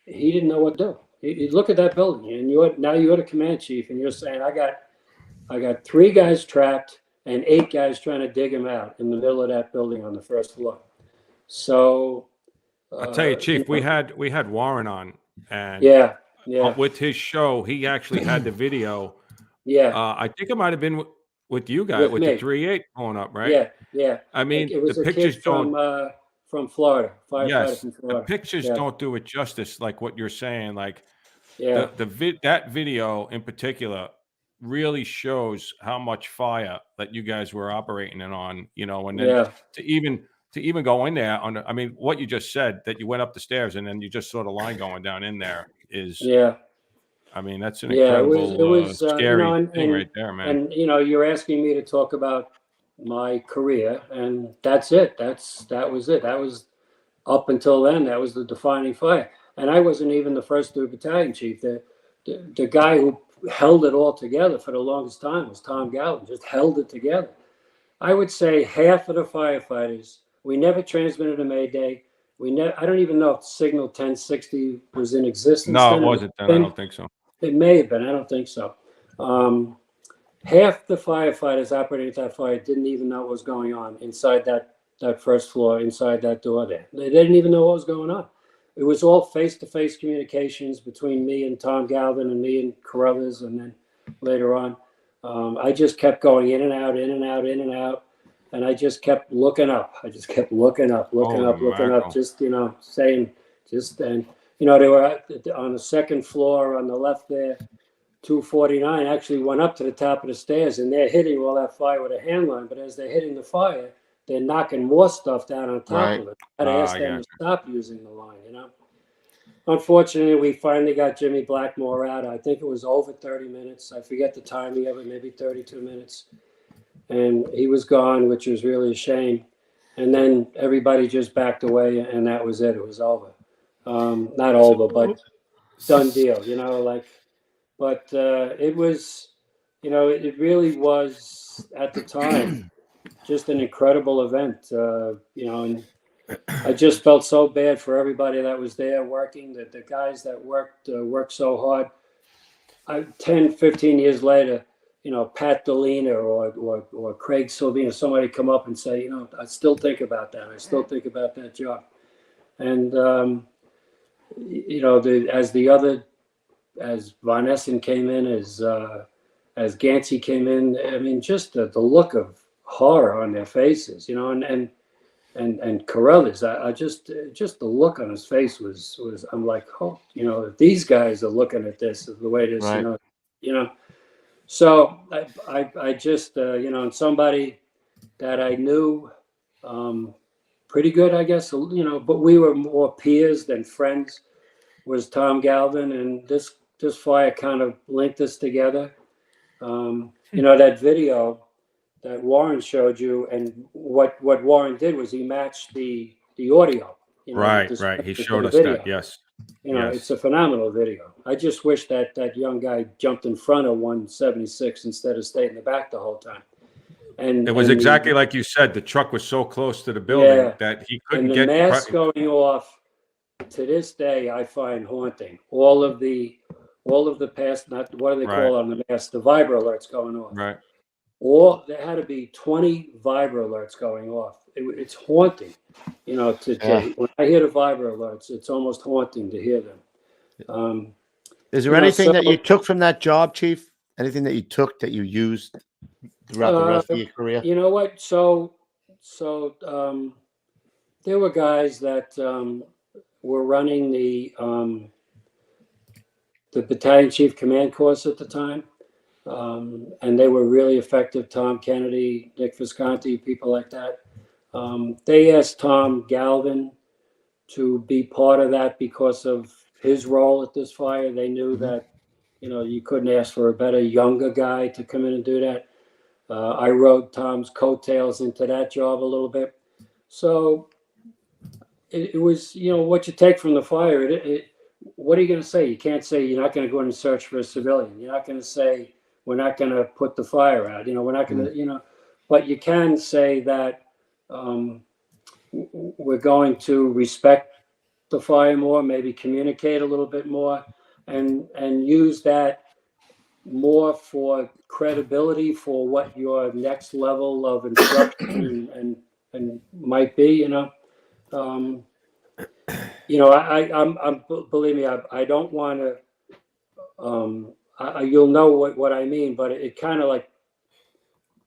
he didn't know what to do. You look at that building, and you're the command chief, and you're saying, I got 3 guys trapped and 8 guys trying to dig them out in the middle of that building on the first floor. So I'll tell you, Chief, we had Warren on, and yeah, Yeah. with his show, he actually had the video. Yeah. I think it might have been with you guys with me. the 3.8 going up, right? Yeah. Yeah. I mean, it was the a pictures kid don't. from Florida, firefighter Yes, from the Florida. pictures Yeah. don't do it justice, like what you're saying. Like Yeah. that video in particular really shows how much fire that you guys were operating in on. You know, and then Yeah. to even go in there on. I mean, what you just said, that you went up the stairs and then you just saw the line going down in there is. Yeah. I mean, that's an Yeah. incredible, scary and, thing right there, man. and you're asking me to talk about my career, and that's it. That was it. That was up until then. That was the defining fire. And I wasn't even the first battalion chief. The guy who held it all together for the longest time was Tom Galvin. Just held it together. I would say half of the firefighters. We never transmitted a Mayday. I don't even know if Signal 1060 was in existence. No, then. it wasn't then. I don't think so. It may have been. I don't think so. Half the firefighters operating at that fire didn't even know what was going on inside that first floor, inside that door there. They didn't even know what was going on. It was all face-to-face communications between me and Tom Galvin and me and Carruthers, and then later on. I just kept going in and out, in and out, in and out, and I just kept looking up. I just kept looking up, looking up, just, saying, and, they were on the second floor on the left there. 249 actually went up to the top of the stairs, and they're hitting all that fire with a hand line. But as they're hitting the fire, they're knocking more stuff down on top of it. I had to ask them to stop using the line, Unfortunately, we finally got Jimmy Blackmore out. I think it was over 30 minutes. I forget the timing of it, maybe 32 minutes. And he was gone, which was really a shame. And then everybody just backed away, and that was it. It was over. Not over, but done deal, But it was, it really was at the time just an incredible event, and I just felt so bad for everybody that was there working, that the guys that worked so hard. 10, 15 years later, Pat Delina or Craig Sylvina, somebody come up and say, I still think about that. I still think about that job. And, as Von Essen came in, as Gansey came in, I mean, just the look of horror on their faces, and Carruthers, I just the look on his face was I'm like, oh, if these guys are looking at this the way it is, right. So I just, and somebody that I knew pretty good, I guess, but we were more peers than friends, was Tom Galvin, and this fire kind of linked us together. That video that Warren showed you, and what Warren did was he matched the audio. Right. He showed us that. Yes. It's a phenomenal video. I just wish that young guy jumped in front of 176 instead of staying in the back the whole time. And it was exactly like you said. The truck was so close to the building that he couldn't get. And the mask going off, to this day, I find haunting. All of the past, what do they call on the mask? The vibra alerts going off. Right. Or there had to be 20 vibra alerts going off. It's haunting, when I hear the vibra alerts, it's almost haunting to hear them. Is there anything that you took from that job, Chief? Anything that you took that you used throughout the rest of your career? You know what? So there were guys that were running the battalion chief command course at the time. And they were really effective. Tom Kennedy, Nick Visconti, people like that. They asked Tom Galvin to be part of that because of his role at this fire. They knew that, you couldn't ask for a better younger guy to come in and do that. I rode Tom's coattails into that job a little bit. So it was, what you take from the fire. What are you going to say? You can't say you're not going to go in and search for a civilian. You're not going to say, we're not going to put the fire out. We're not going to, but you can say that we're going to respect the fire more, maybe communicate a little bit more, and use that more for credibility for what your next level of instruction and might be. I'm believe me, I don't want to You'll know what I mean, but it kind of like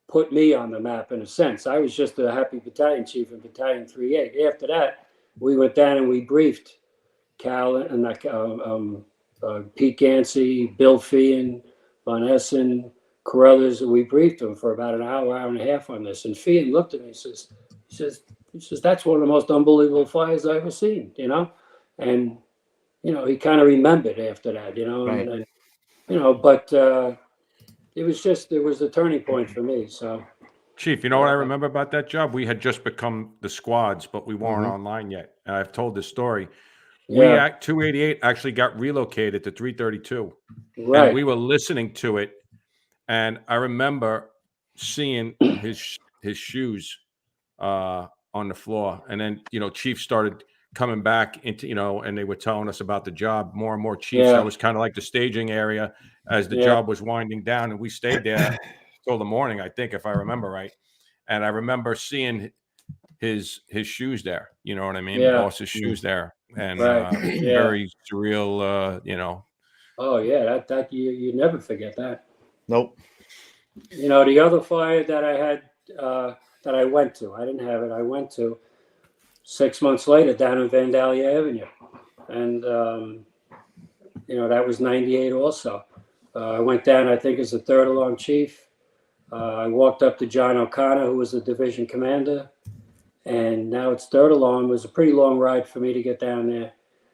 put me on the map in a sense. I was just a happy battalion chief in Battalion 38. After that, we went down and we briefed Cal and Pete Gansey, Bill Feehan, Von Essen, Carruthers, and we briefed them for about an hour and a half on this. And Feehan looked at me and says, that's one of the most unbelievable fires I've ever seen, you know? And, you know, he kind of remembered after that, you know, Right. and you know, but it was a turning point for me. So, Chief, you know what I remember about that job? We had just become the squads, but we weren't online yet. And I've told this story. We yeah, at 288 actually got relocated to 332, right. and we were listening to it. And I remember seeing his shoes on the floor, and then Chief started coming back into and they were telling us about the job. More and more chiefs. Yeah. That was kind of like the staging area as the job was winding down, and we stayed there till the morning, I think, if I remember right. And I remember seeing his shoes there. You know what I mean? Yeah. Boss's shoes there, and Right. Yeah. very surreal. Oh yeah, that you never forget that. Nope. You know, the other fire that I had that I went to, I didn't have it. I went to 6 months later down in Vandalia Avenue, and that was 98 also. I went down, I think, as a third alarm chief. I walked up to John O'Connor, who was the division commander, and now it's third alarm. It was a pretty long ride for me to get down there.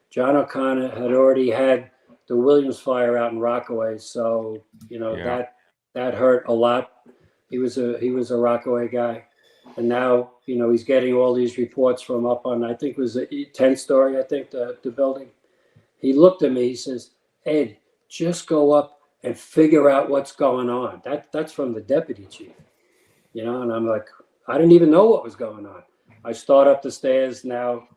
John O'Connor had already had the Williams fire out in Rockaway, so that hurt a lot. He was a Rockaway guy, and now he's getting all these reports from up on, I think it was a 10th story, I think, the building. He looked at me, he says, "Ed, just go up and figure out what's going on." That's from the deputy chief, and I'm like, I didn't even know what was going on. I start up the stairs now.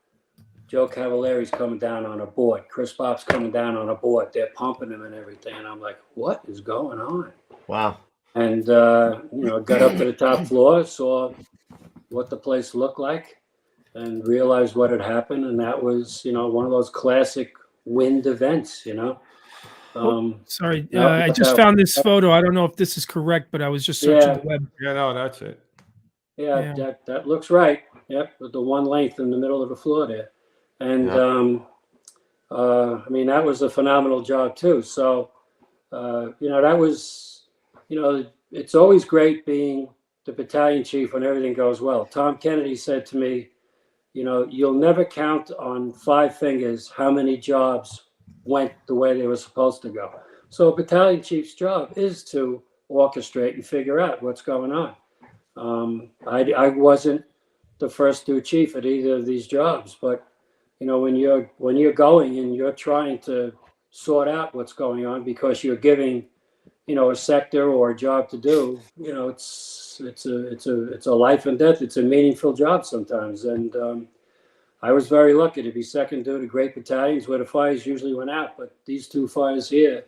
Joe Cavallari's coming down on a board. Chris Bob's coming down on a board. They're pumping him and everything. And I'm like, what is going on? Wow. And, got up to the top floor, saw what the place looked like, and realized what had happened. And that was, one of those classic wind events, Sorry, I just found this photo. I don't know if this is correct, but I was just searching the web. Yeah, no, that's it. Yeah. That looks right. Yep, with the one length in the middle of the floor there. And that was a phenomenal job too. So, that was, it's always great being the battalion chief when everything goes well. Tom Kennedy said to me, you'll never count on 5 fingers how many jobs went the way they were supposed to go. So a battalion chief's job is to orchestrate and figure out what's going on. I wasn't the first new chief at either of these jobs, but when you're going and you're trying to sort out what's going on because you're giving a sector or a job to do, it's a life and death. It's a meaningful job sometimes, and I was very lucky to be second due to great battalions where the fires usually went out, but these 2 fires here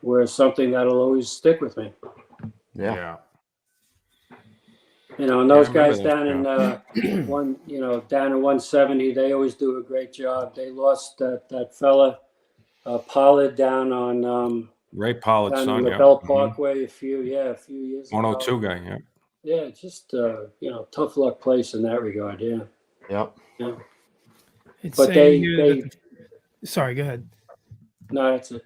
were something that'll always stick with me. Yeah. And those guys down in down in 170, they always do a great job. They lost that fella Pollard down on Ray Pollard's down son, in the Bell Parkway a few years ago. 102 guy, Yeah, just tough luck place in that regard. Yeah. Yep. Yeah. It's But saying sorry, go ahead. No, that's it.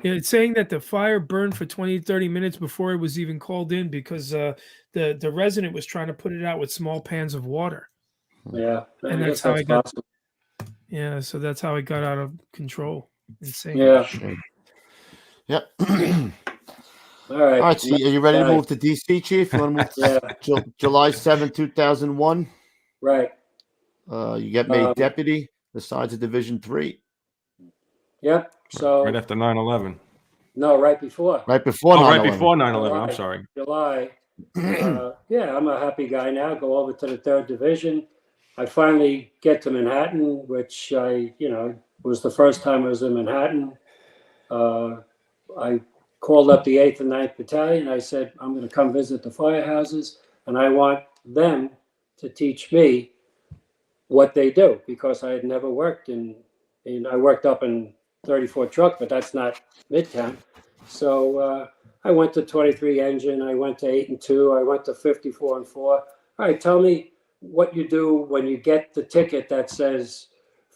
Yeah, it's saying that the fire burned for 20, 30 minutes before it was even called in because the resident was trying to put it out with small pans of water. Yeah. And I that's guess how it got. possible. Yeah, so that's how it got out of control. Insane. Yeah. Yep. All right. All right. So are you ready to move to DC, Chief? You want to move to July 7, 2001? Right. You get made deputy, the sides of Division 3. Yep. So right after 9/11. No, right before. Right before 9/11. Right before 9/11. I'm sorry. July. I'm a happy guy now. Go over to the 3rd Division. I finally get to Manhattan, which was the first time I was in Manhattan. I called up the 8th and 9th Battalion. I said, I'm going to come visit the firehouses, and I want them to teach me what they do, because I had never worked I worked up in 34 truck, but that's not Midtown. So I went to 23 engine. I went to 8 and 2. I went to 54 and 4. All right, tell me what you do when you get the ticket that says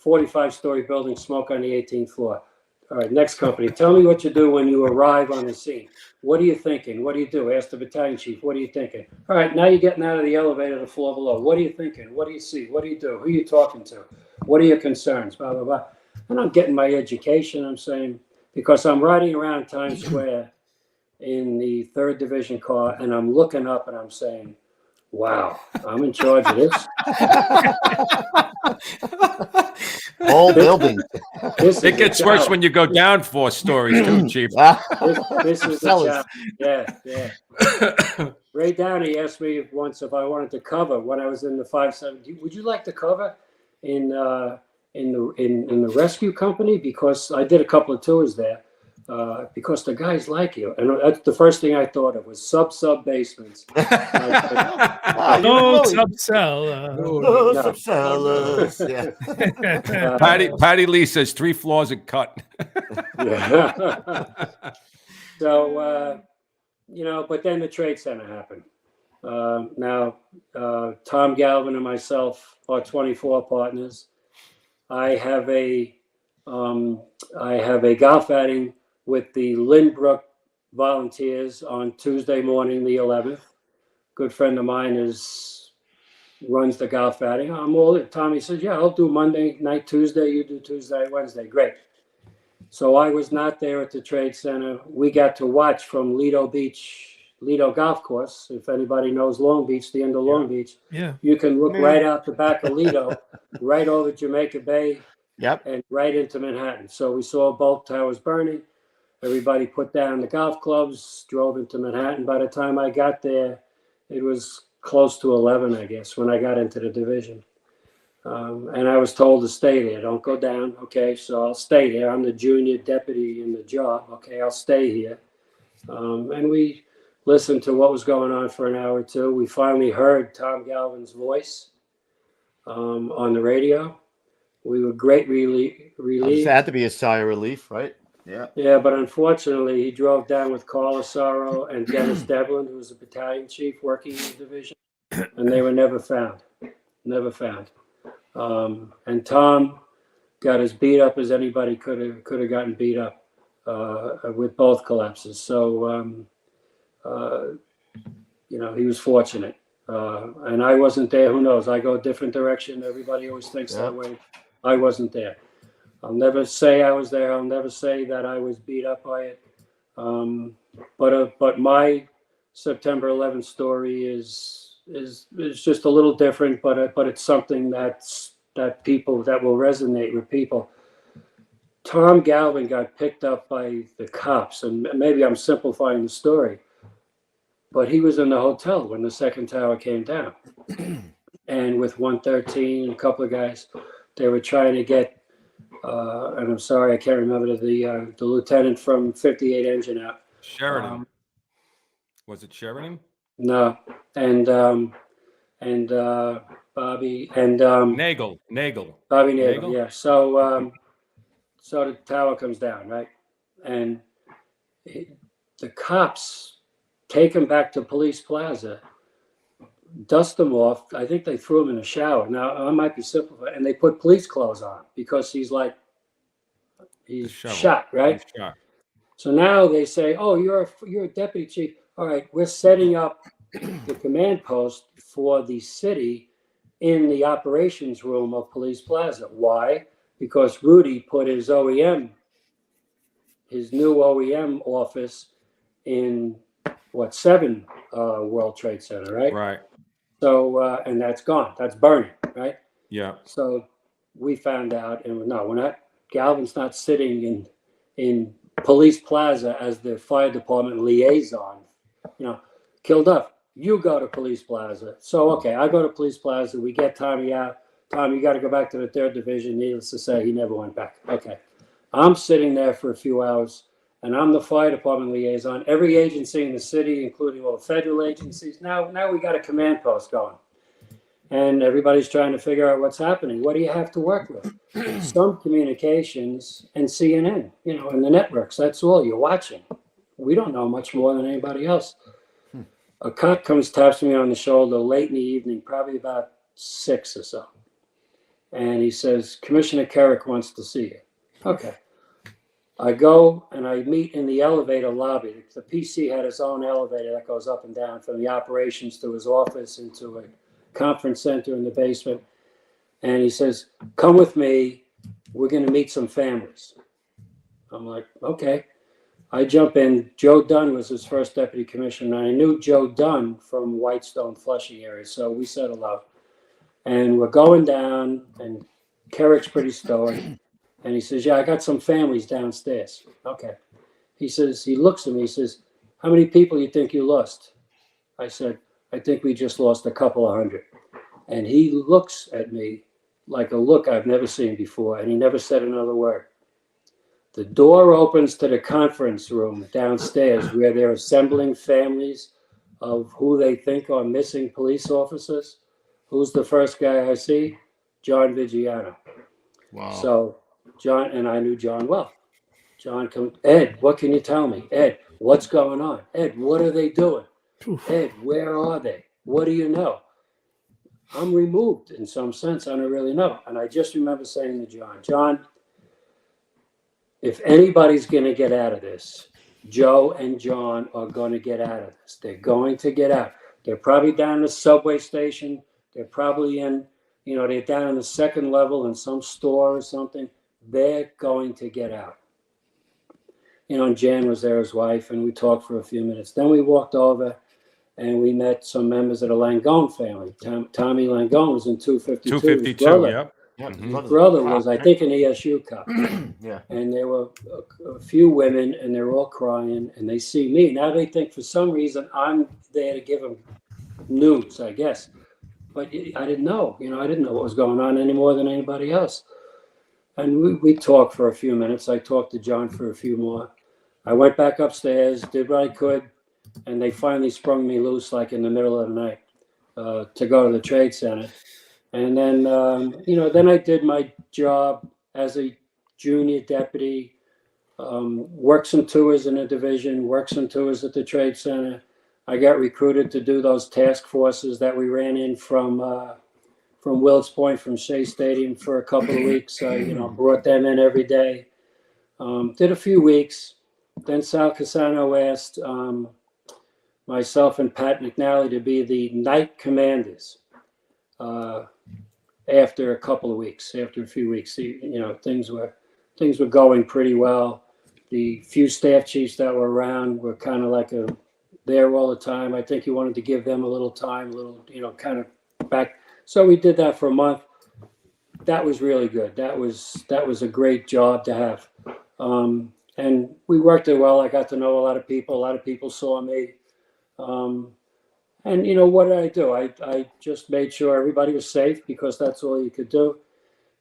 45-story building, smoke on the 18th floor. All right, next company. Tell me what you do when you arrive on the scene. What are you thinking? What do you do? Ask the battalion chief. What are you thinking? All right, now you're getting out of the elevator to the floor below. What are you thinking? What do you see? What do you do? Who are you talking to? What are your concerns? Blah, blah, blah. And I'm getting my education, I'm saying, because I'm riding around Times Square in the 3rd Division car, and I'm looking up and I'm saying, wow, I'm in charge of this. Whole building. It gets worse when you go down 4 stories too, Chief. This is the challenge. Yeah. Ray Downey asked me once if I wanted to cover when I was in the 570. Would you like to cover in the rescue company? Because I did a couple of tours there. Because the guys like you, and that's the first thing I thought of was sub basements. No sub-cell. No sub-sellers. Yeah. Patty Lee says 3 floors and cut. Yeah. So, but then the trade center happened. Now, Tom Galvin and myself are 24 partners. I have a golf outing with the Lynbrook Volunteers on Tuesday morning, the 11th. Good friend of mine runs the golf outing. I'm all in. Tommy says, yeah, I'll do Monday night, Tuesday. You do Tuesday, Wednesday. Great. So I was not there at the Trade Center. We got to watch from Lido Golf Course. If anybody knows Long Beach, the end of Long Beach, you can look right out the back of Lido, right over Jamaica Bay, and right into Manhattan. So we saw both towers burning. Everybody put down the golf clubs, drove into Manhattan. By the time I got there, it was close to 11, I guess, when I got into the division. And I was told to stay there. Don't go down. Okay, so I'll stay there. I'm the junior deputy in the job. Okay, I'll stay here. And we listened to what was going on for an hour or two. We finally heard Tom Galvin's voice on the radio. We were greatly relieved. It had to be a sigh of relief, right? Yeah, but unfortunately, he drove down with Carl Asaro and Dennis Devlin, who was a battalion chief working in the division, and they were never found. Never found. And Tom got as beat up as anybody could have gotten beat up with both collapses. So, he was fortunate. And I wasn't there. Who knows? I go a different direction. Everybody always thinks that way. I wasn't there. I'll never say I was there. I'll never say that I was beat up by it. But my September 11th story is just a little different, but it's something that will resonate with people. Tom Galvin got picked up by the cops, and maybe I'm simplifying the story, but he was in the hotel when the second tower came down, and with 113 and a couple of guys, they were trying to get. And I'm sorry, I can't remember the lieutenant from 58 engine out. Sheridan. Was it Sheridan? No, and Bobby and Nagel. Bobby Nagel. Yeah. So the tower comes down, right, and the cops take him back to Police Plaza, dust him off. I think they threw him in a shower. Now I might be simplifying, and they put police clothes on because he's shot, right? He's shot. So now they say, "Oh, you're a deputy chief. All right, we're setting up the command post for the city in the operations room of Police Plaza." Why? Because Rudy put his new OEM office in 7 World Trade Center, right? Right. So, and that's gone. That's burning, right? Yeah. So we found out, and no, we're not. Galvin's not sitting in Police Plaza as the fire department liaison. Kilduff, you go to Police Plaza. So, okay, I go to Police Plaza. We get Tommy out. Tom, you got to go back to the 3rd Division. Needless to say, he never went back. Okay. I'm sitting there for a few hours, and I'm the fire department liaison. Every agency in the city, including all the federal agencies. Now we got a command post going. and everybody's trying to figure out what's happening. What do you have to work with? Some communications and CNN, and the networks. That's all you're watching. We don't know much more than anybody else. A cop comes, taps me on the shoulder late in the evening, probably about 6 or so. And he says, Commissioner Carrick wants to see you. Okay. I go and I meet in the elevator lobby. The PC had his own elevator that goes up and down from the operations to his office into a conference center in the basement. And he says, come with me. We're going to meet some families. I'm like, okay. I jump in. Joe Dunn was his first deputy commissioner. And I knew Joe Dunn from Whitestone, Flushing area. So we settled out. And we're going down, and Carrick's pretty stoic. And he says, yeah, I got some families downstairs. Okay. He says, he looks at me, he says, how many people you think you lost? I said, I think we just lost a couple of hundred. And he looks at me like a look I've never seen before, and he never said another word. The door opens to the conference room downstairs where they're assembling families of who they think are missing police officers. Who's the first guy I see? John Vigiano. Wow. So John, and I knew John well. John comes, Ed, what can you tell me? Ed, what's going on? Ed, what are they doing? Ed, where are they? What do you know? I'm removed in some sense. I don't really know. And I just remember saying to John, if anybody's going to get out of this, Joe and John are going to get out of this. They're going to get out. They're probably down in the subway station. They're probably in, they're down on the second level in some store or something. They're going to get out. And Jan was there, his wife, and we talked for a few minutes. Then we walked over and we met some members of the Langone family. Tommy Langone was in 252. 252, yep. Yeah, His brother was, I think, an ESU cop. Yeah. And there were a few women, and they're all crying, and they see me. Now they think for some reason I'm there to give them news, I guess. But I didn't know. I didn't know what was going on any more than anybody else. And we talked for a few minutes. I talked to John for a few more. I went back upstairs, did what I could, and they finally sprung me loose like in the middle of the night to go to the Trade Center. And then, then I did my job as a junior deputy, worked some tours in the division, worked some tours at the Trade Center. I got recruited to do those task forces that we ran in from Wilkes Point, from Shea Stadium for a couple of weeks. I, brought them in every day. Did a few weeks. Then Sal Casano asked myself and Pat McNally to be the night commanders. After a couple of weeks, after a few weeks, things were going pretty well. The few staff chiefs that were around were kind of like there all the time. I think he wanted to give them a little time, kind of back. So we did that for a month. That was really good. That was a great job to have. And we worked it well. I got to know a lot of people. A lot of people saw me. And what did I do? I just made sure everybody was safe, because that's all you could do.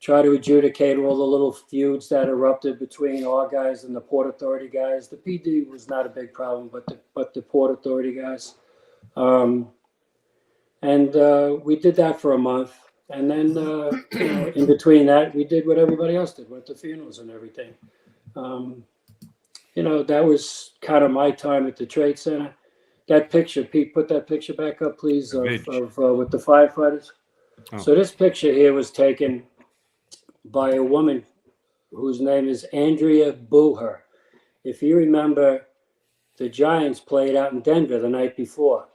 Try to adjudicate all the little feuds that erupted between our guys and the Port Authority guys. The PD was not a big problem, but the Port Authority guys. And we did that for a month. And then in between that, we did what everybody else did, went to funerals and everything. That was kind of my time at the Trade Center. That picture, Pete, put that picture back up, please, of with the firefighters. Oh. So this picture here was taken by a woman whose name is Andrea Booher. If you remember, the Giants played out in Denver the night before,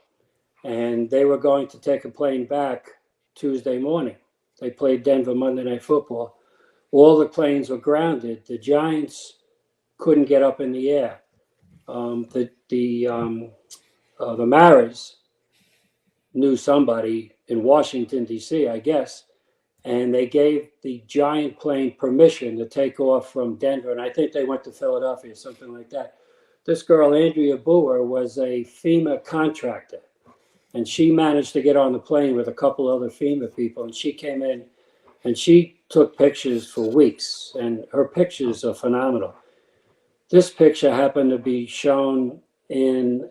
and they were going to take a plane back Tuesday morning. They played Denver Monday Night Football. All the planes were grounded. The Giants couldn't get up in the air. The Maras knew somebody in Washington, D.C., I guess, and they gave the Giant plane permission to take off from Denver, and I think they went to Philadelphia, something like that. This girl, Andrea Booher, was a FEMA contractor, and she managed to get on the plane with a couple other FEMA people, and she came in, and she took pictures for weeks, and her pictures are phenomenal. This picture happened to be shown in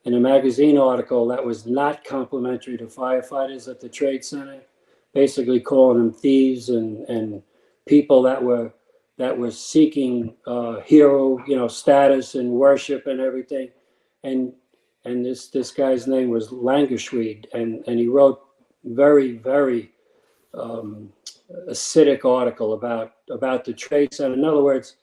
in a magazine article that was not complimentary to firefighters at the Trade Center, basically calling them thieves and people that were seeking hero, status and worship and everything. And this guy's name was Langerschweid, and he wrote very, very acidic article about the Trade Center. In other words,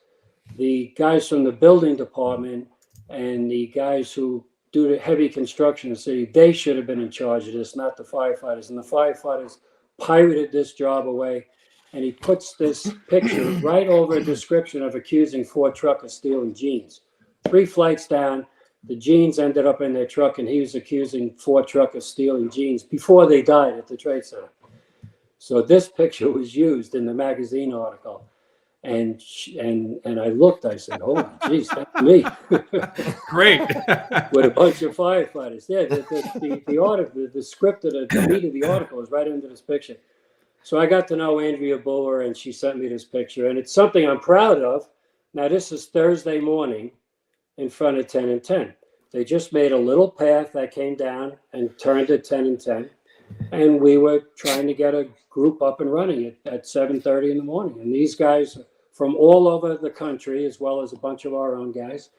the guys from the building department and the guys who do the heavy construction in the city, they should have been in charge of this, not the firefighters. And the firefighters pirated this job away. And he puts this picture right over a description of accusing Ford truck of stealing jeans. 3 flights down, the jeans ended up in their truck, and he was accusing Ford truck of stealing jeans before they died at the Trade Center. So this picture was used in the magazine article. And I looked, I said, oh, geez, that's me. Great. With a bunch of firefighters. Yeah, the article, the script of the meat of the article is right under this picture. So I got to know Andrea Buller, and she sent me this picture, and it's something I'm proud of. Now, this is Thursday morning in front of 10 and 10. They just made a little path that came down and turned at 10 and 10, and we were trying to get a group up and running at 7:30 in the morning. And these guys from all over the country, as well as a bunch of our own guys,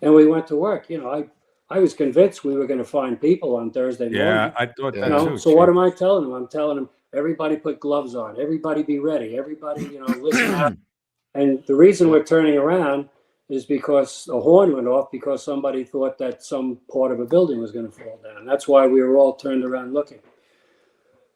and we went to work. I was convinced we were going to find people on Thursday morning. Yeah, I thought that too. So what am I telling them? I'm telling them, everybody put gloves on. Everybody be ready. Everybody, listen out. And the reason we're turning around is because a horn went off because somebody thought that some part of a building was going to fall down. That's why we were all turned around looking.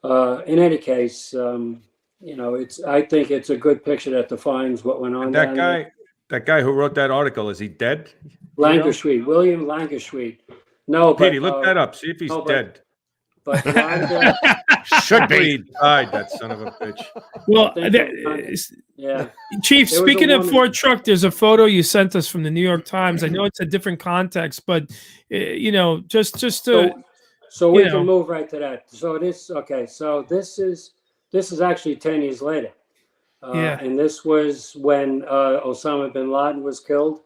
In any case, I think it's a good picture that defines what went on. That guy who wrote that article, is he dead? Langerschweid, William Langerschweid. No, Petey, look that up. See if he's dead. But Should be. He died, that son of a bitch. Well, yeah. Chief, There was speaking a of woman- Ford truck, there's a photo you sent us from the New York Times. I know it's a different context, but just to So we you know. can move right to that. So this is actually 10 years later. And this was when Osama bin Laden was killed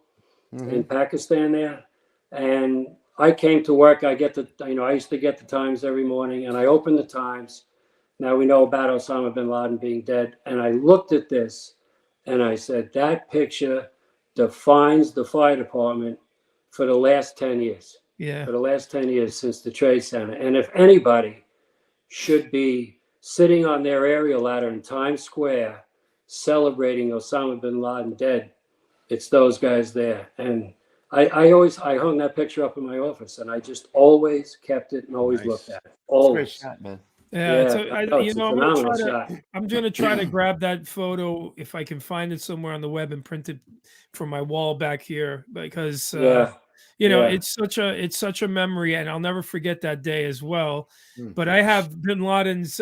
in Pakistan there. And I came to work. I used to get the Times every morning, and I opened the Times. Now we know about Osama bin Laden being dead. And I looked at this and I said, that picture defines the fire department for the last 10 years. Yeah. For the last 10 years since the Trade Center. And if anybody should be sitting on their aerial ladder in Times Square celebrating Osama bin Laden dead, it's those guys there. And I hung that picture up in my office, and I just always kept it and always looked at it. Always. Shot, man. I'm gonna try to grab that photo if I can find it somewhere on the web and print it for my wall back here, because it's such a memory, and I'll never forget that day as well. But I have bin Laden's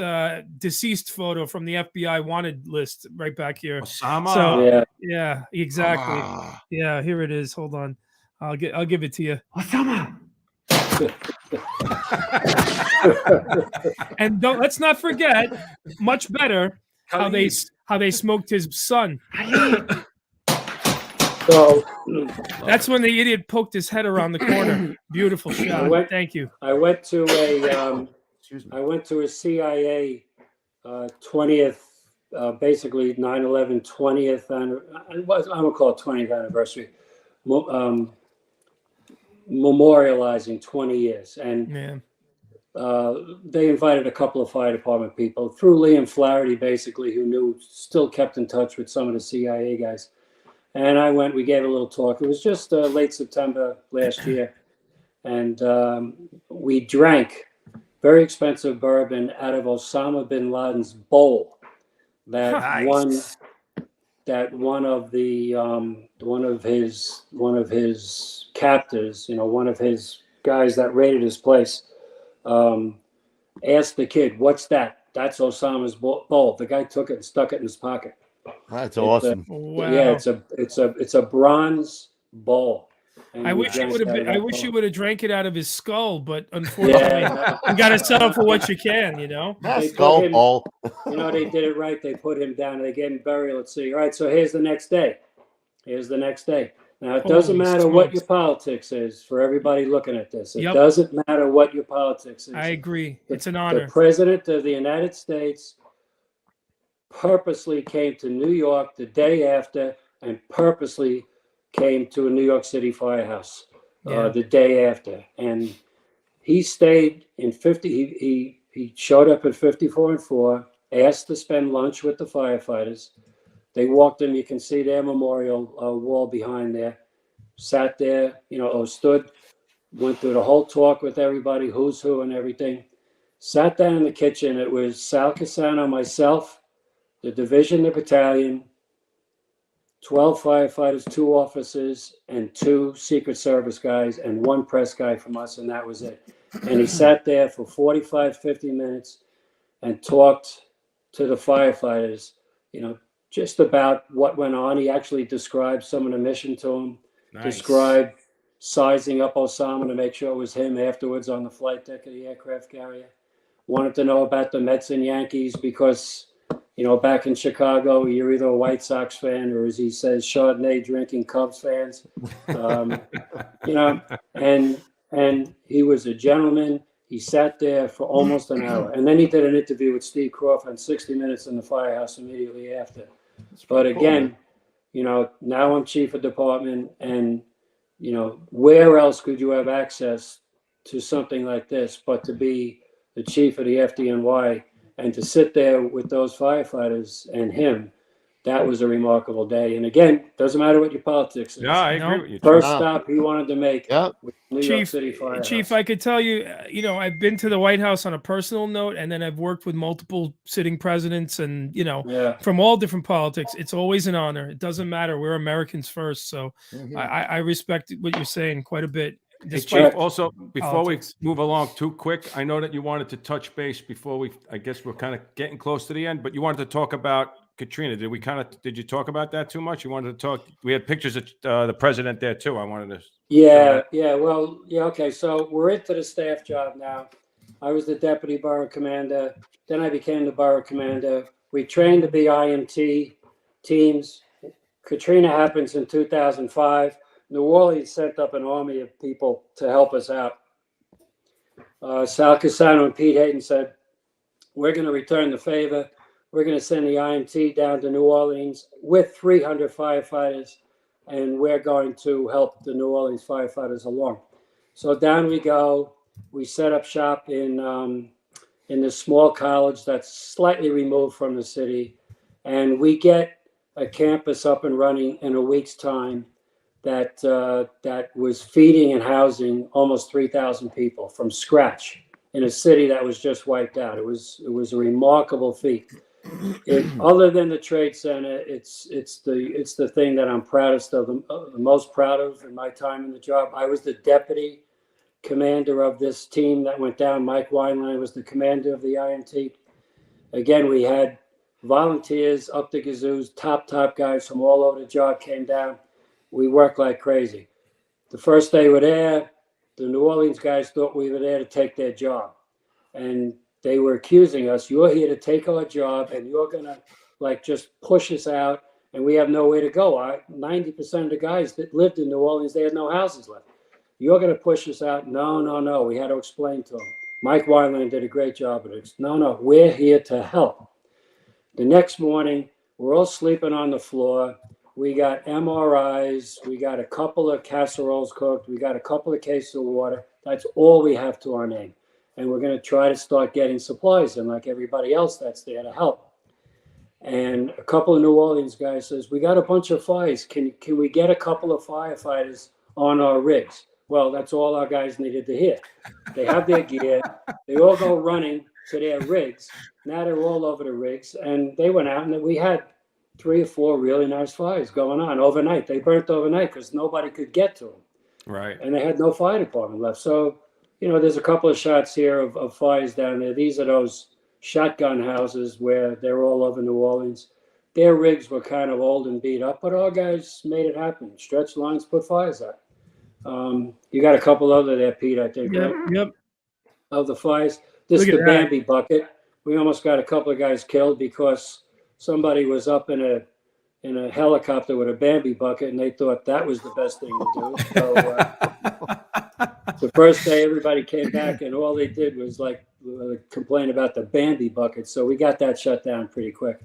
deceased photo from the FBI wanted list right back here. Osama. So yeah, exactly. Yeah, here it is. Hold on, I'll give it to you. Osama. And let's not forget, much better, how they smoked his son. So that's when the idiot poked his head around the corner. Beautiful shot. Thank you. I went to a CIA 20th, basically 9/11 20th, I'm gonna call it 20th anniversary, memorializing 20 years, and they invited a couple of fire department people through Liam Flaherty, basically, who still kept in touch with some of the CIA guys. And I went, we gave a little talk. It was just late September last year. And we drank very expensive bourbon out of Osama bin Laden's bowl. That one of his captors, one of his guys that raided his place, asked the kid, "What's that?" "That's Osama's bowl." The guy took it and stuck it in his pocket. That's awesome. Wow. Yeah, it's a bronze bowl. And I wish you would have drank it out of his skull, but unfortunately, you got to settle for what you can. Skull bowl. They did it right. They put him down. They gave him burial at sea. All right, so here's the next day. Now, it doesn't Holy matter what smokes. your politics is for everybody looking at this. It Yep. doesn't matter what your politics is. I agree. It's an The honor. President of the United States purposely came to New York the day after and purposely came to a New York City firehouse Yeah. the day after. And he stayed in 50, he showed up at 54 and 4, asked to spend lunch with the firefighters. They walked in, you can see their memorial wall behind there, sat there, stood, went through the whole talk with everybody, who's who and everything. Sat down in the kitchen. It was Sal Casano, myself, the division, the battalion, 12 firefighters, 2 officers, and 2 Secret Service guys, and 1 press guy from us, and that was it. And he sat there for 45, 50 minutes and talked to the firefighters, just about what went on. He actually described some of the mission to them, described sizing up Osama to make sure it was him afterwards on the flight deck of the aircraft carrier. Wanted to know about the Mets and Yankees because, back in Chicago, you're either a White Sox fan or, as he says, Chardonnay drinking Cubs fans. And he was a gentleman. He sat there for almost an hour. And then he did an interview with Steve Crawford on 60 Minutes in the firehouse immediately after. But again, now I'm chief of department, and, where else could you have access to something like this but to be the chief of the FDNY and to sit there with those firefighters and him? That was a remarkable day. And again, doesn't matter what your politics is. Yeah, I agree with you. First No. stop he wanted to make with New York City Firehouse. Chief, I could tell you, I've been to the White House on a personal note, and then I've worked with multiple sitting presidents and, from all different politics. It's always an honor. It doesn't matter. We're Americans first. So I respect what you're saying quite a bit. Hey, Chief, also, before we move along too quick, I know that you wanted to touch base before I guess we're kind of getting close to the end, but you wanted to talk about Katrina. Did you talk about that too much? You wanted to talk, we had pictures of the president there too. I wanted to. Okay. So we're into the staff job now. I was the deputy borough commander. Then I became the borough commander. We trained to be IMT teams. Katrina happens in 2005. New Orleans sent up an army of people to help us out. Sal Casano and Pete Hayden said, we're going to return the favor. We're going to send the IMT down to New Orleans with 300 firefighters, and we're going to help the New Orleans firefighters along. So down we go. We set up shop in this small college that's slightly removed from the city, and we get a campus up and running in a week's time that was feeding and housing almost 3,000 people from scratch in a city that was just wiped out. It was a remarkable feat. Other than the Trade Center, it's the thing that I'm proudest of, the most proud of in my time in the job. I was the deputy commander of this team that went down. Mike Weinlein was the commander of the IMT. Again, we had volunteers up the gazoos, top guys from all over the job came down. We worked like crazy. The first day we're there, the New Orleans guys thought we were there to take their job. And they were accusing us, you're here to take our job and you're going to just push us out and we have nowhere to go. 90% of the guys that lived in New Orleans, they had no houses left. You're going to push us out? No. We had to explain to them. Mike Weinlein did a great job of it. No, we're here to help. The next morning, we're all sleeping on the floor. We got MRIs. We got a couple of casseroles cooked. We got a couple of cases of water. That's all we have to our name. And we're going to try to start getting supplies in like everybody else that's there to help. And a couple of New Orleans guys says, we got a bunch of fires. Can we get a couple of firefighters on our rigs? Well, that's all our guys needed to hear. They have their gear. They all go running to their rigs. Now they're all over the rigs. And they went out and we had 3 or 4 really nice fires going on overnight. They burnt overnight because nobody could get to them. Right. And they had no fire department left. So, there's a couple of shots here of fires down there. These are those shotgun houses where they're all over New Orleans. Their rigs were kind of old and beat up, but our guys made it happen. Stretched lines, put fires out. You got a couple other there, Pete, I think, right? Yep. Of the fires. This is the Bambi bucket. We almost got a couple of guys killed because somebody was up in in a helicopter with a Bambi bucket, and they thought that was the best thing to do. So the first day, everybody came back, and all they did was like complain about the Bambi bucket. So we got that shut down pretty quick.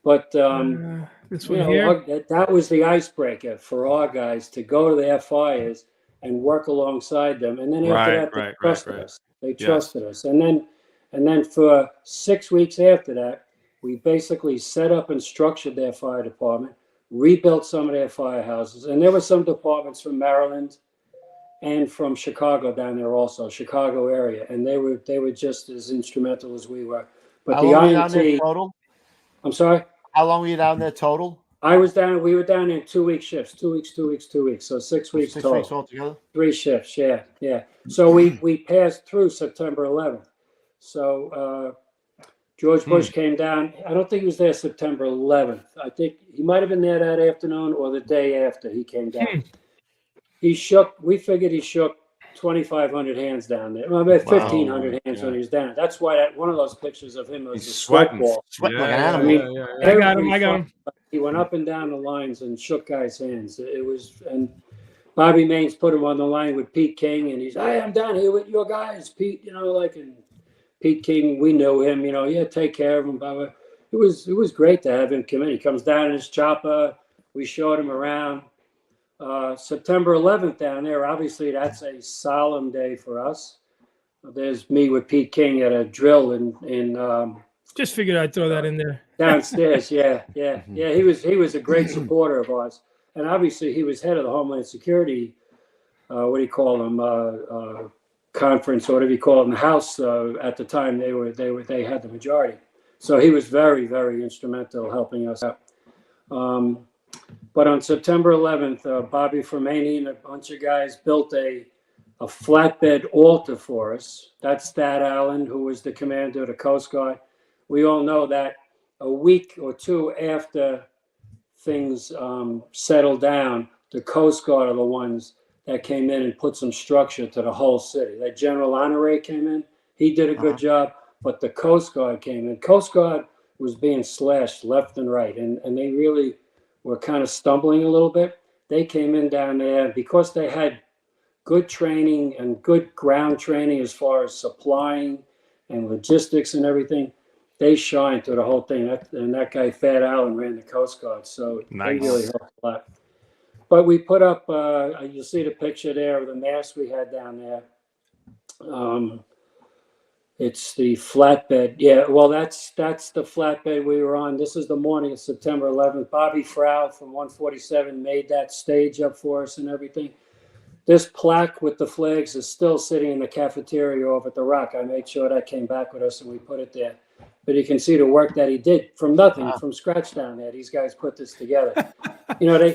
But this you one know, here. that was the icebreaker for our guys to go to their fires and work alongside them. And then after that, they trusted us. They trusted us. And then for 6 weeks after that, we basically set up and structured their fire department, rebuilt some of their firehouses. And there were some departments from Maryland and from Chicago down there also, Chicago area. And they were just as instrumental as we were. But How the long were you down there INT, total? I'm sorry? How long were you down there total? We were down in 2 week shifts, 2 weeks, 2 weeks, 2 weeks. So 6 weeks 6 total. weeks altogether? 3 shifts, yeah. So we passed through September 11th. So George Bush came down. I don't think he was there September 11th. I think he might have been there that afternoon or the day after he came down. We figured he shook 2,500 hands down there. Well, about 1,500 hands when he was down. That's why one of those pictures of him was the sweat ball. Sweating like an I animal. mean, I got him. He went up and down the lines and shook guys' hands. And Bobby Maines put him on the line with Pete King, and he's, hey, I'm down here with your guys, Pete. And Pete King, we knew him. Take care of him. Blah. It was great to have him come in. He comes down in his chopper. We showed him around. September 11th down there, obviously that's a solemn day for us. There's me with Pete King at a drill in Just figured I'd throw that in there. downstairs. Yeah. He was a great supporter of ours, and obviously he was head of the Homeland Security. What do you call them? Conference, or whatever you call it, in the House. At the time, they had the majority, so he was very, very instrumental helping us out. But on September 11th, Bobby Fermani and a bunch of guys built a flatbed altar for us. That's Thad Allen, who was the commander of the Coast Guard. We all know that a week or two after things settled down, the Coast Guard are the ones that came in and put some structure to the whole city. That General Honore came in. He did a good job, but the Coast Guard came in. Coast Guard was being slashed left and right, and they really were kind of stumbling a little bit. They came in down there because they had good training and good ground training as far as supplying and logistics and everything. They shined through the whole thing. That guy, Thad Allen, ran the Coast Guard, so they really helped a lot. But we put up, you'll see the picture there of the mast we had down there. It's the flatbed. Yeah, well, that's the flatbed we were on. This is the morning of September 11th. Bobby Frau from 147 made that stage up for us and everything. This plaque with the flags is still sitting in the cafeteria over at the Rock. I made sure that came back with us and we put it there. But you can see the work that he did from nothing, from scratch down there. These guys put this together.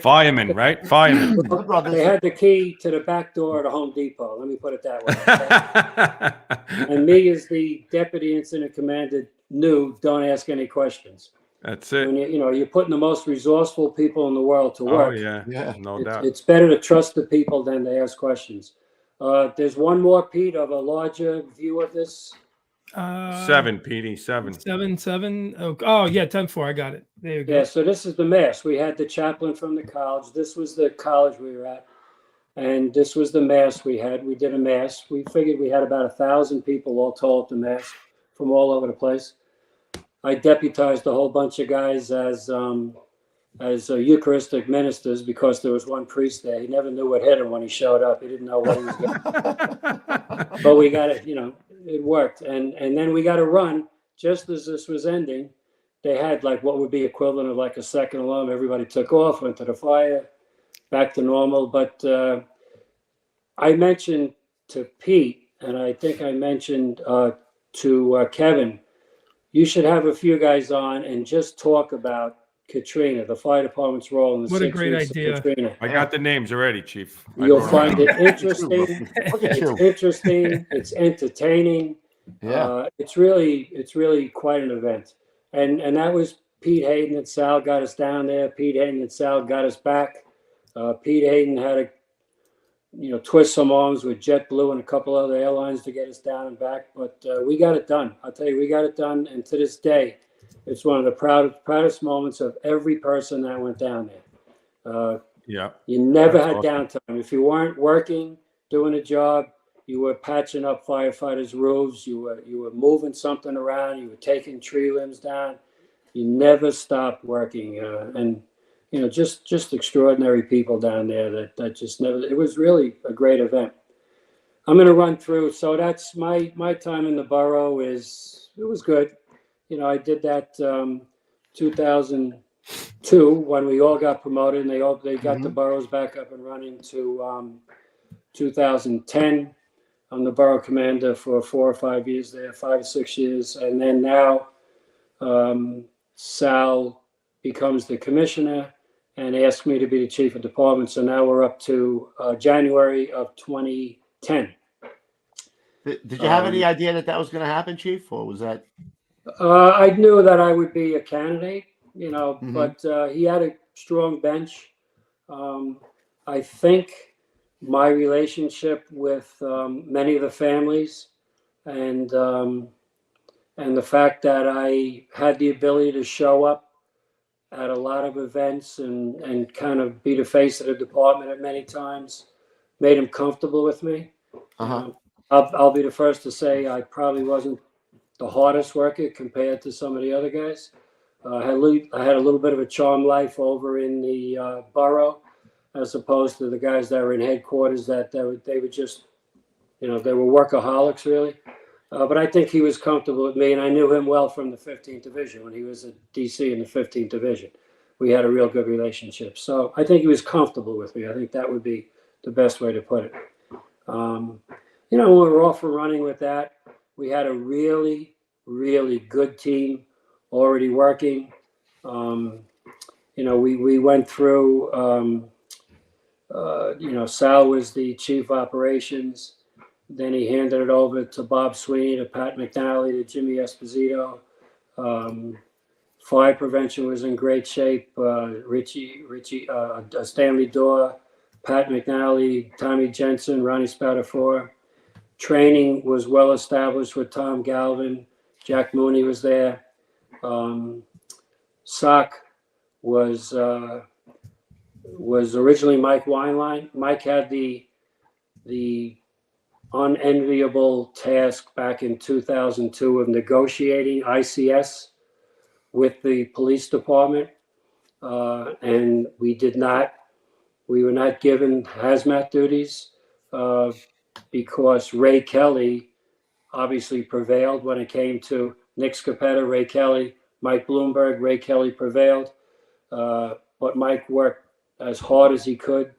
Firemen, right? Firemen. They had the key to the back door of the Home Depot. Let me put it that way. And me, as the deputy incident commander, knew don't ask any questions. That's it. When you're putting the most resourceful people in the world to work. Oh yeah, no doubt. It's better to trust the people than to ask questions. There's one more, Pete, of a larger view of this. 7, PD, 7. 7. Oh yeah, 10-4. I got it. There you go. Yeah, so this is the mess. We had the chaplain from the college. This was the college we were at, and this was the mass we had. We did a mass. We figured we had about 1,000 people all told at the mass from all over the place. I deputized a whole bunch of guys as Eucharistic ministers because there was one priest there. He never knew what hit him when he showed up. He didn't know what he was getting. But we got it, it worked. And then we got to run just as this was ending. They had like what would be equivalent of like a second alarm. Everybody took off, went to the fire, back to normal. But I mentioned to Pete, and I think I mentioned to Kevin, you should have a few guys on and just talk about Katrina, the fire department's role in the What a 6 great weeks idea. of Katrina. I got the names already, Chief. You'll find it interesting. Look at you. It's interesting. It's entertaining. Yeah. It's really quite an event. And that was Pete Hayden and Sal got us down there. Pete Hayden and Sal got us back. Pete Hayden had to twist some arms with JetBlue and a couple other airlines to get us down and back. But we got it done. I'll tell you, we got it done. And to this day, It's one of the proudest moments of every person that went down there. Yeah. You never That's had awesome. downtime. If you weren't working, doing a job, you were patching up firefighters' roofs. You were moving something around. You were taking tree limbs down. You never stopped working, and just extraordinary people down there that just never. It was really a great event. I'm going to run through. So that's my time in the borough. It was good. I did that 2002 when we all got promoted, and they got the boroughs back up and running to 2010. I'm the borough commander for 4 or 5 years there, 5 or 6 years, and then now Sal becomes the commissioner and asked me to be the chief of department. So now we're up to January of 2010. Did you have any idea that was going to happen, Chief, or was that? I knew that I would be a candidate, but he had a strong bench. I think my relationship with many of the families and the fact that I had the ability to show up at a lot of events and kind of be the face of the department at many times made him comfortable with me. I'll be the first to say I probably wasn't the hardest worker compared to some of the other guys. I had a little bit of a charm life over in the borough, as opposed to the guys that were in headquarters that they were just, they were workaholics really. But I think he was comfortable with me, and I knew him well from the 15th Division when he was at DC in the 15th Division. We had a real good relationship. So I think he was comfortable with me. I think that would be the best way to put it. When we were off and running with that, we had a really, really good team already working. We went through, Sal was the chief operations. Then he handed it over to Bob Sweeney, to Pat McNally, to Jimmy Esposito. Fire prevention was in great shape. Stanley Dorr, Pat McNally, Tommy Jensen, Ronnie Spatafor. Training was well established with Tom Galvin. Jack Mooney was there. SOC was originally Mike Weinlein. Mike had the unenviable task back in 2002 of negotiating ICS with the police department, and we were not given hazmat duties because Ray Kelly obviously prevailed when it came to Nick Scapetta, Ray Kelly, Mike Bloomberg. Ray Kelly prevailed, but Mike worked as hard as he could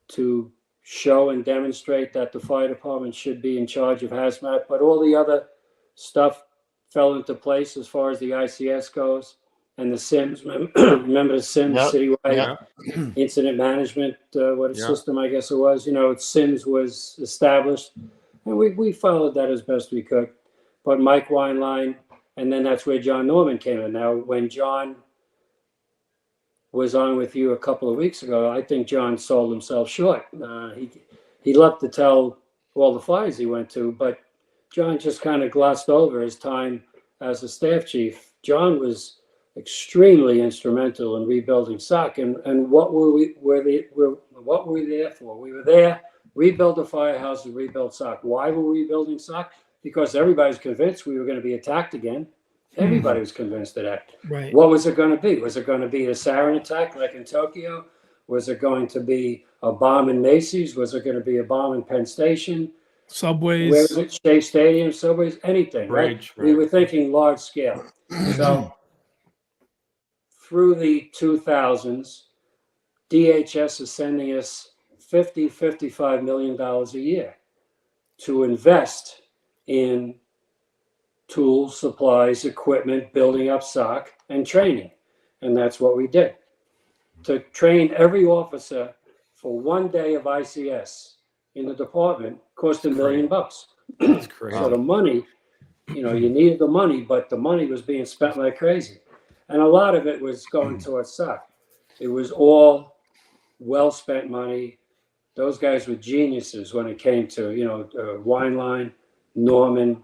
to show and demonstrate that the fire department should be in charge of hazmat, but all the other stuff fell into place as far as the ICS goes. And the SIMS, remember the SIMS, Citywide Incident Management, system, I guess it was. SIMS was established, and we followed that as best we could. But Mike Weinlein, and then that's where John Norman came in. Now, when John was on with you a couple of weeks ago, I think John sold himself short. He loved to tell all the fires he went to, but John just kind of glossed over his time as a staff chief. John was extremely instrumental in rebuilding SOC, and what were we there for? We were there, rebuild the firehouse and rebuild SOC. Why were we rebuilding SOC? Because everybody's convinced we were going to be attacked again. Everybody was convinced of that. Right. What was it going to be? Was it going to be a sarin attack like in Tokyo? Was it going to be a bomb in Macy's? Was it going to be a bomb in Penn Station? Subways. Where was it? Shea Stadium, subways, anything, right? We were thinking large scale. So through the 2000s, DHS is sending us $55 million a year to invest in tools, supplies, equipment, building up SOC, and training. And that's what we did. To train every officer for 1 day of ICS in the department cost $1 million. That's crazy. So the money, you needed the money, but the money was being spent like crazy. And a lot of it was going towards SOC. It was all well-spent money. Those guys were geniuses when it came to, Weinlein, Norman,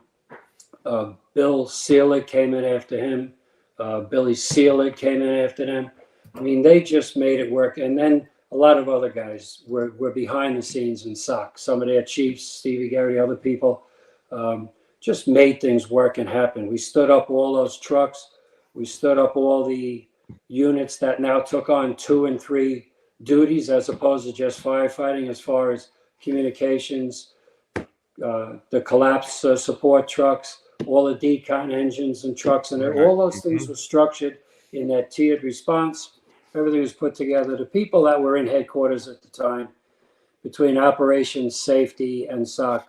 Bill Seelig came in after him. Billy Seelig came in after them. I mean, they just made it work. And then a lot of other guys were behind the scenes in SOC. Some of their chiefs, Stevie Gary, other people, just made things work and happen. We stood up all those trucks. We stood up all the units that now took on 2 and 3 duties as opposed to just firefighting, as far as communications, the collapse support trucks, all the decon engines and trucks, and all those things were structured in that tiered response. Everything was put together. The people that were in headquarters at the time, between operations, safety, and SOC,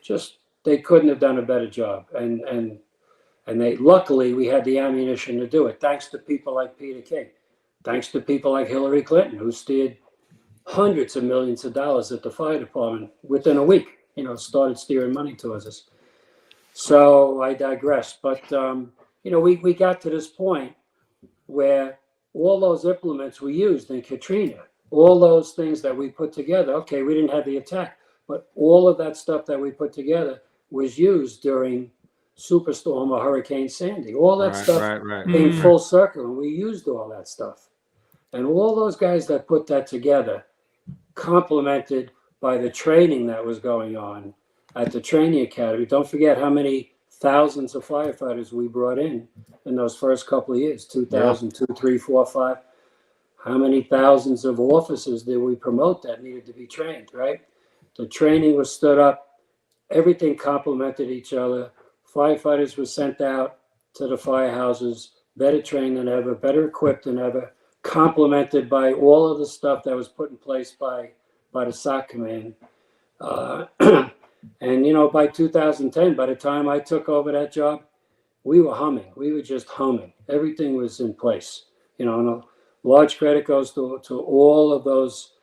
just they couldn't have done a better job. And they, luckily, we had the ammunition to do it, thanks to people like Peter King, thanks to people like Hillary Clinton, who steered hundreds of millions of dollars at the fire department within a week. Started steering money towards us. So I digress. But we got to this point where all those implements we used in Katrina, all those things that we put together, okay, we didn't have the attack, but all of that stuff that we put together was used during Superstorm or Hurricane Sandy. All that stuff came full circle, and we used all that stuff. And all those guys that put that together, complemented by the training that was going on at the training academy. Don't forget how many thousands of firefighters we brought in those first couple of years, 2,000, 2, 3, 4, 5. How many thousands of officers did we promote that needed to be trained, right? The training was stood up. Everything complemented each other. Firefighters were sent out to the firehouses, better trained than ever, better equipped than ever, complemented by all of the stuff that was put in place by the SOC command. And, by 2010, by the time I took over that job, we were humming. We were just humming. Everything was in place. And a large credit goes to all of those,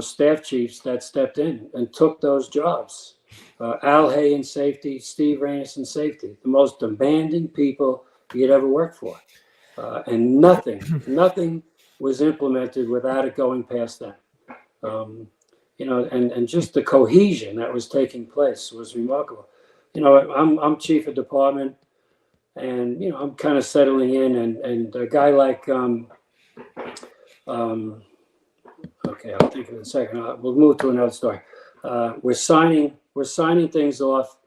staff chiefs that stepped in and took those jobs. Al Hay in safety, Steve Reynes in safety, the most demanding people you'd ever work for. And nothing was implemented without it going past them. And just the cohesion that was taking place was remarkable. I'm chief of department, and I'm kind of settling in, and a guy like okay, I'll think of it in a second. We'll move to another story. We're signing things off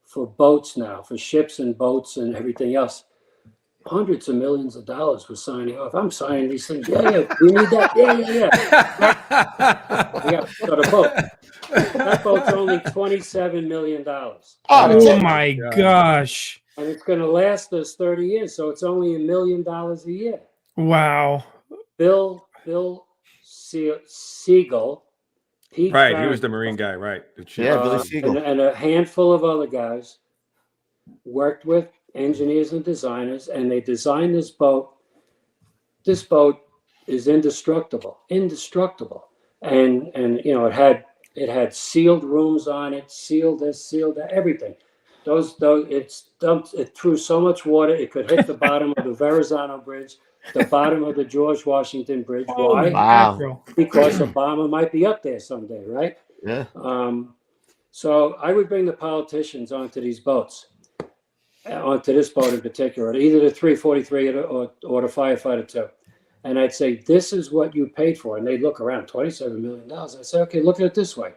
for boats now, for ships and boats and everything else. Hundreds of millions of dollars we're signing off. I'm signing these things. Yeah, we need that. Yeah. So the boat. That boat's only $27 million. Oh my gosh. And it's going to last us 30 years, so it's only $1 million a year. Wow. Bill Siegel, Pete Right, he was the Marine guy, right? Billy Siegel. And a handful of other guys worked with engineers and designers, and they designed this boat. This boat is indestructible, and it had sealed rooms on it, sealed this, sealed that, everything. It threw so much water it could hit the bottom of the Verrazano Bridge, the bottom of the George Washington Bridge. Why? Wow. Because a bomber might be up there someday, right? Yeah. So I would bring the politicians onto these boats, onto this boat in particular, either the 343 or the Firefighter 2. And I'd say, this is what you paid for. And they'd look around, $27 million. I'd say, okay, look at it this way.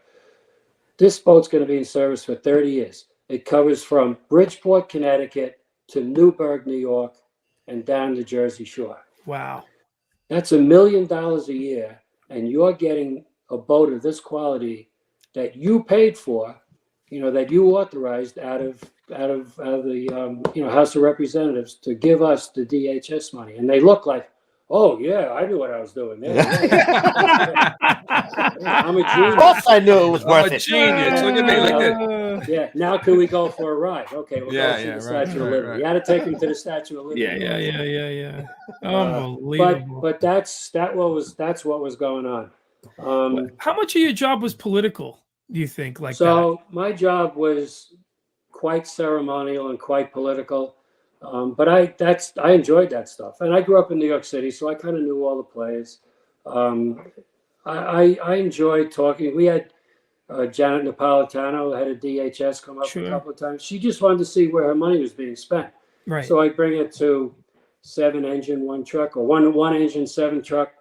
This boat's going to be in service for 30 years. It covers from Bridgeport, Connecticut to Newburgh, New York, and down the Jersey Shore. Wow. That's $1 million a year. And you're getting a boat of this quality that you paid for, that you authorized out of the House of Representatives to give us the DHS money. And they look like, oh yeah, I knew what I was doing there. Yeah. I'm a genius. Of course I knew it was worth it. Genius. Look at me. Look at Yeah. Now can we go for a ride? Okay, we'll go to the Statue of Liberty. Right. You got to take him to the Statue of Liberty. Yeah. Unbelievable. But that's what was going on. How much of your job was political, do you think? My job was quite ceremonial and quite political. But I enjoyed that stuff, and I grew up in New York City, so I kind of knew all the players. I enjoyed talking. We had Janet Napolitano, head of DHS, come up a couple of times. She just wanted to see where her money was being spent. Right. So I bring it to 7-engine, one truck, or one engine, 7 truck.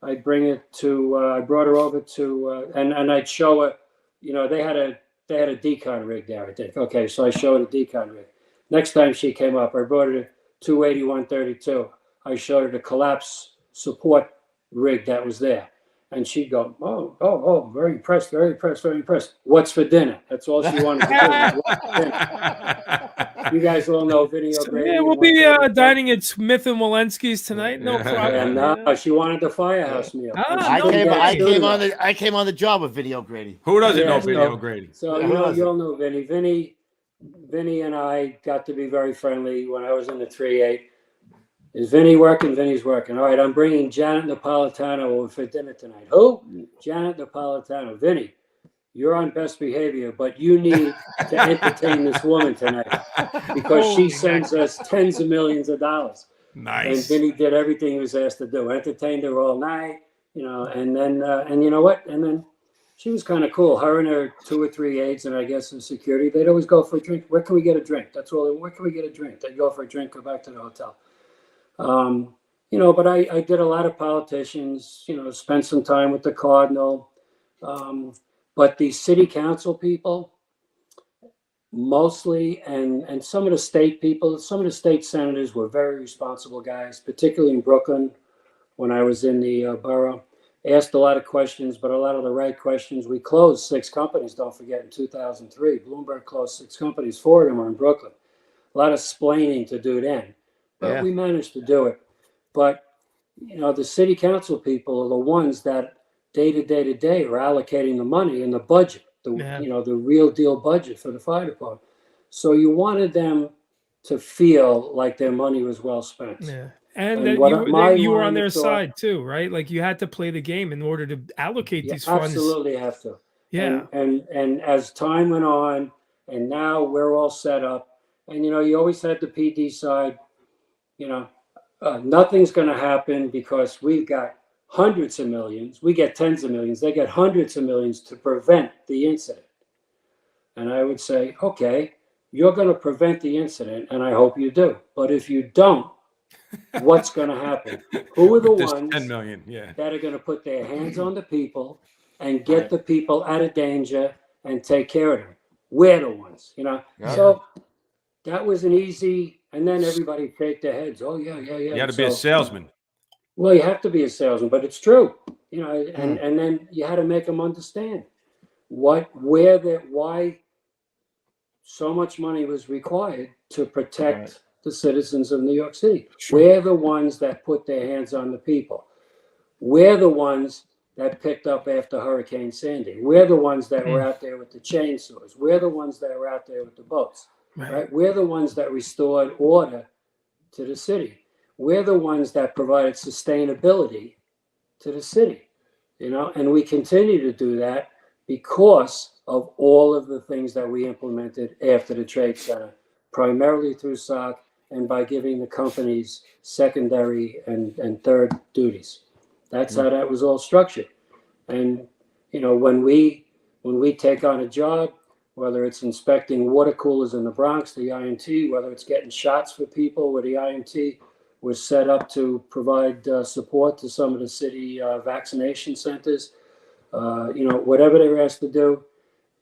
I'd bring it to. I brought her over to, and I'd show her. You know, they had a decon rig there. I think. Okay, so I showed her the decon rig. Next time she came up, I brought her to 280, 132. I showed her the collapse support rig that was there. And she'd go, oh, very impressed, very impressed, very impressed. What's for dinner? That's all she wanted to do. What's for dinner? You guys all know Vinny O'Grady. Yeah, we'll be dining at Smith and Walensky's tonight. No problem. And she wanted the firehouse meal. I came on the job with Vinny O'Grady. Who doesn't know Vinny O'Grady? So you all know Vinny. Vinny and I got to be very friendly when I was in the 3-8. Is Vinny working? Vinny's working. All right, I'm bringing Janet Napolitano over for dinner tonight. Who? Janet Napolitano. Vinny, you're on best behavior, but you need to entertain this woman tonight because she sends us tens of millions of dollars. Nice. And Vinny did everything he was asked to do. Entertained her all night, you know, and then, and you know what? And then she was kind of cool. Her and her 2 or 3 aides, and I guess the security, they'd always go for a drink. Where can we get a drink? That's all. Where can we get a drink? They'd go for a drink, go back to the hotel. You know, but I did a lot of politicians, you know, spent some time with the Cardinal. But the city council people, mostly, and some of the state people, some of the state senators were very responsible guys, particularly in Brooklyn when I was in the borough. Asked a lot of questions, but a lot of the right questions. We closed 6 companies, don't forget, in 2003. Bloomberg closed 6 companies, 4 of them were in Brooklyn. A lot of splaining to do then. But we managed to do it. But, you know, the city council people are the ones that day to day are allocating the money and the budget, you know, the real deal budget for the fire department. So you wanted them to feel like their money was well spent. Yeah. And that you were on their side too, right? Like you had to play the game in order to allocate these funds. Absolutely have to. Yeah. And as time went on, and now we're all set up, and, you know, you always had the PD side. You know, nothing's going to happen because we've got hundreds of millions. We get tens of millions. They get hundreds of millions to prevent the incident. And I would say, okay, you're going to prevent the incident, and I hope you do. But if you don't, what's going to happen? Who are the ones 10 million, that are going to put their hands on the people and get the people out of danger and take care of them? We're the ones, you know. So that was an easy. And then everybody shake their heads. Oh, yeah. You got to be a salesman. Well, you have to be a salesman, but it's true. You know, and then you had to make them understand why so much money was required to protect the citizens of New York City. Sure. We're the ones that put their hands on the people. We're the ones that picked up after Hurricane Sandy. We're the ones that were out there with the chainsaws. We're the ones that were out there with the boats. Right? We're the ones that restored order to the city. We're the ones that provided sustainability to the city, you know, and we continue to do that because of all of the things that we implemented after the Trade Center, primarily through SOC and by giving the companies secondary and third duties. That's how that was all structured. And, you know, when we take on a job, whether it's inspecting water coolers in the Bronx, the IMT, whether it's getting shots for people where the IMT was set up to provide support to some of the city vaccination centers, you know, whatever they're asked to do,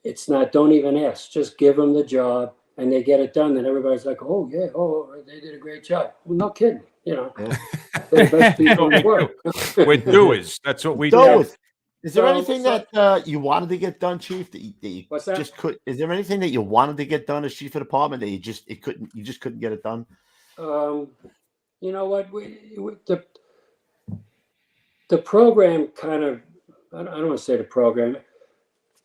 it's not, don't even ask, just give them the job and they get it done. And everybody's like, oh yeah, they did a great job. Well, no kidding, you know, they're the best people in the world. We're doers. That's what we do. Is there anything that you wanted to get done, Chief? That you What's that? just could? Is there anything that you wanted to get done as chief of department that you just couldn't get it done? You know what? The program kind of, I don't want to say the program.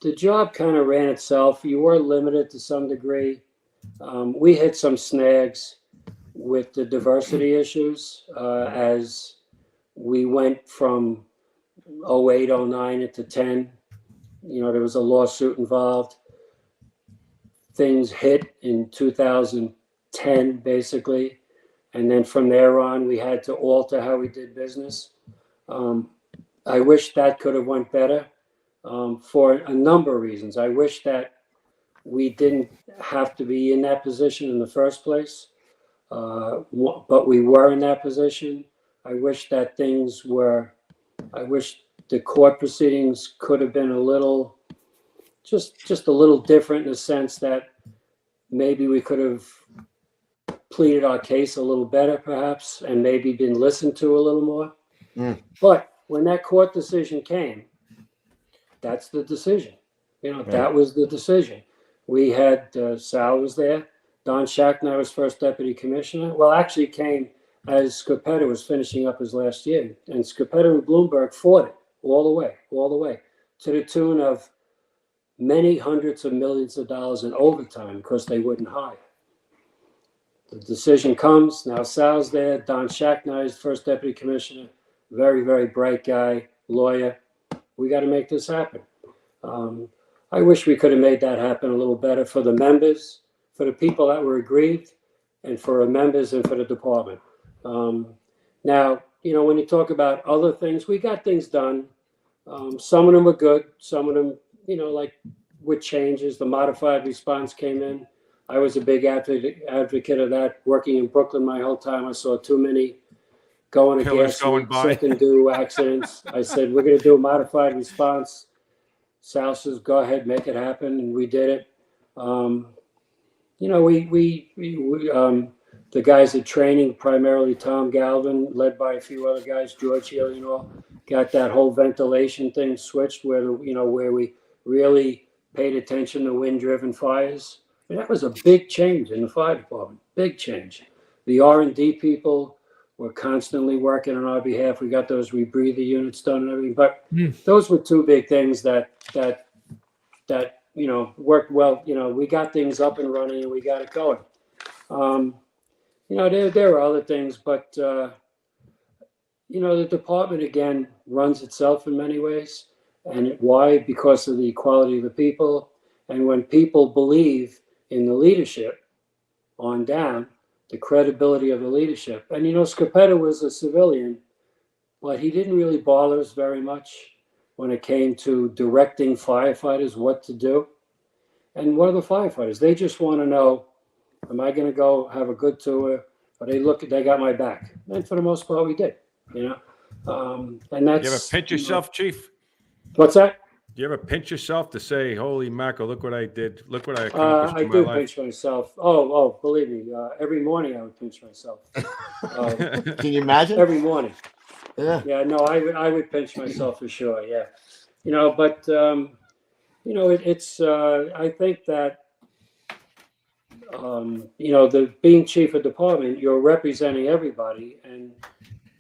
The job kind of ran itself. You were limited to some degree. We hit some snags with the diversity issues as we went from 08, 09 into 10, you know, there was a lawsuit involved. Things hit in 2010, basically. And then from there on, we had to alter how we did business. I wish that could have went better for a number of reasons. I wish that we didn't have to be in that position in the first place. but we were in that position. I wish that I wish the court proceedings could have been a little, just a little different in the sense that maybe we could have pleaded our case a little better, perhaps, and maybe been listened to a little more. But when that court decision came, that's the decision. That was the decision. We had Sal was there. Don Shackner was first deputy commissioner. Well, actually came as Scarpetta was finishing up his last year. And Scarpetta and Bloomberg fought it all the way, to the tune of many hundreds of millions of dollars in overtime because they wouldn't hire. The decision comes. Now Sal's there. Don Shackner is first deputy commissioner. Very, very bright guy, lawyer. We got to make this happen. I wish we could have made that happen a little better for the members, for the people that were aggrieved, and for our members and for the department. Now, when you talk about other things, we got things done. Some of them were good. Some of them, like with changes, the modified response came in. I was a big advocate of that. Working in Brooklyn my whole time, I saw too many going to gas leaks, and do accidents. I said, we're going to do a modified response. Sal says, go ahead, make it happen, and we did it. The guys at training, primarily Tom Galvin, led by a few other guys, George Healy, got that whole ventilation thing switched where we really paid attention to wind-driven fires. And that was a big change in the fire department, big change. The R&D people were constantly working on our behalf. We got those rebreather units done and everything. But those were two big things that worked well. We got things up and running and we got it going. There were other things, but the department again runs itself in many ways. And why? Because of the quality of the people. And when people believe in the leadership on down, the credibility of the leadership. And Scarpetta was a civilian, but he didn't really bother us very much when it came to directing firefighters what to do. And what are the firefighters? They just want to know, am I going to go have a good tour? Or they got my back. And for the most part, we did, And that's. You ever pinch yourself, Chief? What's that? Do you ever pinch yourself to say, holy mackerel, look what I did. Look what I accomplished in my life. I do pinch myself. Oh, believe me. Every morning I would pinch myself. Can you imagine? Every morning. Yeah. Yeah, no, I would pinch myself for sure. Yeah. But, it's, I think that, the being chief of department, you're representing everybody. And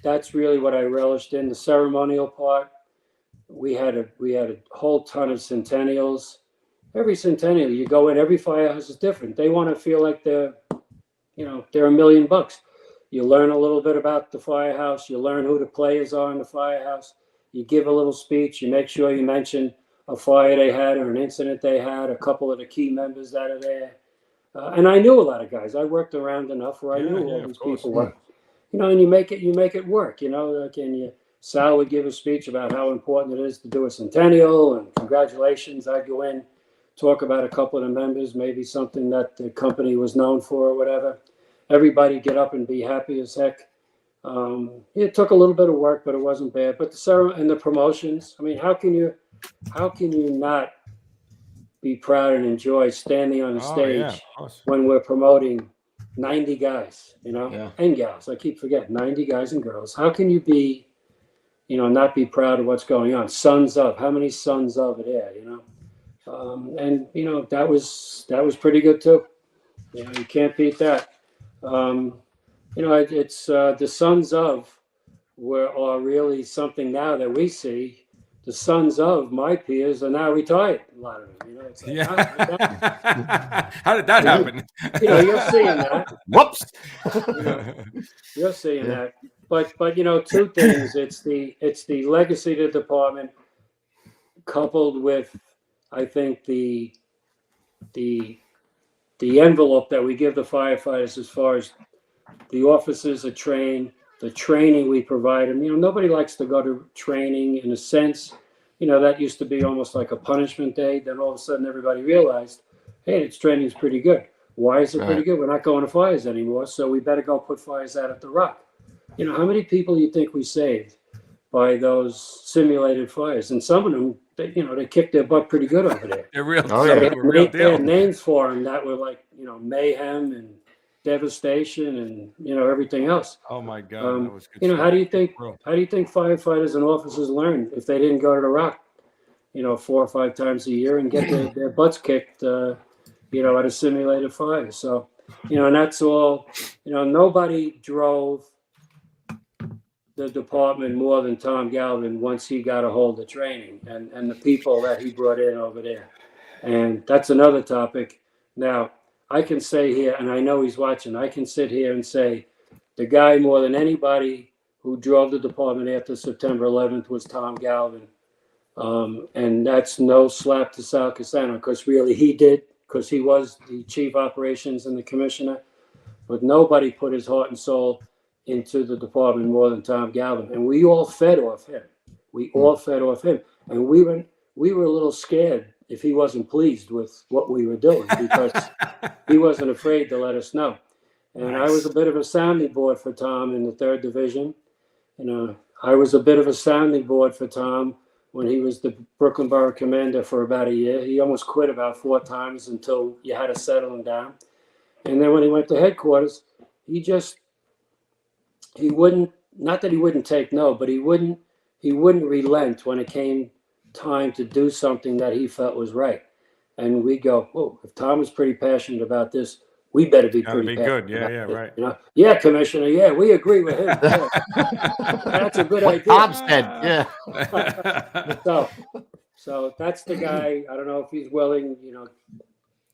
that's really what I relished in the ceremonial part. We had a whole ton of centennials. Every centennial you go in, every firehouse is different. They want to feel like they're $1 million. You learn a little bit about the firehouse. You learn who the players are in the firehouse. You give a little speech. You make sure you mention a fire they had or an incident they had, a couple of the key members that are there. And I knew a lot of guys. I worked around enough where I knew all these people were. And you make it work. Sal would give a speech about how important it is to do a centennial and congratulations. I'd go in, talk about a couple of the members, maybe something that the company was known for or whatever. Everybody get up and be happy as heck. It took a little bit of work, but it wasn't bad. But the ceremony and the promotions, I mean, how can you not be proud and enjoy standing on the stage when we're promoting 90 guys, and gals? I keep forgetting 90 guys and girls. How can you be, not be proud of what's going on? Sons of, how many sons of are there, and that was pretty good too. You can't beat that. It's the sons of are really something now that we see. The sons of my peers are now retired. A lot of them, It's like, how did that happen? You're seeing that. Whoops. You're seeing that. But two things. It's the legacy of the department, coupled with, I think, the envelope that we give the firefighters as far as the officers are trained, the training we provide them. Nobody likes to go to training in a sense. That used to be almost like a punishment day. Then all of a sudden everybody realized, hey, its training's pretty good. Wires are pretty Right. good. We're not going to fires anymore, so we better go put fires out at the Rock. You know, how many people you think we saved by those simulated fires? And some of them, they kicked their butt pretty good over there. They're real. Oh, Some yeah. of them were real They had deal. names for them that were like, mayhem and devastation and, everything else. Oh my God, that was good. How stuff. do you think Bro. firefighters and officers learn if they didn't go to the Rock, 4 or 5 times a year and get their butts kicked, at a simulated fire? So, and that's all, nobody drove the department more than Tom Galvin once he got a hold of training and the people that he brought in over there. And that's another topic. Now, I can say here, and I know he's watching, I can sit here and say the guy more than anybody who drove the department after September 11th was Tom Galvin. And that's no slap to Sal Casano, because really he did, because he was the chief operations and the commissioner. But nobody put his heart and soul into the department more than Tom Galvin. And we all fed off him. And we were a little scared if he wasn't pleased with what we were doing, because he wasn't afraid to let us know. And Nice. I was a bit of a sounding board for Tom in the 3rd Division. I was a bit of a sounding board for Tom when he was the Brooklyn Borough commander for about a year. He almost quit about 4 times until you had to settle him down. And then when he went to headquarters, he wouldn't, not that he wouldn't take no, but he wouldn't relent when it came time to do something that he felt was right. And we go, oh, if Tom is pretty passionate about this, we better be Gotta pretty be passionate. good. Yeah, yeah, about it. right. Yeah, Commissioner. Yeah, we agree with him. Yeah. That's a good What idea. Tom said, yeah. So that's the guy. I don't know if he's willing.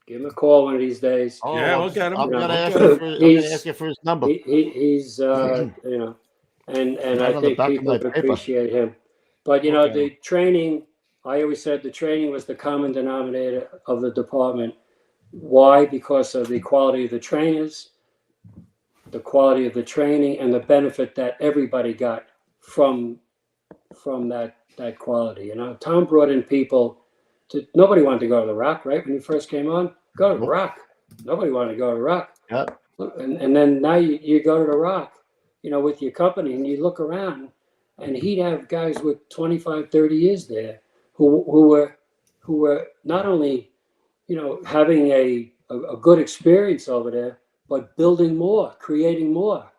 Give him a call one of these days. Oh, Yeah, we'll get him. I'm gonna We'll ask you for his number. He's and I on the think back of people my paper. appreciate him. But Okay. the training, I always said the training was the common denominator of the department. Why? Because of the quality of the trainers, the quality of the training, and the benefit that everybody got from that quality. Tom brought in people. Nobody wanted to go to the Rock, right? When he first came on, go to the Rock. Nobody wanted to go to the Rock. Yep. And then now you go to the Rock, with your company, and you look around, and he'd have guys with 25, 30 years there who were not only, having a good experience over there, but building more, creating more,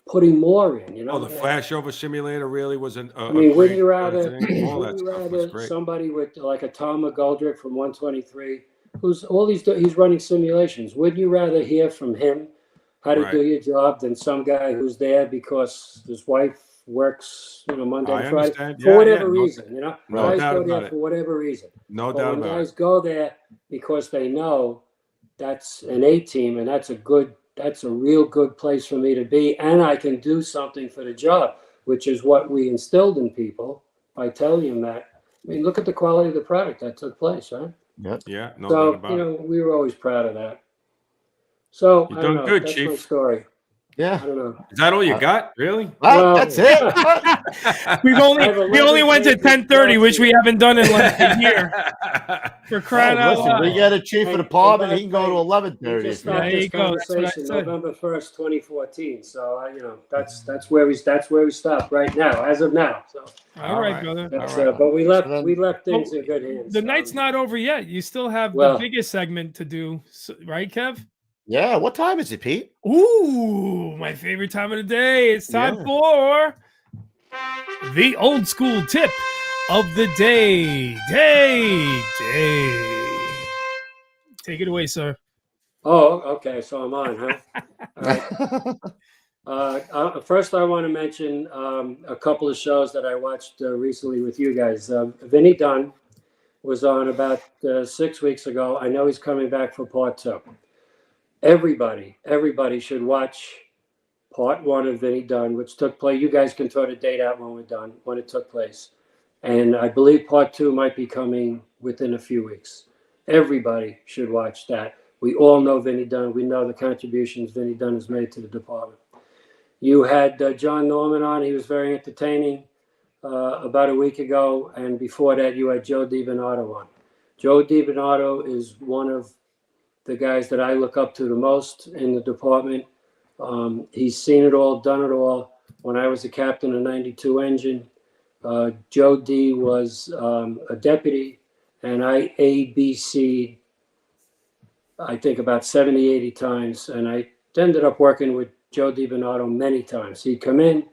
putting more in. Oh, the flashover simulator really was an. Wouldn't you rather all that stuff was great. somebody with like a Tom McGoldrick from 123, who's he's running simulations? Wouldn't you rather hear from him how to do your job than some guy who's there because his wife works, Monday I to Friday understand. for Yeah, whatever yeah, reason, no Guys doubt go about there it. for whatever reason. No But doubt when about guys it. go there because they know that's an A team and that's a real good place for me to be, and I can do something for the job, which is what we instilled in people by telling them that. Look at the quality of the product that took place, right? Yep. Yeah, no doubt So, about it. we were always proud of that. So, You're I don't doing know. good, That's my Chief. story. I Yeah. don't know. Is that all you got? Really? Well, Well- that's it. We I have only 11 went to pages 10:30, which we haven't done in like a year. For crying Hey, out listen, loud. we got a chief of the department. He can go to 11:30. We just Yeah, stopped there this you go. That's what I conversation said. November 1st, 2014. So, that's where we stopped right now, as of now. So, All right, brother. that's, All right. but we left Well, things in good hands. The night's not over yet. You still have Well- the biggest segment to do, right, Kev? Yeah. What time is it, Pete? Ooh, my favorite time of the day. It's time for the old school tip of the day. Day. Take it away, sir. Oh, okay. So I'm on, huh? All right. First, I want to mention a couple of shows that I watched recently with you guys. Vinny Dunn was on about 6 weeks ago. I know he's coming back for part 2. Everybody should watch part 1 of Vinny Dunn, which took place. You guys can throw the date out when we're done, when it took place. And I believe part 2 might be coming within a few weeks. Everybody should watch that. We all know Vinny Dunn. We know the contributions Vinny Dunn has made to the department. You had John Norman on. He was very entertaining about a week ago. And before that, you had Joe DiBernardo on. Joe DiBernardo is one of the guys that I look up to the most in the department. He's seen it all, done it all. When I was a captain of 92 engine, Joe D was a deputy, and I ABC'd, I think, about 70, 80 times. And I ended up working with Joe DiBernardo many times. He'd come in,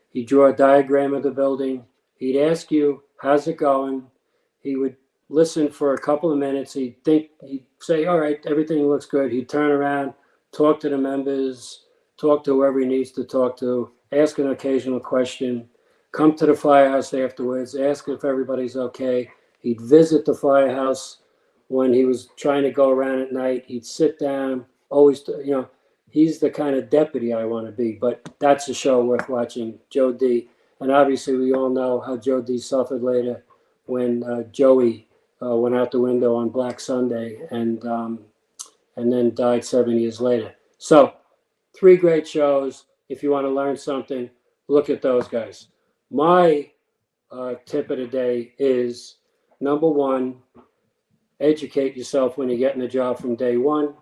he'd draw a diagram of the building. He'd ask you, how's it going? He would listen for a couple of minutes. He'd say, all right, everything looks good. He'd turn around, talk to the members, talk to whoever he needs to talk to, ask an occasional question, come to the firehouse afterwards, ask if everybody's okay. He'd visit the firehouse when he was trying to go around at night. He'd sit down, always, he's the kind of deputy I want to be, but that's a show worth watching, Joe D. And obviously we all know how Joe D suffered later when Joey went out the window on Black Sunday and then died 7 years later. So 3 great shows. If you want to learn something, look at those guys. My tip of the day is, number 1, educate yourself when you get in the job from day one.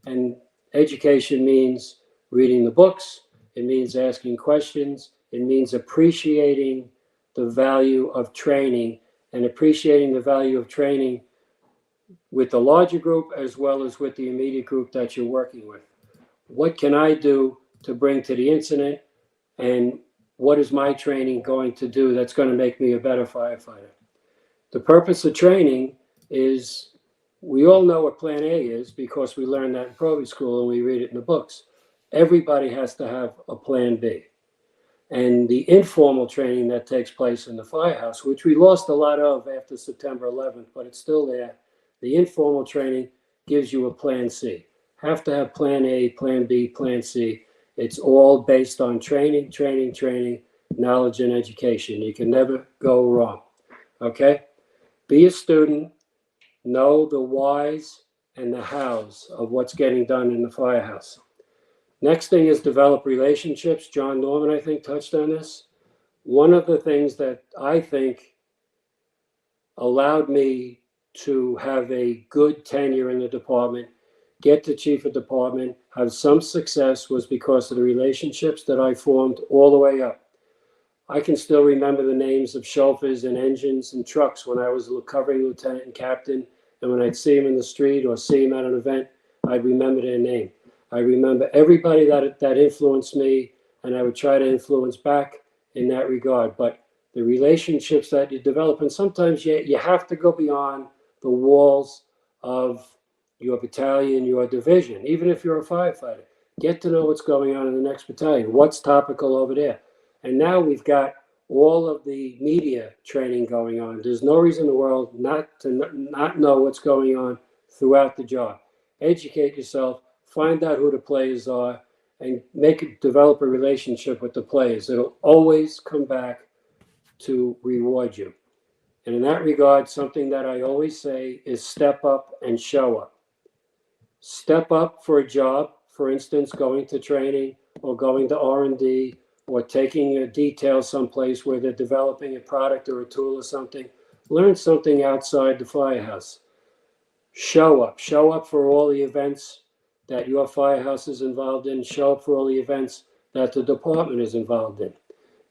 And education means reading the books. It means asking questions. It means appreciating the value of training, and appreciating the value of training with the larger group as well as with the immediate group that you're working with. What can I do to bring to the incident, and what is my training going to do that's going to make me a better firefighter? The purpose of training is, we all know what Plan A is because we learned that in probate school and we read it in the books. Everybody has to have a Plan B. And the informal training that takes place in the firehouse, which we lost a lot of after September 11th, but it's still there. The informal training gives you a Plan C. Have to have Plan A, Plan B, Plan C. It's all based on training, knowledge and education. You can never go wrong, okay? Be a student, know the whys and the hows of what's getting done in the firehouse. Next thing is develop relationships. John Norman, I think, touched on this. One of the things that I think allowed me to have a good tenure in the department, get to chief of department, have some success, was because of the relationships that I formed all the way up. I can still remember the names of chauffeurs and engines and trucks when I was a covering lieutenant and captain, and when I'd see them in the street or see them at an event, I'd remember their name. I remember everybody that influenced me, and I would try to influence back in that regard. But the relationships that you develop, and sometimes you have to go beyond the walls of your battalion, your division, even if you're a firefighter. Get to know what's going on in the next battalion, what's topical over there. And now we've got all of the media training going on. There's no reason in the world not to not know what's going on throughout the job. Educate yourself. Find out who the players are, and develop a relationship with the players. It'll always come back to reward you. And in that regard, something that I always say is step up and show up. Step up for a job, for instance, going to training or going to R&D or taking a detail someplace where they're developing a product or a tool or something. Learn something outside the firehouse. Show up for all the events that your firehouse is involved in. Show up for all the events that the department is involved in.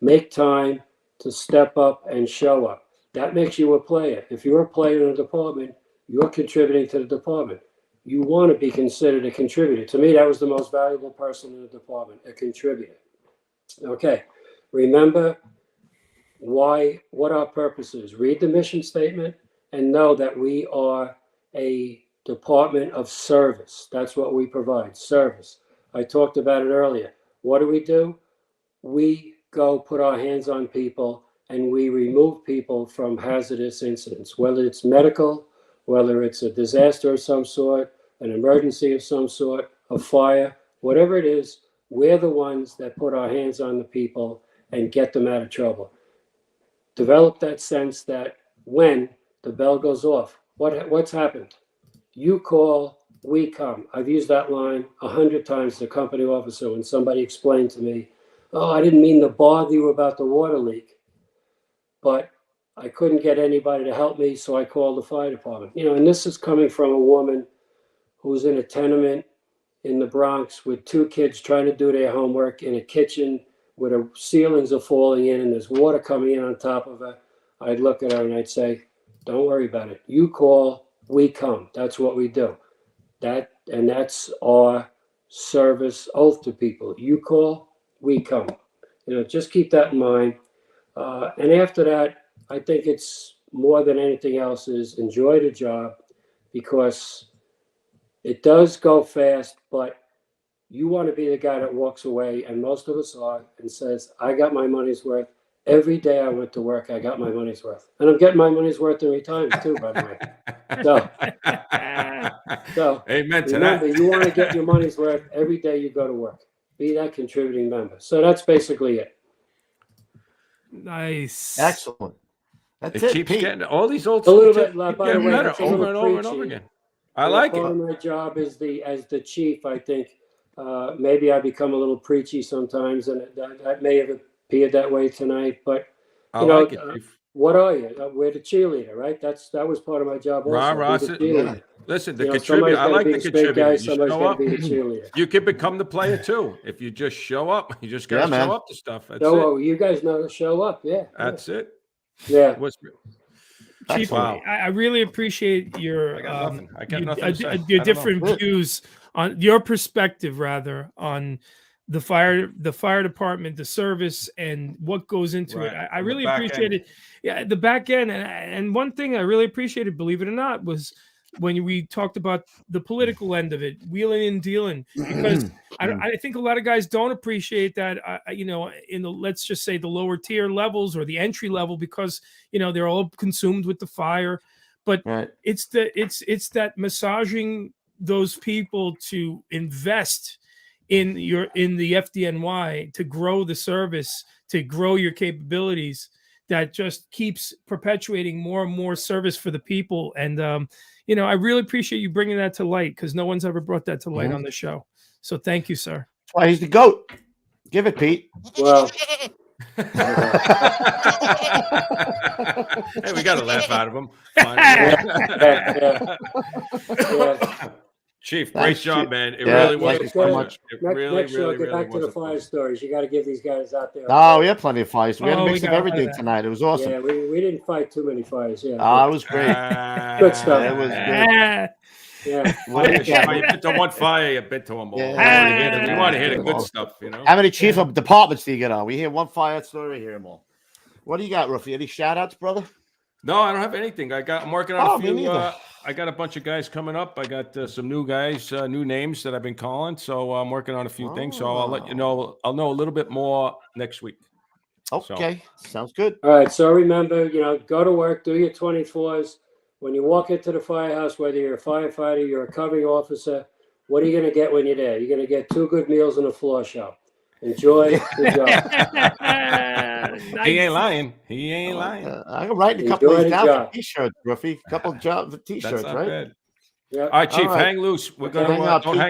Make time to step up and show up. That makes you a player. If you're a player in a department, you're contributing to the department. You want to be considered a contributor. To me, that was the most valuable person in the department, a contributor. Okay, remember what our purpose is. Read the mission statement and know that we are a department of service. That's what we provide, service. I talked about it earlier. What do? We go put our hands on people and we remove people from hazardous incidents, whether it's medical, whether it's a disaster of some sort, an emergency of some sort, a fire, whatever it is. We're the ones that put our hands on the people and get them out of trouble. Develop that sense that when the bell goes off, what's happened? You call, we come. I've used that line 100 times as a company officer when somebody explained to me, oh, I didn't mean to bother you about the water leak, but I couldn't get anybody to help me, so I called the fire department. And this is coming from a woman who's in a tenement in the Bronx with 2 kids trying to do their homework in a kitchen where the ceilings are falling in and there's water coming in on top of her, I'd look at her and I'd say, don't worry about it. You call, we come. That's what we do. That's our service oath to people. You call, we come. Just keep that in mind. And after that, I think it's more than anything else is enjoy the job, because it does go fast, but you want to be the guy that walks away, and most of us are, and says, I got my money's worth. Every day I went to work, I got my money's worth. And I'm getting my money's worth in retirement too, by the way. So amen to remember, that. you want to get your money's worth every day you go to work. Be that contributing member. So that's basically it. Nice. Excellent. That's It it, keeps Pete. getting all these old A little school bit, tips by the getting way, better it's a over little and over and over preachy. again. I like Part of it. my job as the chief, I think maybe I become a little preachy sometimes, and that may have appeared that way tonight. But I like it. what are you? We're the cheerleader, right? That was part of my job also. Rah, Be the rah, cheerleader. Listen, the Somebody's contributor. I gotta like be the the straight guy. contributor. You Somebody's show got up. to be the cheerleader. You can become the player too if you just show up. You just gotta man. show up to stuff. That's Oh, it. well, you guys know to show up. Yeah. That's it. Yeah. Chief, Excellent. I really appreciate your I got nothing. I got your, nothing to say. I your don't different know. views on your perspective, rather, on the fire department, the service, and what goes into it. Right. I On the really back appreciate end. it. Yeah, the back end, and one thing I really appreciated, believe it or not, was when we talked about the political end of it, wheeling and dealing, because I think a lot of guys don't appreciate that, in the, let's just say, the lower tier levels or the entry level, because they're all consumed with the fire. But Right. it's that massaging those people to invest in the FDNY, to grow the service, to grow your capabilities, that just keeps perpetuating more and more service for the people. And I really appreciate you bringing that to light, because no one's ever brought that to light on the show. So thank you, sir. That's why he's the GOAT. Give it, Pete. Well, Hey, we got to laugh out of him. yeah. Chief, great Thanks, job, Chief. man. It Yeah, really was thank a you so pleasure. much. It Next really, show, really, get really back to was the a fire pleasure. stories. You got to give these guys out there. Oh, we had plenty of fires. We had a Oh, mix we of got everything that. tonight. It was awesome. Yeah, we didn't fight too many fires. Yeah. Oh, it was great. Good stuff. It was good. Yeah. You've been to one fire, you've been to them all. Yeah. We want to hear the good stuff, How many chief of departments do you get on? We hear one fire story, we hear them all. What do you got, Ruffy? Any shout outs, brother? No, I don't have anything. I'm working on a me few. neither. I got a bunch of guys coming up. I got some new guys, new names that I've been calling. So I'm working on a few things. So I'll let you know. I'll know a little bit more next week. Okay, sounds good. All right. So remember, go to work, do your 24s. When you walk into the firehouse, whether you're a firefighter, you're a covering officer, what are you going to get when you're there? You're going to get 2 good meals and a floor show. Enjoy the job. Nice. He ain't lying. He ain't lying. I'm writing a couple Enjoy of these the down job. for t-shirts, Ruffy. A couple of jobs for That's t-shirts, not right? bad. Yeah. All right, Chief, All right. hang loose. We're Okay, gonna hang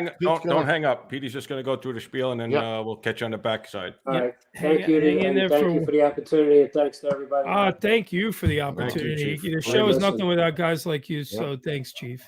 up. don't hang up. Petey's just gonna go through the spiel, and then we'll catch you on the backside. All right. Hang Thank you in there thank you for the opportunity, and thanks to everybody. Thank you for the you, opportunity. Chief. The show is Listen. nothing without guys like you. So thanks, Chief.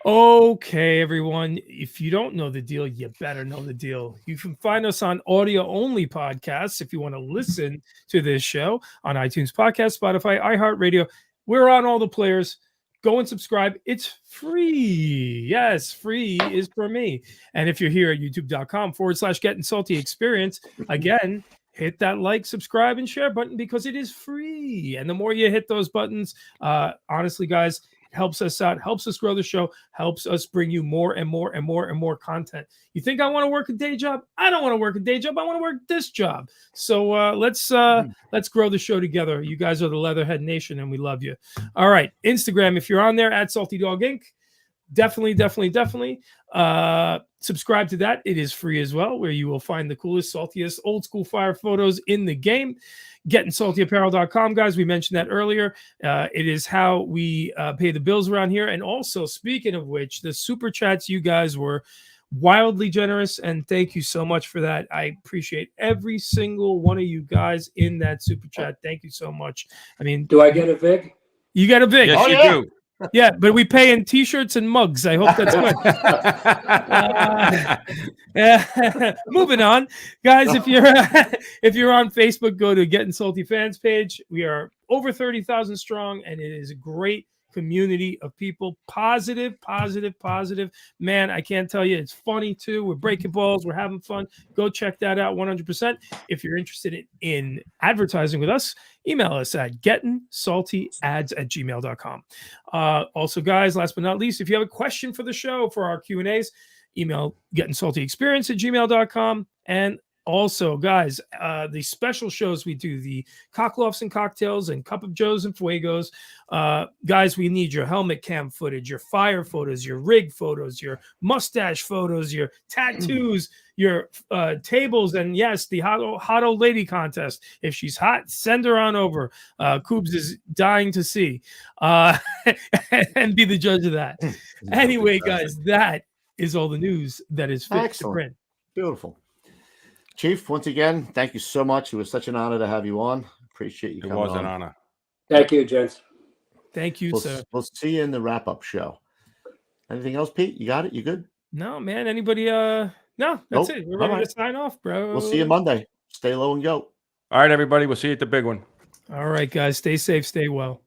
Okay, everyone. If you don't know the deal, you better know the deal. You can find us on audio only podcasts if you want to listen to this show on iTunes Podcast, Spotify, iHeartRadio. We're on all the players. Go and subscribe. It's free. Yes, free is for me. And if you're here at youtube.com/Gettin Salty Experience, again, hit that like, subscribe, and share button, because it is free. And the more you hit those buttons, honestly, guys, it helps us out, helps us grow the show, helps us bring you more and more and more and more content. You think I want to work a day job? I don't want to work a day job. I want to work this job. So let's grow the show together. You guys are the Leatherhead Nation, and we love you. All right, Instagram, if you're on there, at Salty Dog Inc. Definitely subscribe to that. It is free as well, where you will find the coolest, saltiest, old school fire photos in the game. GettinSaltyApparel.com, guys. We mentioned that earlier. It is how we pay the bills around here. And also, speaking of which, the super chats, you guys were wildly generous, and thank you so much for that. I appreciate every single one of you guys in that super chat. Thank you so much. I mean, Do I get a VIG? you got a VIG. Yes, Oh, you yeah. do. Yeah, but we pay in T-shirts and mugs. I hope that's good. Moving on, guys. If you're on Facebook, go to Gettin Salty fans page. We are over 30,000 strong, and it is a great community of people. Positive. Man, I can't tell you, it's funny too. We're breaking balls. We're having fun. Go check that out 100%. If you're interested in advertising with us, email us at gettinsaltyads@gmail.com. Also, guys, last but not least, if you have a question for the show, for our Q&As, email gettinsaltyexperience@gmail.com. And also, guys, the special shows we do, the Cocklofts and Cocktails and Cup of Joes and Fuegos. Guys, we need your helmet cam footage, your fire photos, your rig photos, your mustache photos, your tattoos, your tables, and yes, the hot old lady contest. If she's hot, send her on over. Coobs is dying to see and be the judge of that. Anyway, guys, that is all the news that is fit to print. Beautiful. Chief, once again, thank you so much. It was such an honor to have you on. Appreciate you coming on. It was an honor. Thank you, gents. Thank you, sir. We'll see you in the wrap-up show. Anything else, Pete? You got it? You good? No, man. Anybody? No, that's it. We're ready to sign off, bro. We'll see you Monday. Stay low and go. All right, everybody. We'll see you at the big one. All right, guys. Stay safe. Stay well.